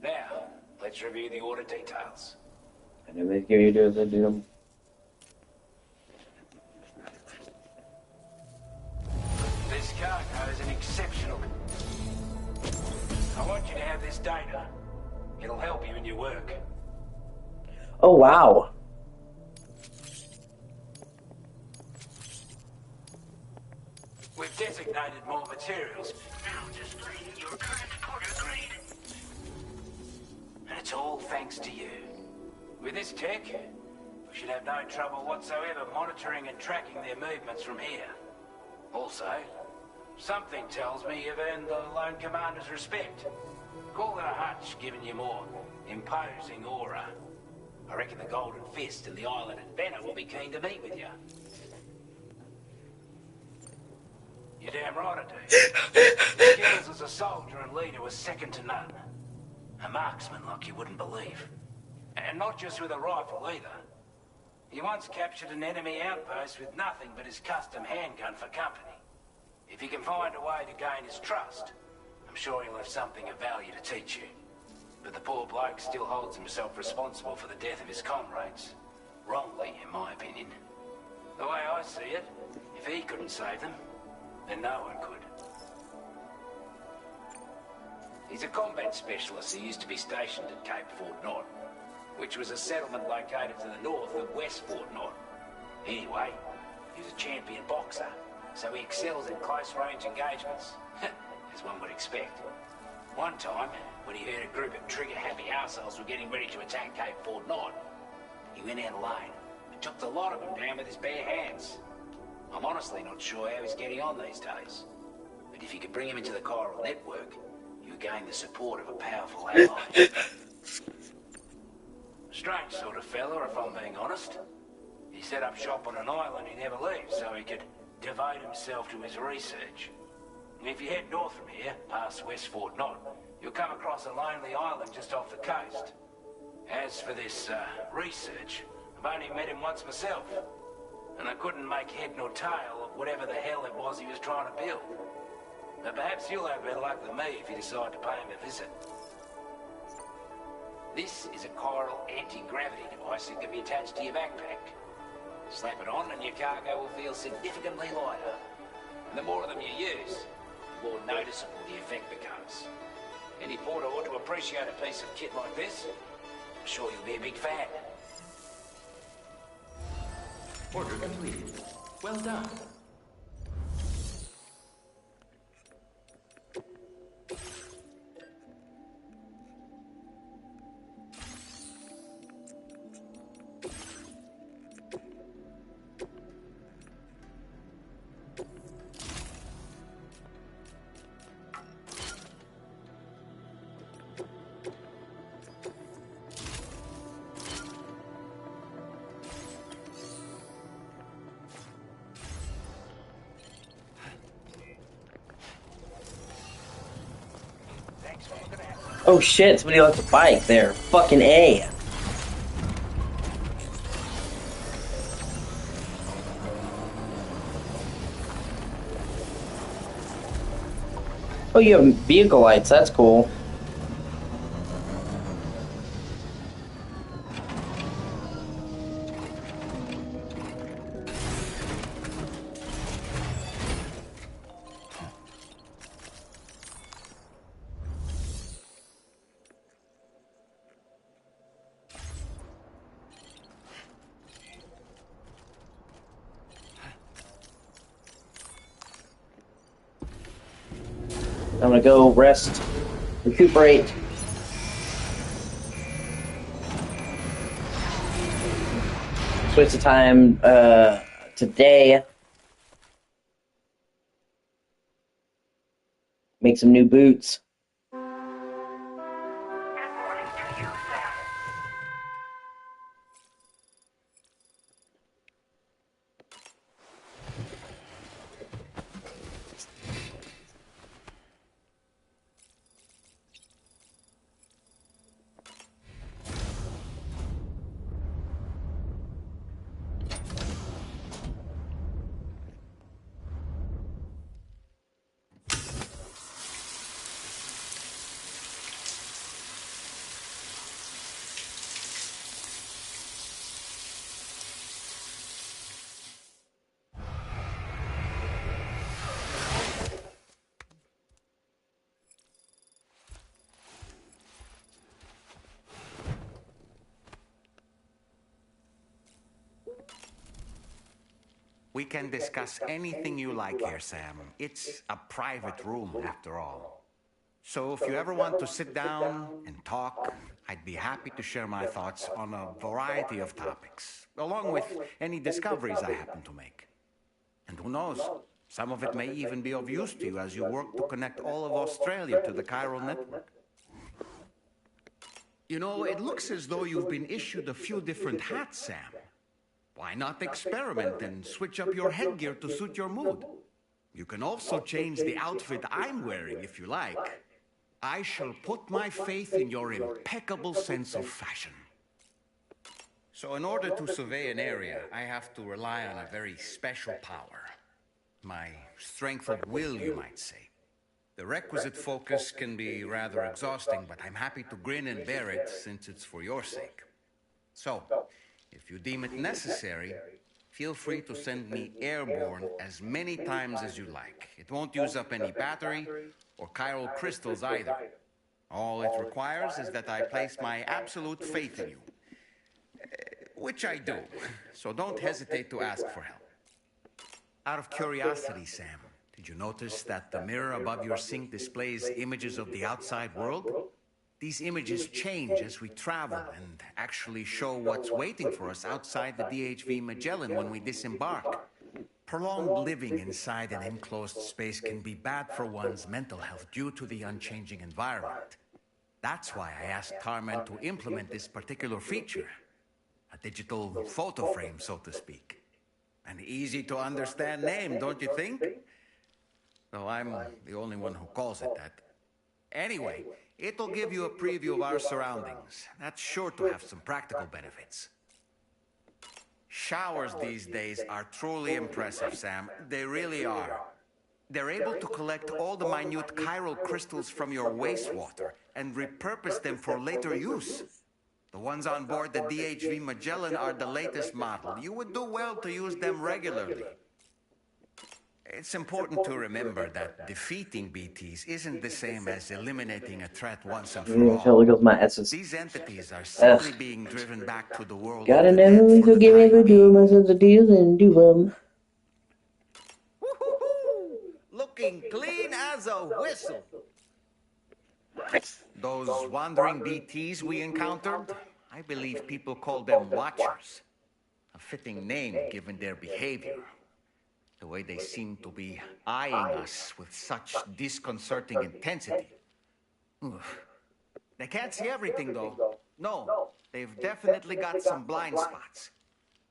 Now, let's review the order details. This cargo is an exceptional. I want you to have this data. It'll help you in your work. Oh, wow. We've designated more materials. Now displaying your current porter grade. And it's all thanks to you. With this tech, we should have no trouble whatsoever monitoring and tracking their movements from here. Also, something tells me you've earned the Lone Commander's respect. Call it a hunch, giving you more imposing aura. I reckon the Golden Fist and the Island Inventor will be keen to meet with you. You're damn right I do. Your skills as a soldier and leader was second to none. A marksman like you wouldn't believe. And not just with a rifle either. He once captured an enemy outpost with nothing but his custom handgun for company. If you can find a way to gain his trust, I'm sure he'll have something of value to teach you. But the poor bloke still holds himself responsible for the death of his comrades. Wrongly, in my opinion. The way I see it, if he couldn't save them, then no one could. He's a combat specialist who used to be stationed at Cape Fort Knot, which was a settlement located to the north of West Fort Knot. Anyway, he was a champion boxer, so he excels in close-range engagements, as one would expect. One time, when he heard a group of trigger-happy arseholes were getting ready to attack Cape Fort Knot, he went out alone and took the lot of them down with his bare hands. I'm honestly not sure how he's getting on these days, but if you could bring him into the chiral network, you would gain the support of a powerful ally. Strange sort of fella, if I'm being honest. He set up shop on an island he never leaves so he could devote himself to his research. If you head north from here, past West Fort Knot, you'll come across a lonely island just off the coast. As for this research, I've only met him once myself, and I couldn't make head nor tail of whatever the hell it was he was trying to build. But perhaps you'll have better luck than me if you decide to pay him a visit. This is a chiral anti-gravity device that can be attached to your backpack. Slap it on and your cargo will feel significantly lighter. And the more of them you use, the more noticeable the effect becomes. Any porter ought to appreciate a piece of kit like this. I'm sure you'll be a big fan. Order complete. Well done. Oh shit, somebody left a bike there. Fucking A. Oh, you have vehicle lights, that's cool. I'm gonna go rest, recuperate. Switch the time today. Make some new boots. We can discuss anything you like here, Sam. It's a private room, after all. So if you ever want to sit down and talk, I'd be happy to share my thoughts on a variety of topics, along with any discoveries I happen to make. And who knows, some of it may even be of use to you as you work to connect all of Australia to the chiral network. You know, it looks as though you've been issued a few different hats, Sam. Why not experiment and switch up your headgear to suit your mood? You can also change the outfit I'm wearing if you like. I shall put my faith in your impeccable sense of fashion. So in order to survey an area, I have to rely on a very special power. My strength of will, you might say. The requisite focus can be rather exhausting, but I'm happy to grin and bear it since it's for your sake. So, if you deem it necessary, feel free to send me airborne as many times as you like. It won't use up any battery or chiral crystals either. All it requires is that I place my absolute faith in you. Which I do, so don't hesitate to ask for help. Out of curiosity, Sam, did you notice that the mirror above your sink displays images of the outside world? These images change as we travel and actually show what's waiting for us outside the DHV Magellan when we disembark. Prolonged living inside an enclosed space can be bad for one's mental health due to the unchanging environment. That's why I asked Tarman to implement this particular feature. A digital photo frame, so to speak. An easy to understand name, don't you think? Though I'm the only one who calls it that. Anyway, it'll give you a preview of our surroundings. That's sure to have some practical benefits. Showers these days are truly impressive, Sam. They really are. They're able to collect all the minute chiral crystals from your wastewater and repurpose them for later use. The ones on board the DHV Magellan are the latest model. You would do well to use them regularly. It's important to remember that defeating BTs isn't the same as eliminating a threat once and for all. Look at my S's. These entities are simply being driven back to the world Gotta of the dead know, for so the give me time the being. do myself the deals and do them. Woo-hoo-hoo! Looking clean as a whistle. Those wandering BTs we encountered, I believe people call them Watchers. A fitting name given their behavior. The way they seem to be eyeing us with such disconcerting intensity. Oof. They can't see everything, though. No, they've definitely got some blind spots.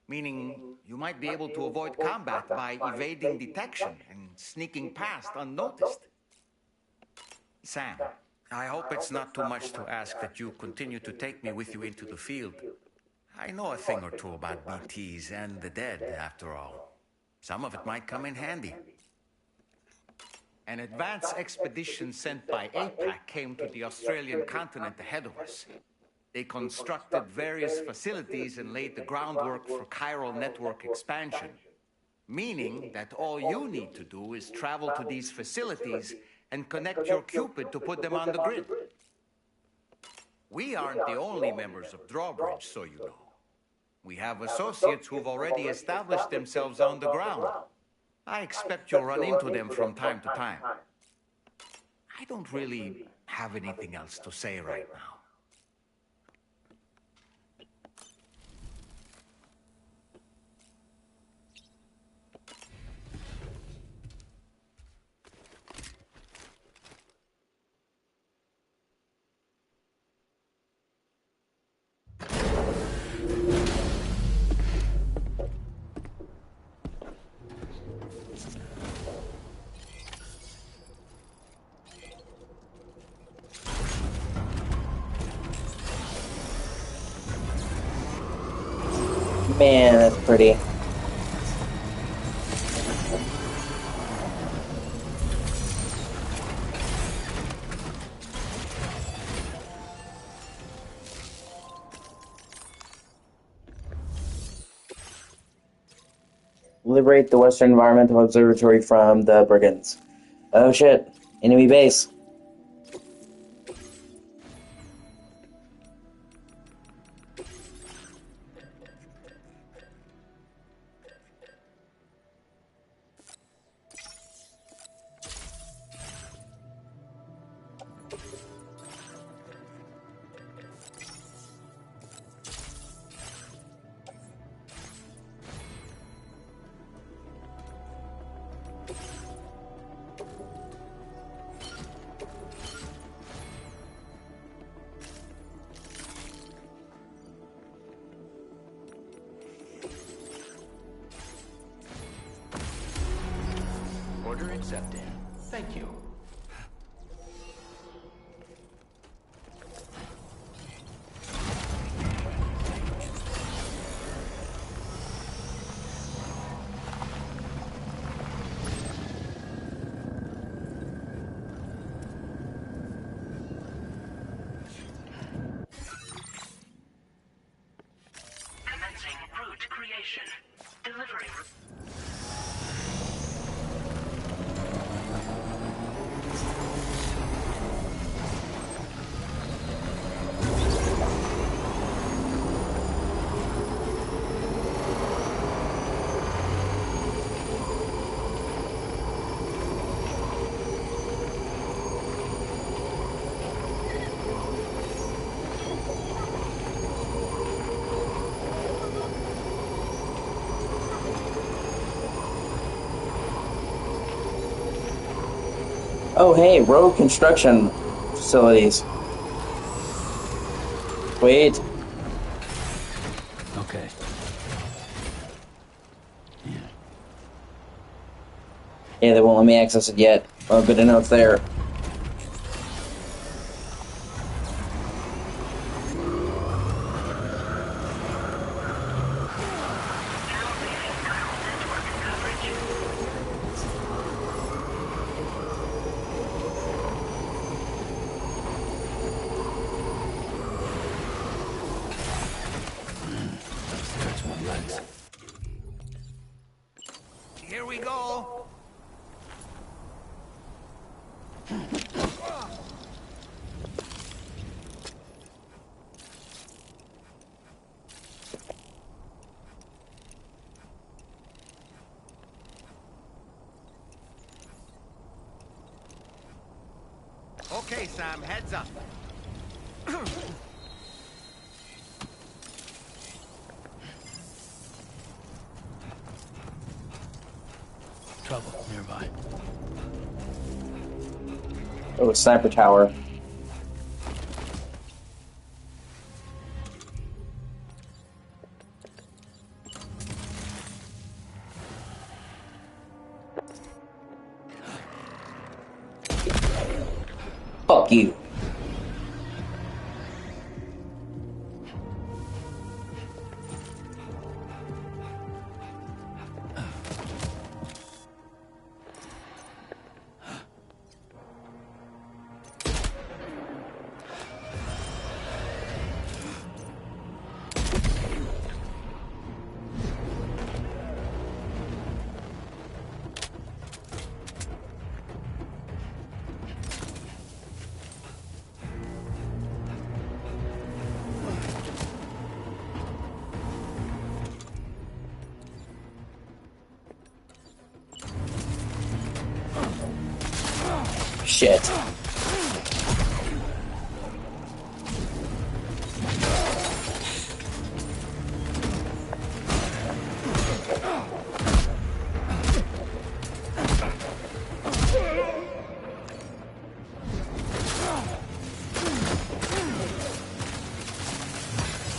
Meaning, you might be able to avoid combat by evading detection and sneaking past unnoticed. Sam, I hope it's not too much to ask that you continue to take me with you into the field. I know a thing or two about BTs and the dead, after all. Some of it might come in handy. An advance expedition sent by APAC came to the Australian continent ahead of us. They constructed various facilities and laid the groundwork for chiral network expansion. Meaning that all you need to do is travel to these facilities and connect your Cupid to put them on the grid. We aren't the only members of Drawbridge, so you know. We have associates who've already established themselves on the ground. I expect you'll run into them from time to time. I don't really have anything else to say right now. Man, that's pretty. Liberate the Western Environmental Observatory from the brigands. Oh shit. Enemy base. Order accepted. Thank you. Commencing route creation. Delivering. Oh, hey, road construction facilities. Wait. Okay. Yeah, they won't let me access it yet. Oh, good to know it's there. Hurts my legs. Here we go. Okay, Sam, heads up. Trouble nearby. Oh, a sniper tower. Fuck you. Shit.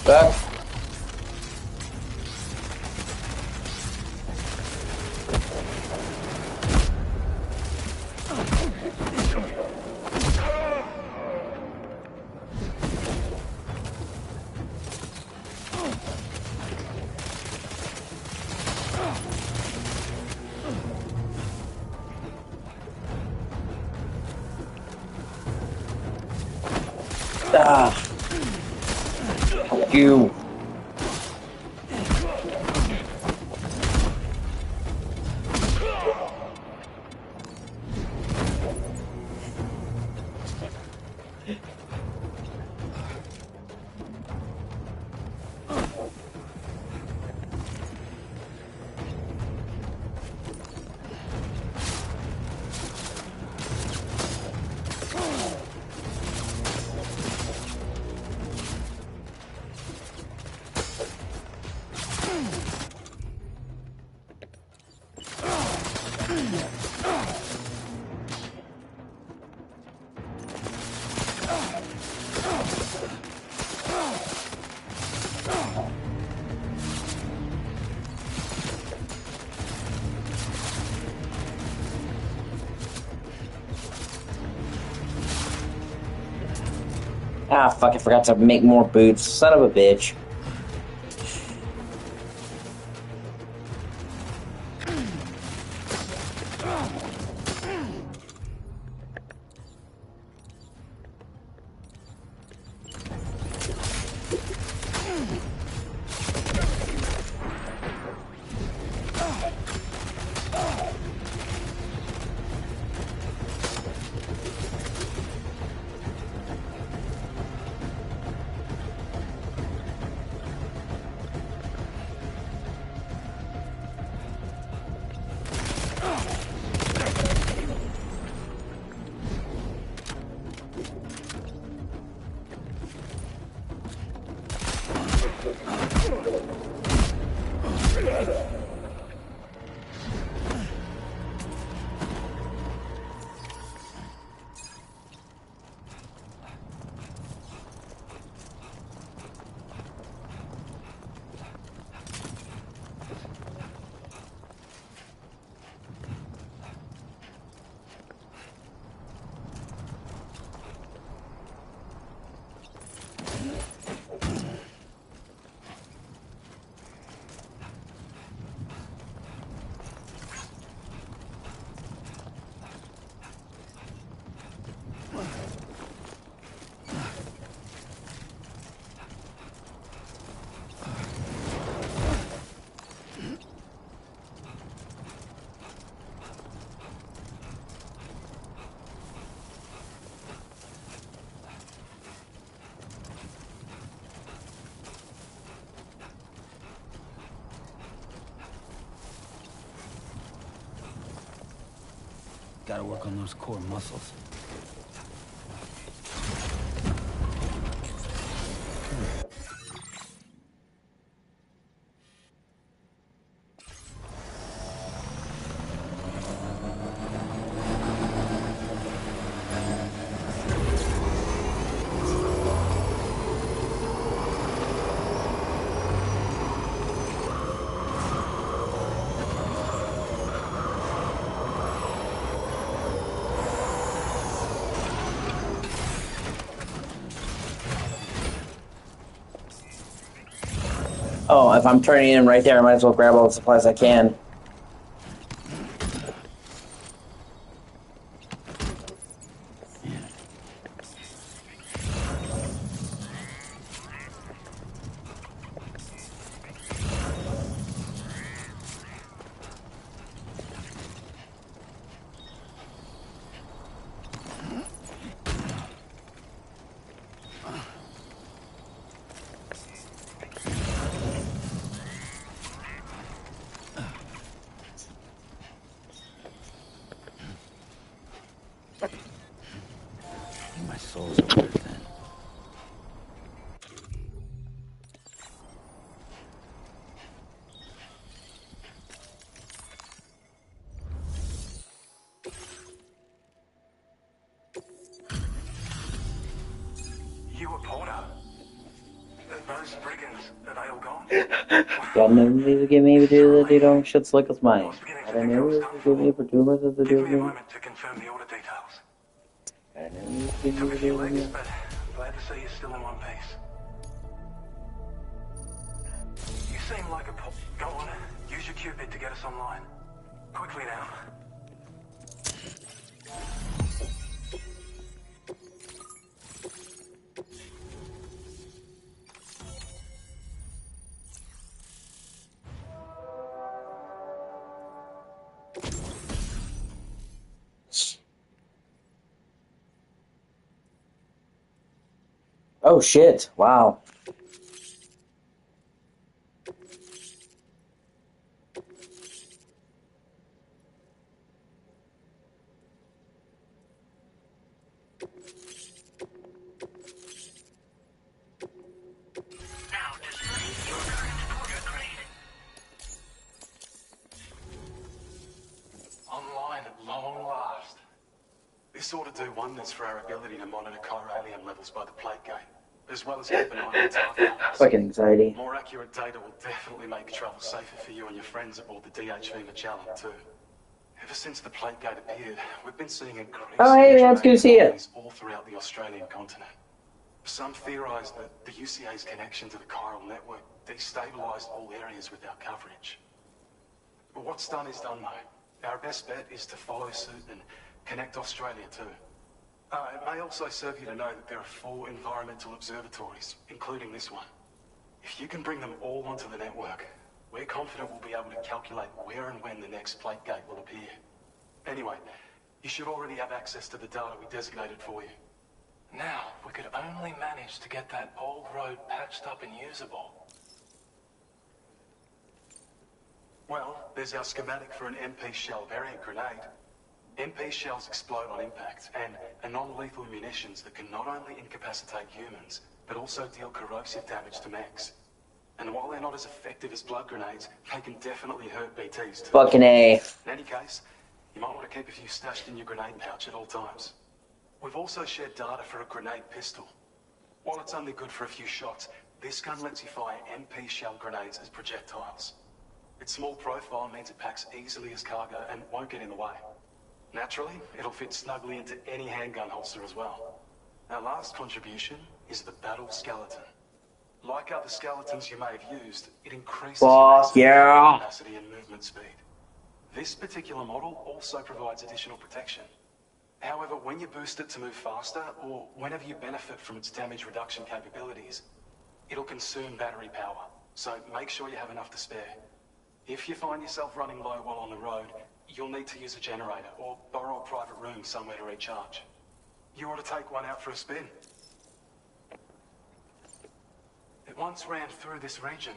Back. Ah. Fuck you. Ah, fuck, I forgot to make more boots. Son of a bitch. Gotta work on those core muscles. Oh, if I'm turning in right there, I might as well grab all the supplies I can. My soul's a weird thing. You a porter? Those brigands, are they all gone? Got no reason to give me to the don't shit slick as mine. I don't know reason to give me for too much of the Give me a doing. moment to confirm the order details. I don't know reason to give Took me a few the licks, doing. but glad to see you're still in one piece. You seem like a pop. Go on, use your Cupid to get us online. Quickly now. Oh shit! Wow. Online at long last. This ought to do wonders for our ability to monitor chiralium levels by the plate gate, as well as keep an eye on the target. Fucking anxiety. More accurate data will definitely make travel safer for you and your friends aboard the DHV Magellan too. Ever since the plate gate appeared, we've been seeing increasing Oh hey man, it's good to see you. all throughout the Australian continent. Some theorize that the UCA's connection to the chiral network destabilized all areas with our coverage. But what's done is done, though. Our best bet is to follow suit and connect Australia too. It may also serve you to know that there are 4 environmental observatories, including this one. If you can bring them all onto the network, we're confident we'll be able to calculate where and when the next plate gate will appear. Anyway, you should already have access to the data we designated for you. Now, if we could only manage to get that old road patched up and usable. Well, there's our schematic for an MP shell variant grenade. MP shells explode on impact and are non-lethal munitions that can not only incapacitate humans, but also deal corrosive damage to mechs. And while they're not as effective as blood grenades, they can definitely hurt BTs too. Fucking A. In any case, you might want to keep a few stashed in your grenade pouch at all times. We've also shared data for a grenade pistol. While it's only good for a few shots, this gun lets you fire MP shell grenades as projectiles. Its small profile means it packs easily as cargo and won't get in the way. Naturally, it'll fit snugly into any handgun holster as well. Our last contribution is the battle skeleton. Like other skeletons you may have used, it increases your capacity and movement speed. This particular model also provides additional protection. However, when you boost it to move faster, or whenever you benefit from its damage reduction capabilities, it'll consume battery power, so make sure you have enough to spare. If you find yourself running low while on the road, you'll need to use a generator, or borrow a private room somewhere to recharge. You ought to take one out for a spin. It once ran through this region.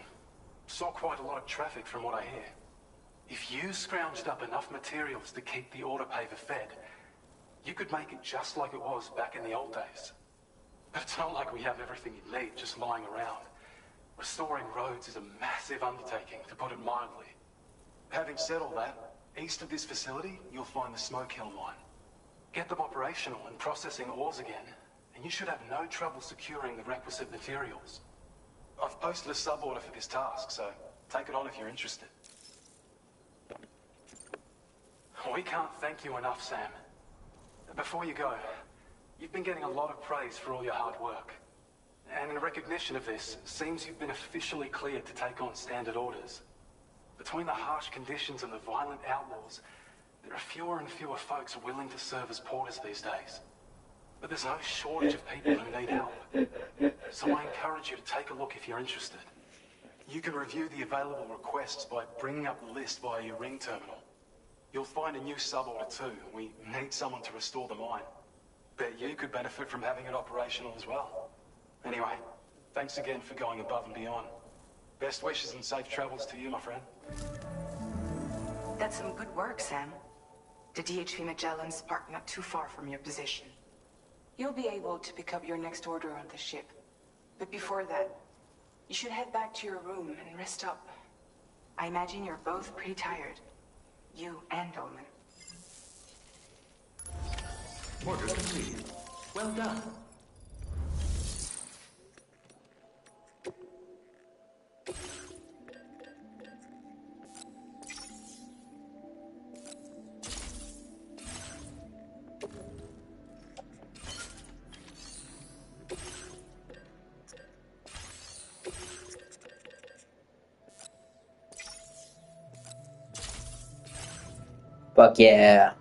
Saw quite a lot of traffic from what I hear. If you scrounged up enough materials to keep the autopaver fed, you could make it just like it was back in the old days. But it's not like we have everything you need just lying around. Restoring roads is a massive undertaking, to put it mildly. Having said all that, east of this facility, you'll find the Smoke Hill mine. Get them operational and processing ores again, and you should have no trouble securing the requisite materials. I've posted a sub-order for this task, so take it on if you're interested. We can't thank you enough, Sam. Before you go, you've been getting a lot of praise for all your hard work. And in recognition of this, it seems you've been officially cleared to take on standard orders. Between the harsh conditions and the violent outlaws, there are fewer and fewer folks willing to serve as porters these days. But there's no shortage of people who need help. So I encourage you to take a look if you're interested. You can review the available requests by bringing up the list via your ring terminal. You'll find a new sub-order too. We need someone to restore the mine. Bet you could benefit from having it operational as well. Anyway, thanks again for going above and beyond. Best wishes and safe travels to you, my friend. That's some good work, Sam. The DHP Magellan's parked not too far from your position. You'll be able to pick up your next order on the ship. But before that, you should head back to your room and rest up. I imagine you're both pretty tired. You and Dolman. Order completed. Well done. Fuck yeah.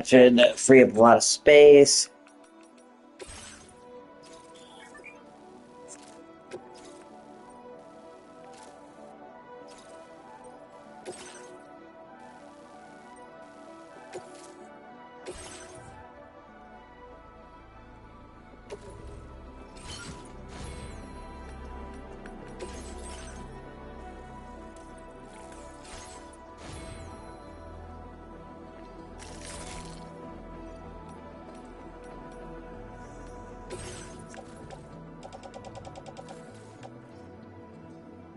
That should free up a lot of space.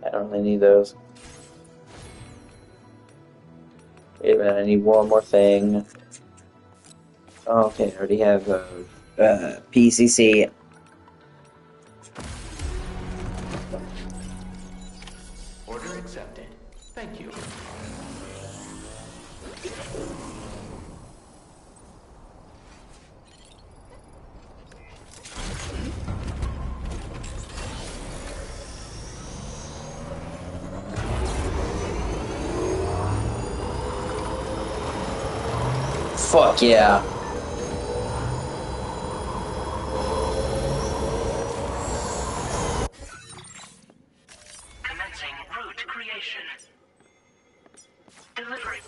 I don't really need those. Wait a minute, I need one more thing. Okay, I already have PCC. Order accepted. Thank you. Fuck yeah. Commencing route creation. Delivery.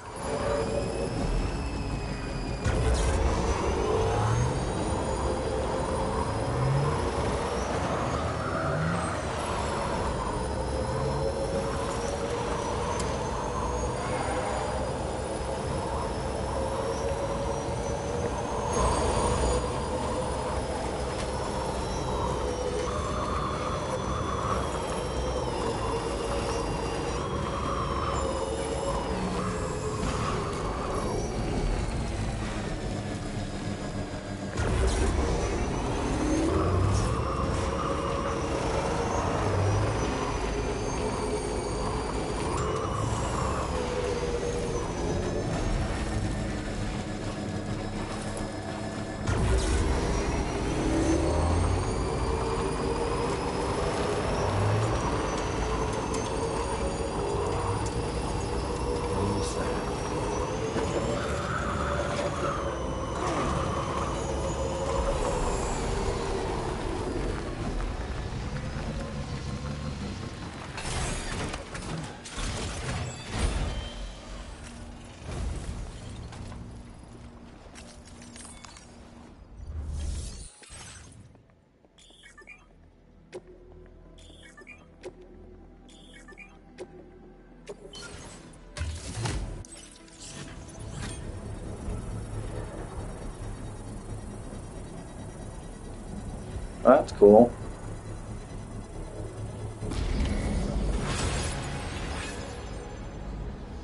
Oh, that's cool.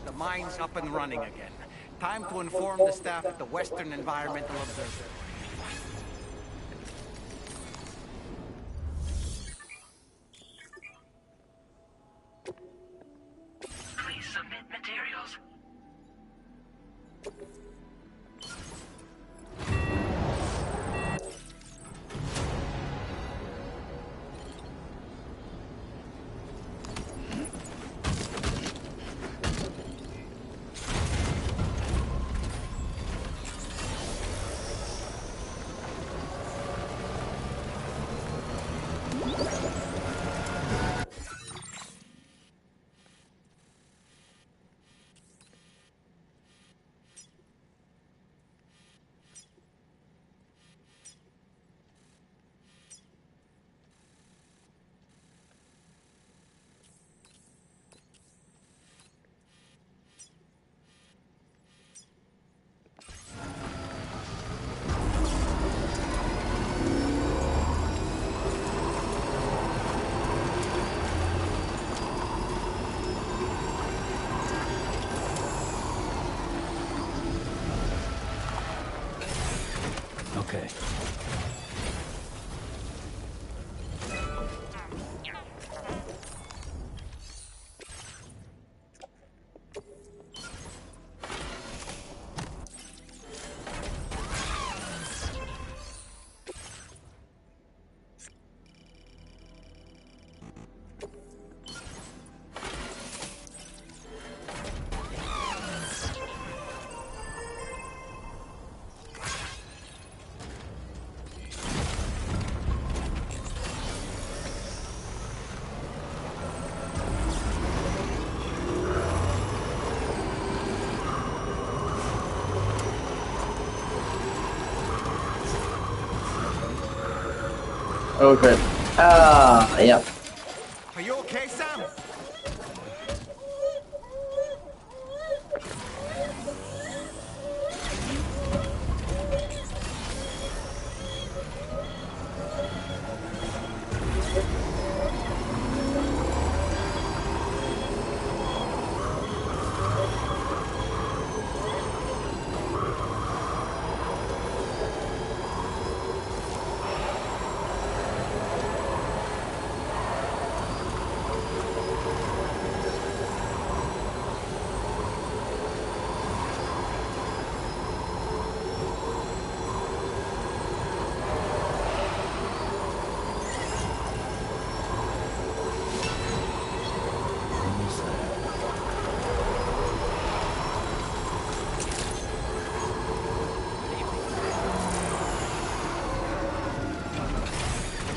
The mine's up and running again. Time to inform the staff at the Western Environmental Observatory. Please submit materials. Okay. Oh shit. Ah, yeah. Are you okay, Sam?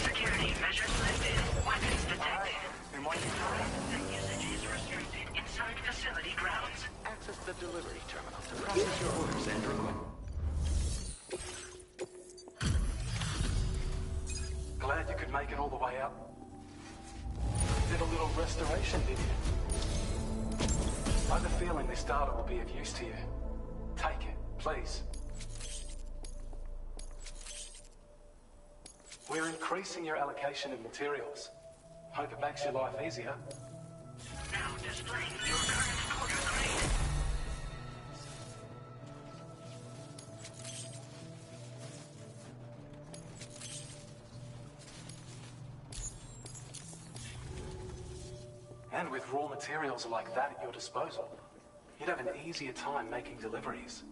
Security measures lifted. Weapons detected. Usage is restricted inside facility grounds. Access the delivery terminal to process your orders and request. Glad you could make it all the way up. Did a little restoration, did you? I have a feeling this data will be of use to you. Take it, please. We're increasing your allocation of materials. Hope it makes your life easier. Now displaying your current quarter grade. And with raw materials like that at your disposal, you'd have an easier time making deliveries.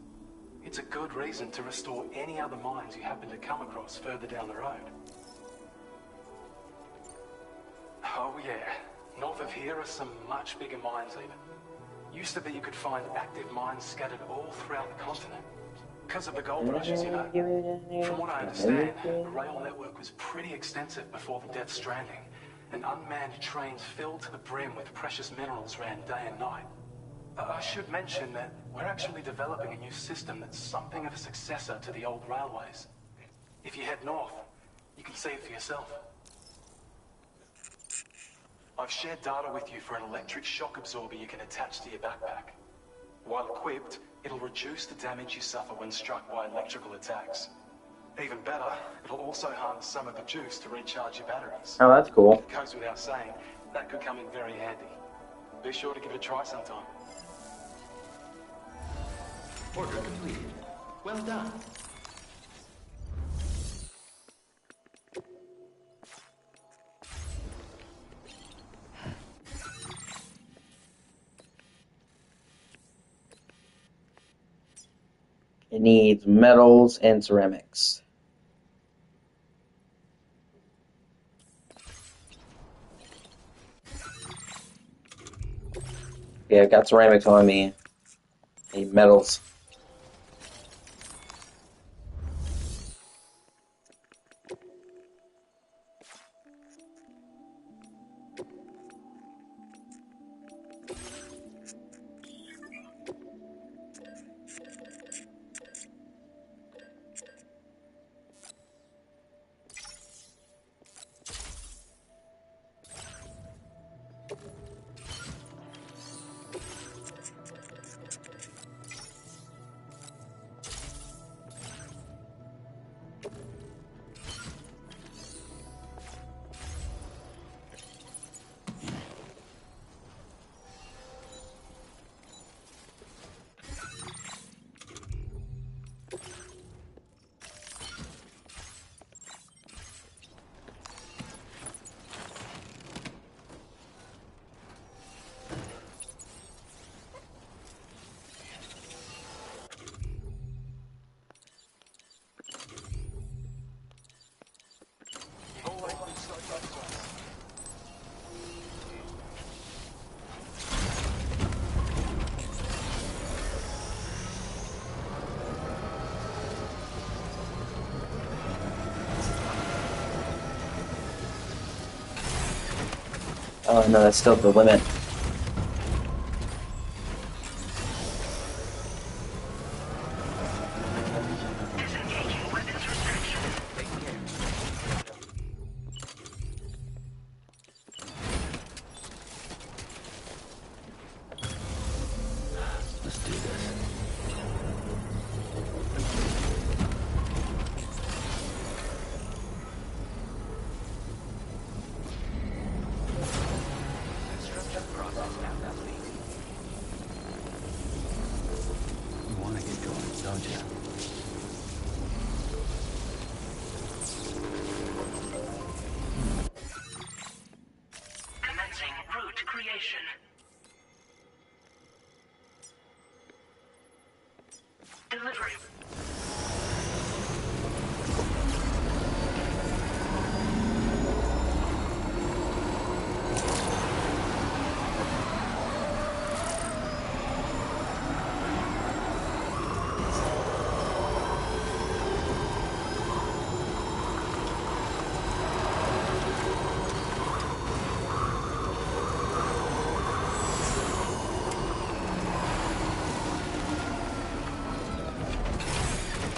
It's a good reason to restore any other mines you happen to come across further down the road. Oh yeah, north of here are some much bigger mines even. Used to be you could find active mines scattered all throughout the continent. Because of the gold rushes, you know. From what I understand, the rail network was pretty extensive before the Death Stranding, and unmanned trains filled to the brim with precious minerals ran day and night. I should mention that we're actually developing a new system that's something of a successor to the old railways. If you head north, you can see it for yourself. I've shared data with you for an electric shock absorber you can attach to your backpack. While equipped, it'll reduce the damage you suffer when struck by electrical attacks. Even better, it'll also harness some of the juice to recharge your batteries. Oh, that's cool. It goes without saying, that could come in very handy. Be sure to give it a try sometime. Order completed. Well done. It needs metals and ceramics. Yeah, I've got ceramics on me. I need metals. Oh no, that's still the limit. don't you? Commencing route creation. Delivery.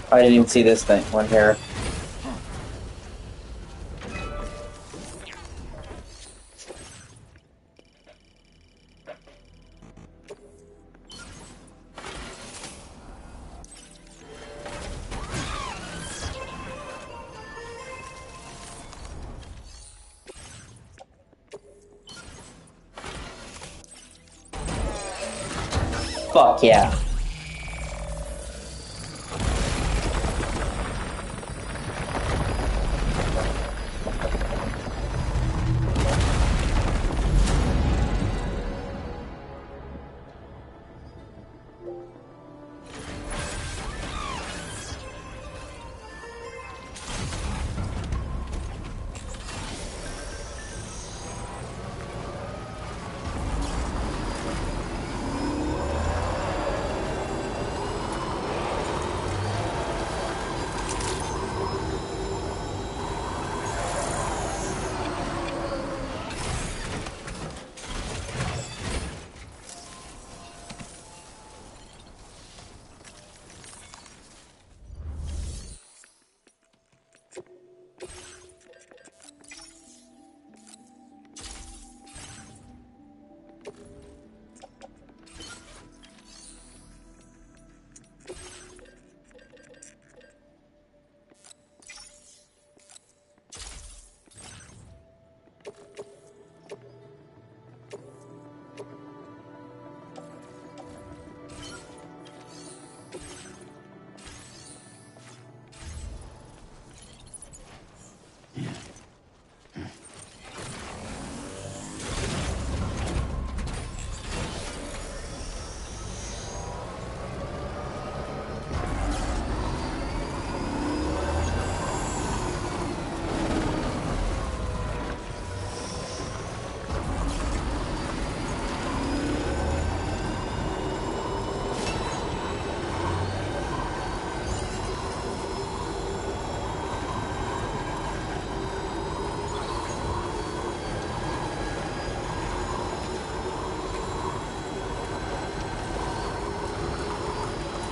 I didn't even see this thing one here. Fuck yeah.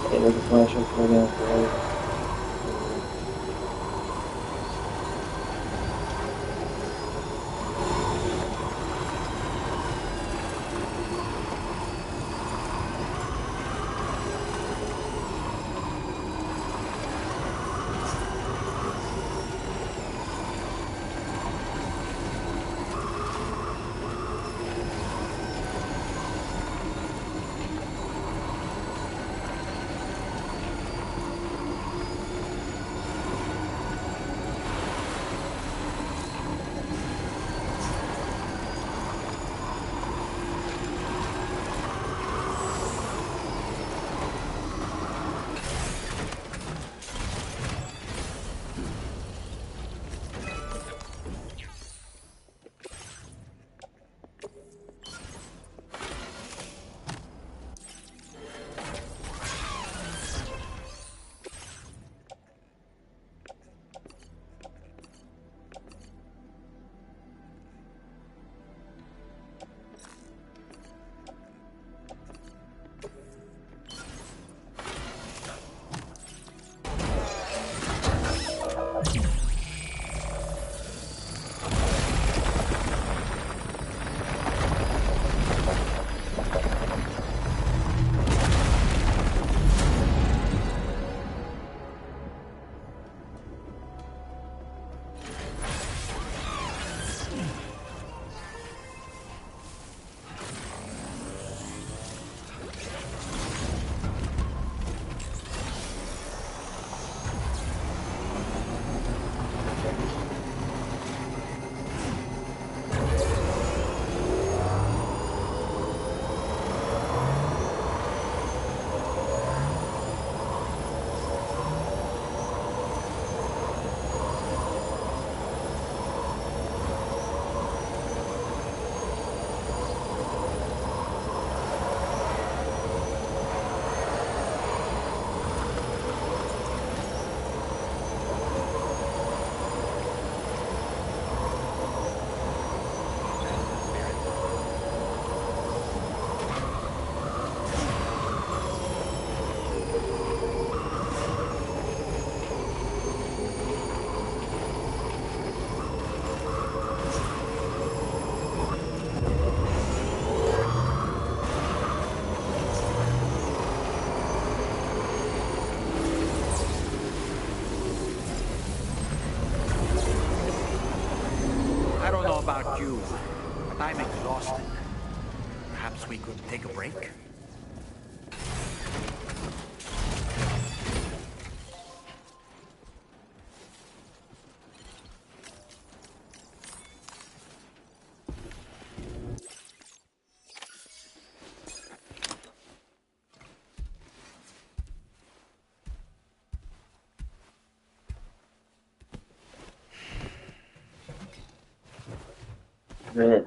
Okay, there's a flash up again. I'm exhausted. Perhaps we could take a break?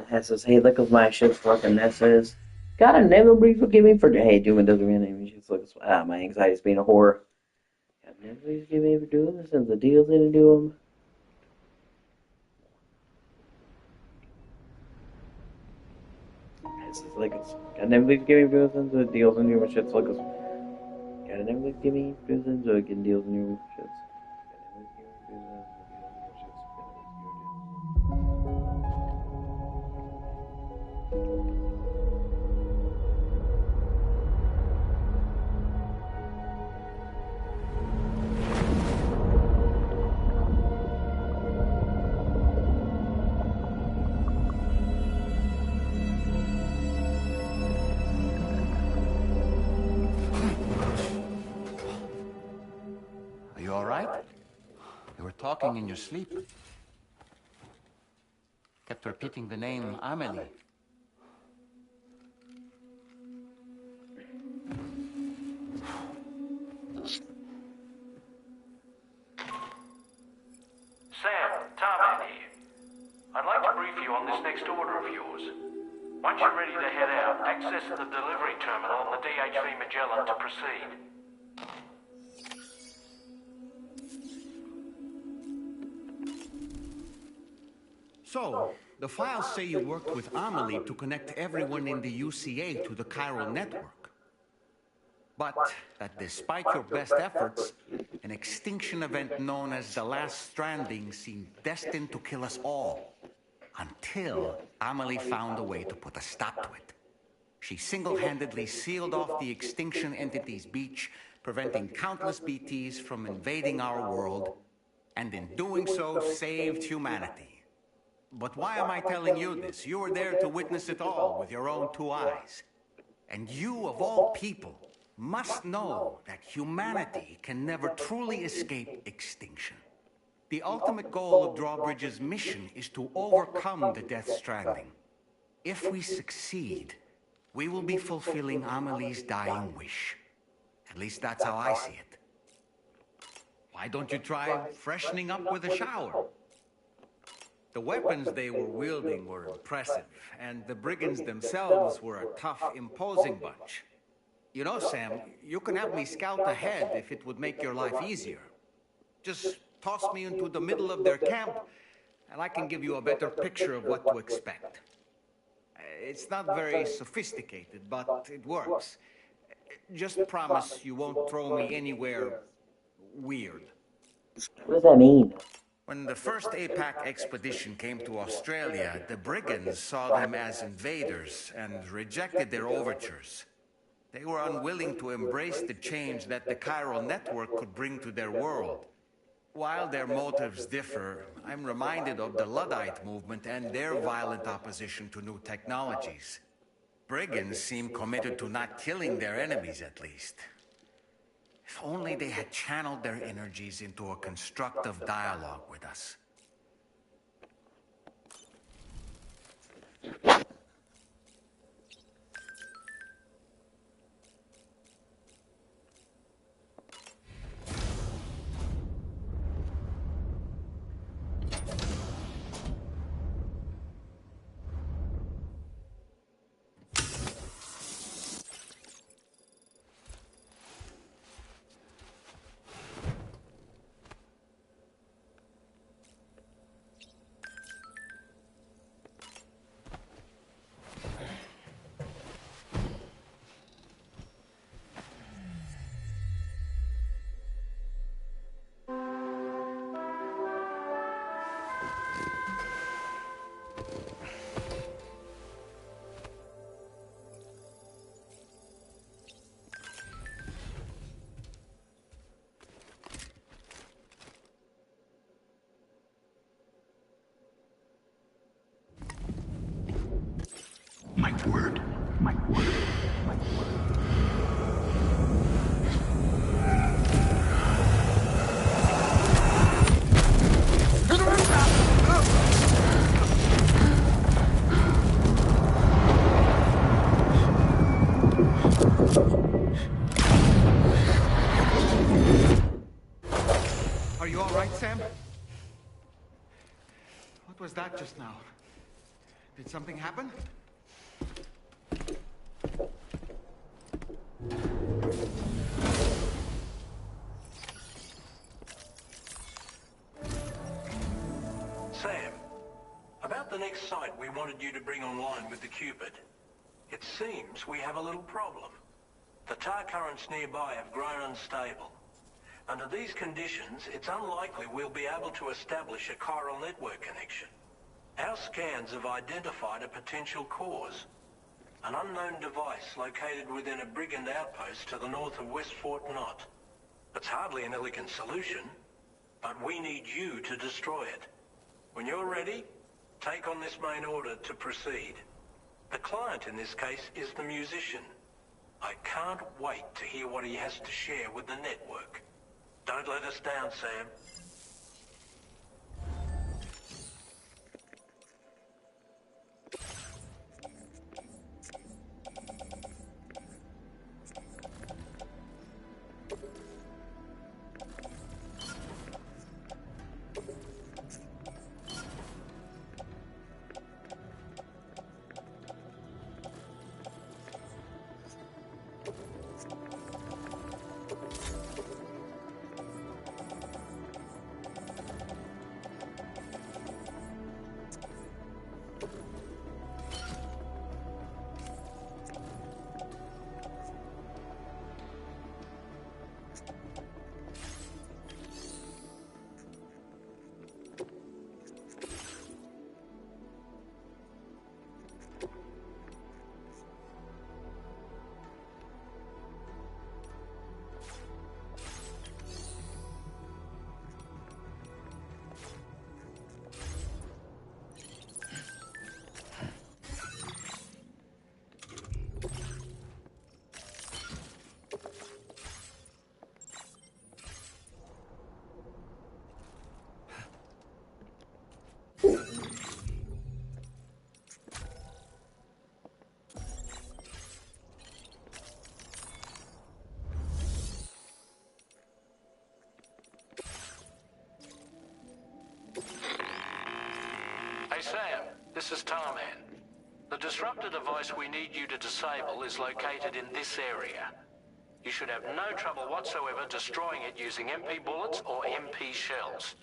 It says, hey, look at my ship's fucking messes. Gotta never be forgiving for hey, doing doesn't mean anything. Just look my anxiety's being a whore. God never be forgiving for doing this and the deals didn't do them. It says like it's gotta never be forgiving for doing the deals and new shits like it's gotta never be forgiving for doing so getting deals and new shits. Are you all right? You were talking in your sleep. Kept repeating the name Amelie. Sam, Tarman here. I'd like to brief you on this next order of yours. Once you're ready to head out, access the delivery terminal on the DHV Magellan to proceed. So, the files say you worked with Amelie to connect everyone in the UCA to the chiral network. But that despite your best efforts, an extinction event known as the Last Stranding seemed destined to kill us all. Until Amelie found a way to put a stop to it. She single-handedly sealed off the extinction entity's beach, preventing countless BTs from invading our world, and in doing so, saved humanity. But why am I telling you this? You were there to witness it all with your own two eyes. And you, of all people, must know that humanity can never truly escape extinction. The ultimate goal of Drawbridge's mission is to overcome the Death Stranding. If we succeed, we will be fulfilling Amelie's dying wish. At least that's how I see it. Why don't you try freshening up with a shower? The weapons they were wielding were impressive, and the brigands themselves were a tough, imposing bunch. You know, Sam, you can have me scout ahead if it would make your life easier. Just toss me into the middle of their camp, and I can give you a better picture of what to expect. It's not very sophisticated, but it works. Just promise you won't throw me anywhere weird. What does that mean? When the first APAC expedition came to Australia, the brigands saw them as invaders and rejected their overtures. They were unwilling to embrace the change that the chiral network could bring to their world. While their motives differ, I'm reminded of the Luddite movement and their violent opposition to new technologies. Brigands seem committed to not killing their enemies, at least. If only they had channeled their energies into a constructive dialogue with us. My word. My word. My word. Are you all right, Sam? What was that just now? Did something happen? Sam, about the next site we wanted you to bring online with the Cupid. It seems we have a little problem. The tar currents nearby have grown unstable. Under these conditions, it's unlikely we'll be able to establish a chiral network connection. Our scans have identified a potential cause. An unknown device located within a brigand outpost to the north of West Fort Knott. It's hardly an elegant solution, but we need you to destroy it. When you're ready, take on this main order to proceed. The client in this case is the musician. I can't wait to hear what he has to share with the network. Don't let us down, Sam. Hey Sam, this is Tarman. The disruptor device we need you to disable is located in this area. You should have no trouble whatsoever destroying it using MP bullets or MP shells.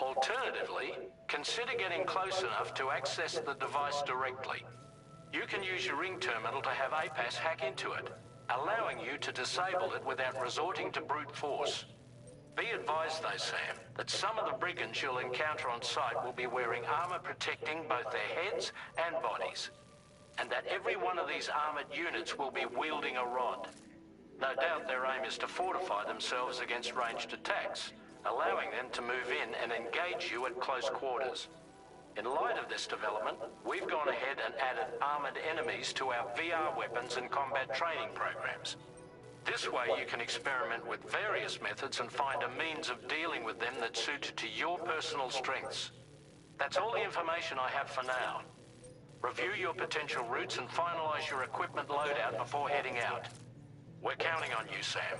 Alternatively, consider getting close enough to access the device directly. You can use your ring terminal to have APAS hack into it, allowing you to disable it without resorting to brute force. Be advised though, Sam, that some of the brigands you'll encounter on site will be wearing armor protecting both their heads and bodies, and that every one of these armored units will be wielding a rod. No doubt their aim is to fortify themselves against ranged attacks, allowing them to move in and engage you at close quarters. In light of this development, we've gone ahead and added armored enemies to our VR weapons and combat training programs. This way you can experiment with various methods and find a means of dealing with them that's suited to your personal strengths. That's all the information I have for now. Review your potential routes and finalize your equipment loadout before heading out. We're counting on you, Sam.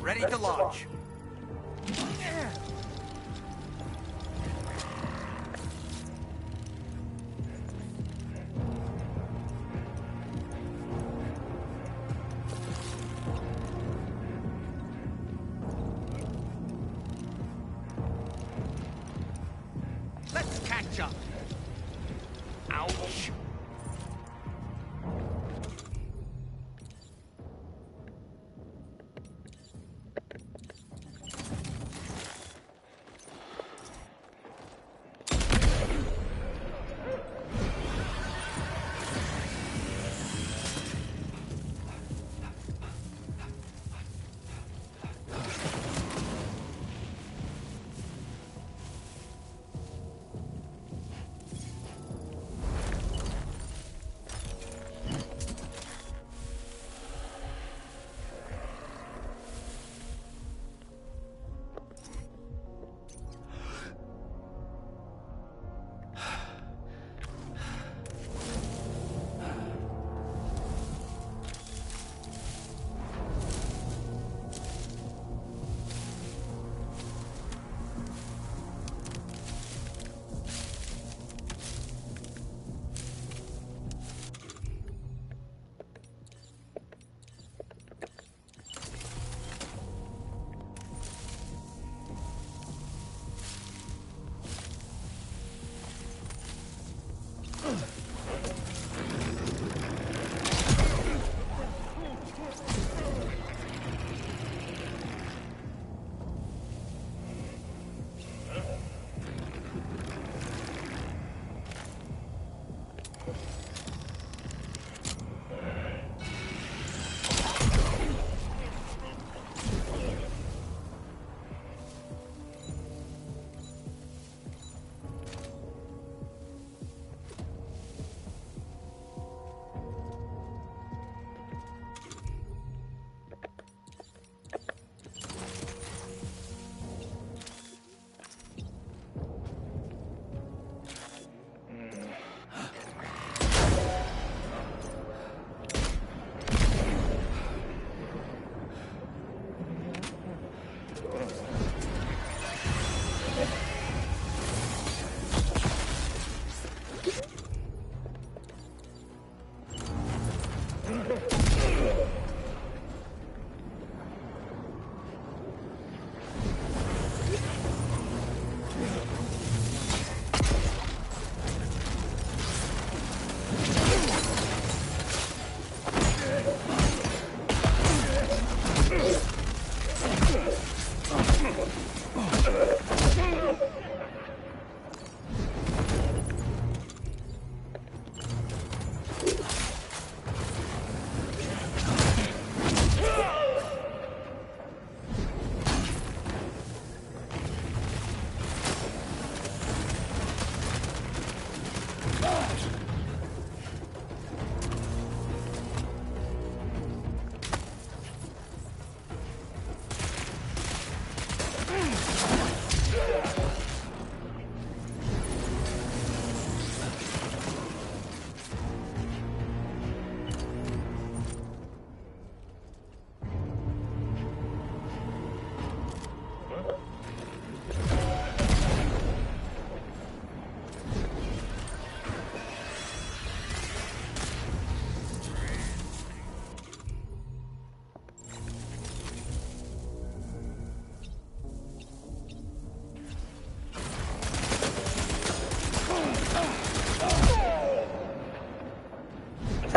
Ready to launch. Let's catch up. Ouch.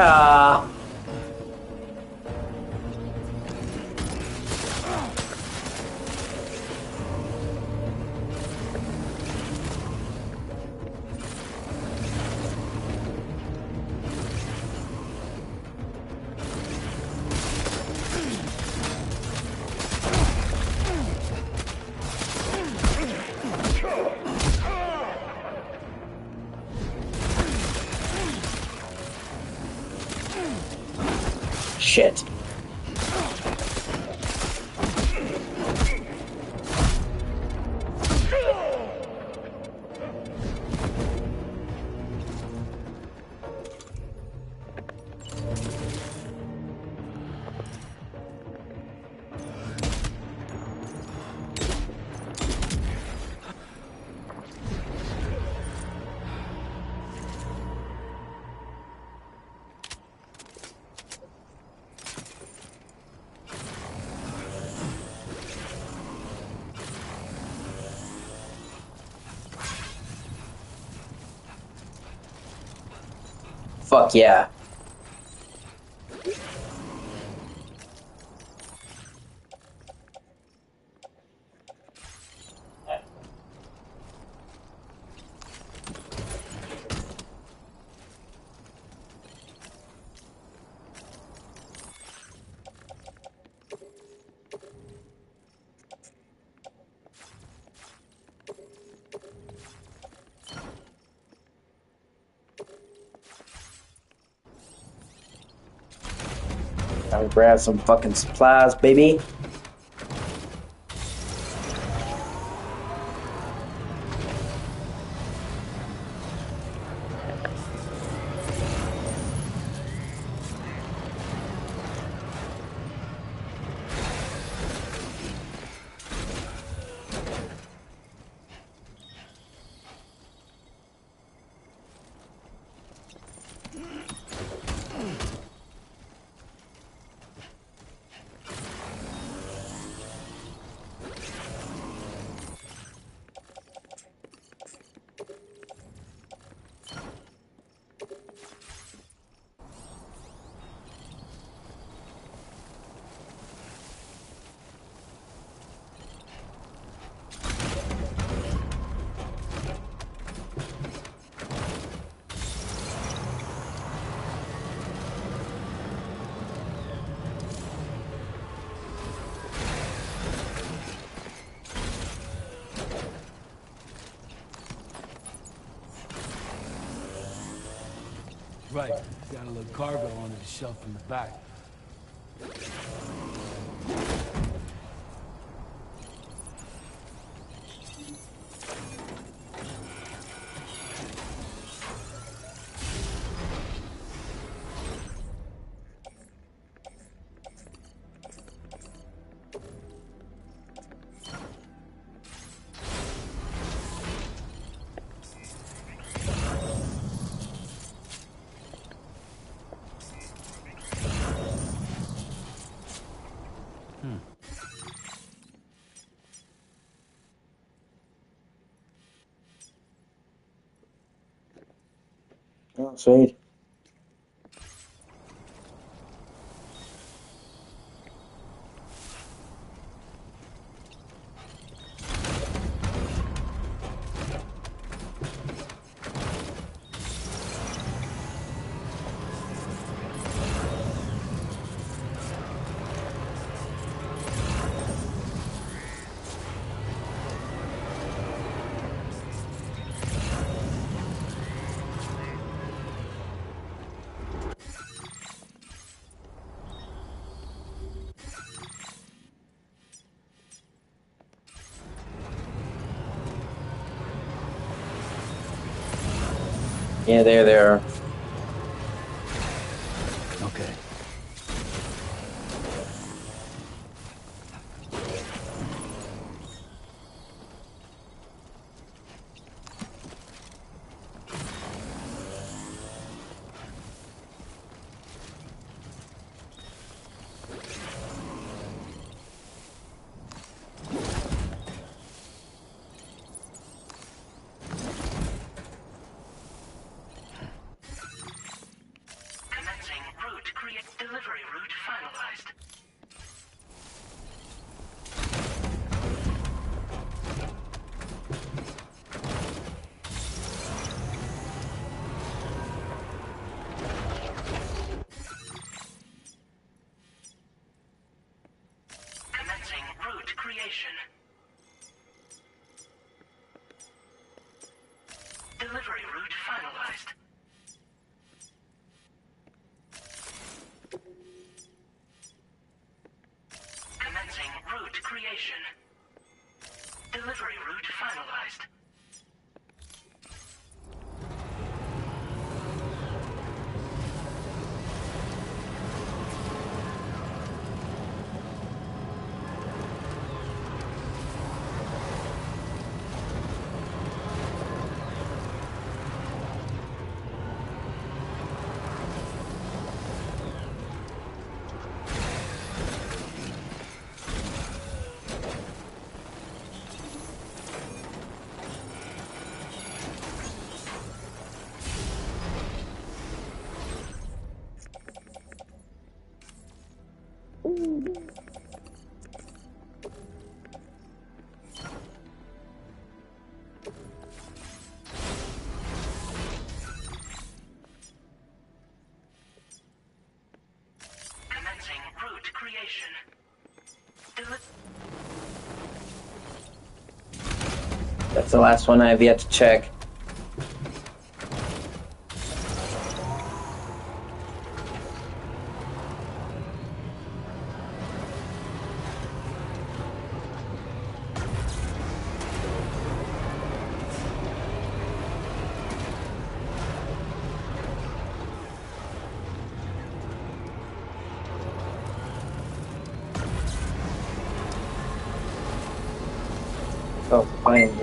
Ah. Shit. Fuck yeah. Gotta grab some fucking supplies, baby. Right. Got a little cargo under the shelf in the back. Oh, sweet. Yeah, there. Okay. Commencing route create delivery route finalized. Commencing route creation. Delivery route finalized. Commencing root creation. That's the last one I have yet to check. Oh, finally.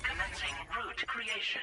Commencing root creation.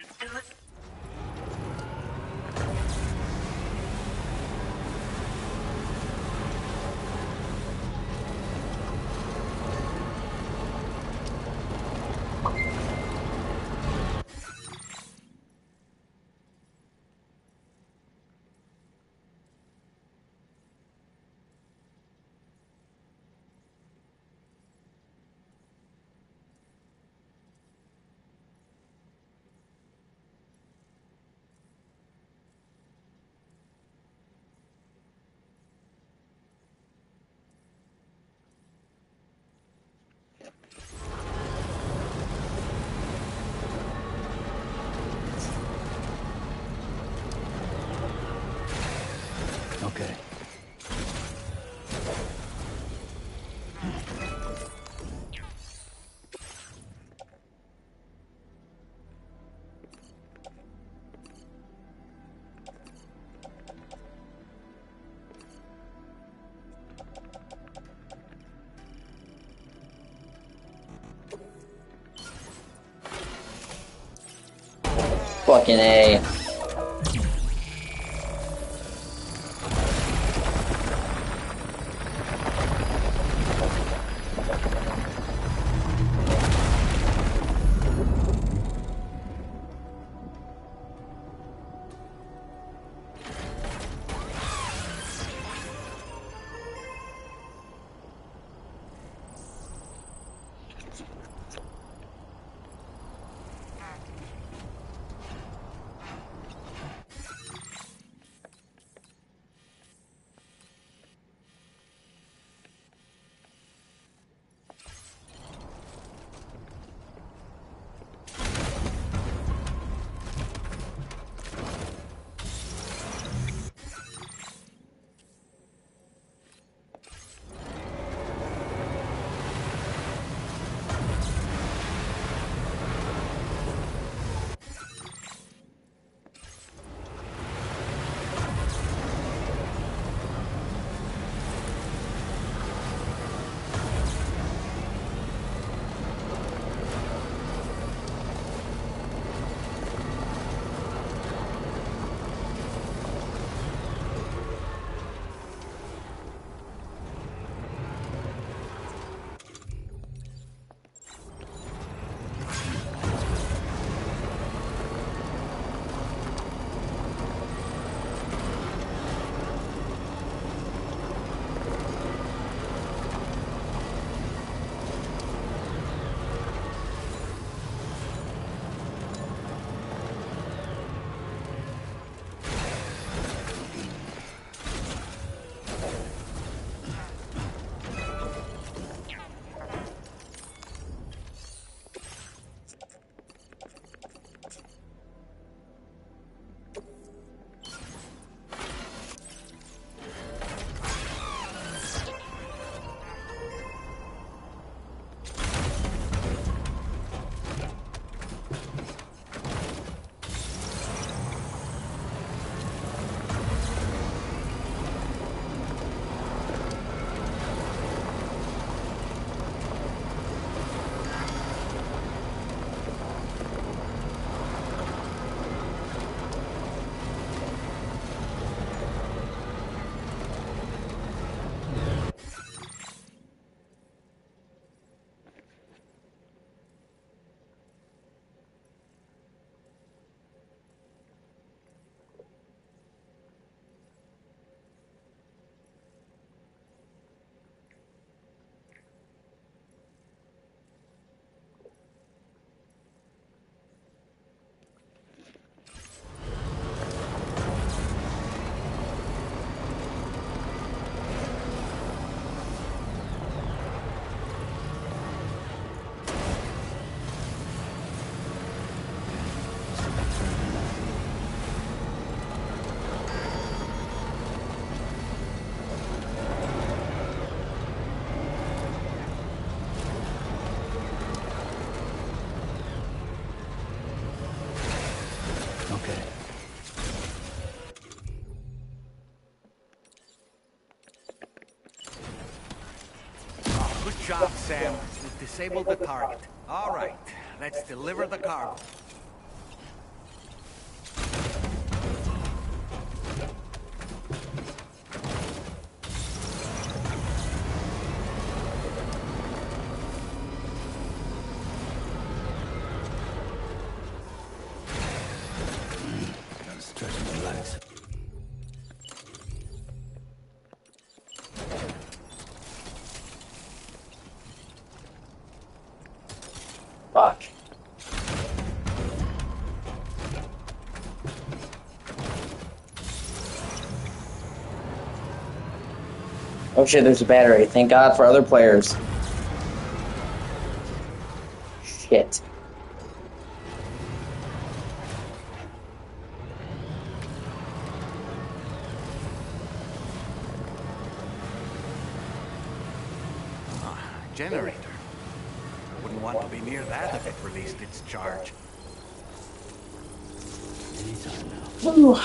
Okay. Fucking A. job, Sam. You've disabled the target. All right, let's deliver the cargo. Gotta stretch my legs. Fuck. Oh shit, there's a battery. Thank God for other players. Shit. Generator. I wouldn't want to be near that if it released its charge. Ooh.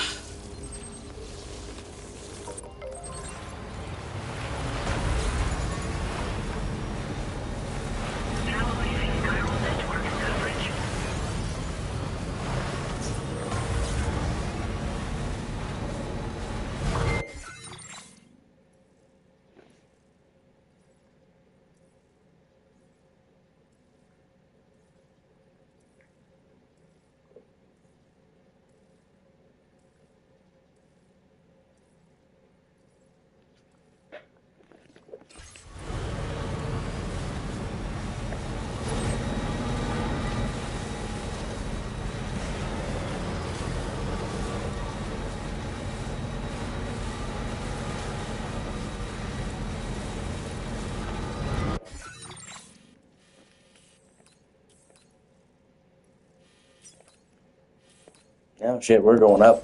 Oh shit, we're going up.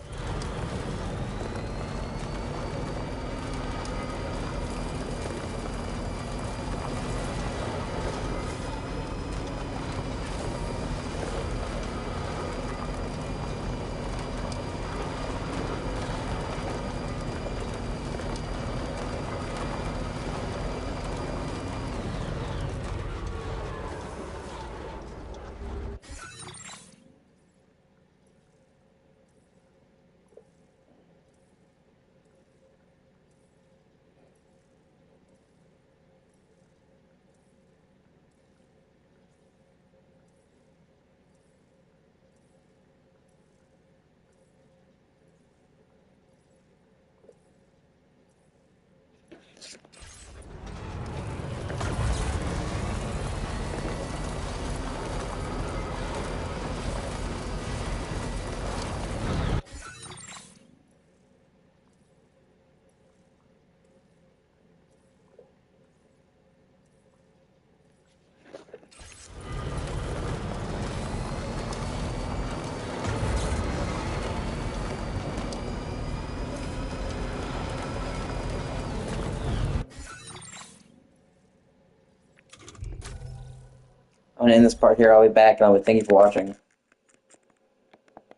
I'm gonna end this part here. I'll be back, and I'll be thank you for watching.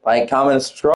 Like, comment, and subscribe.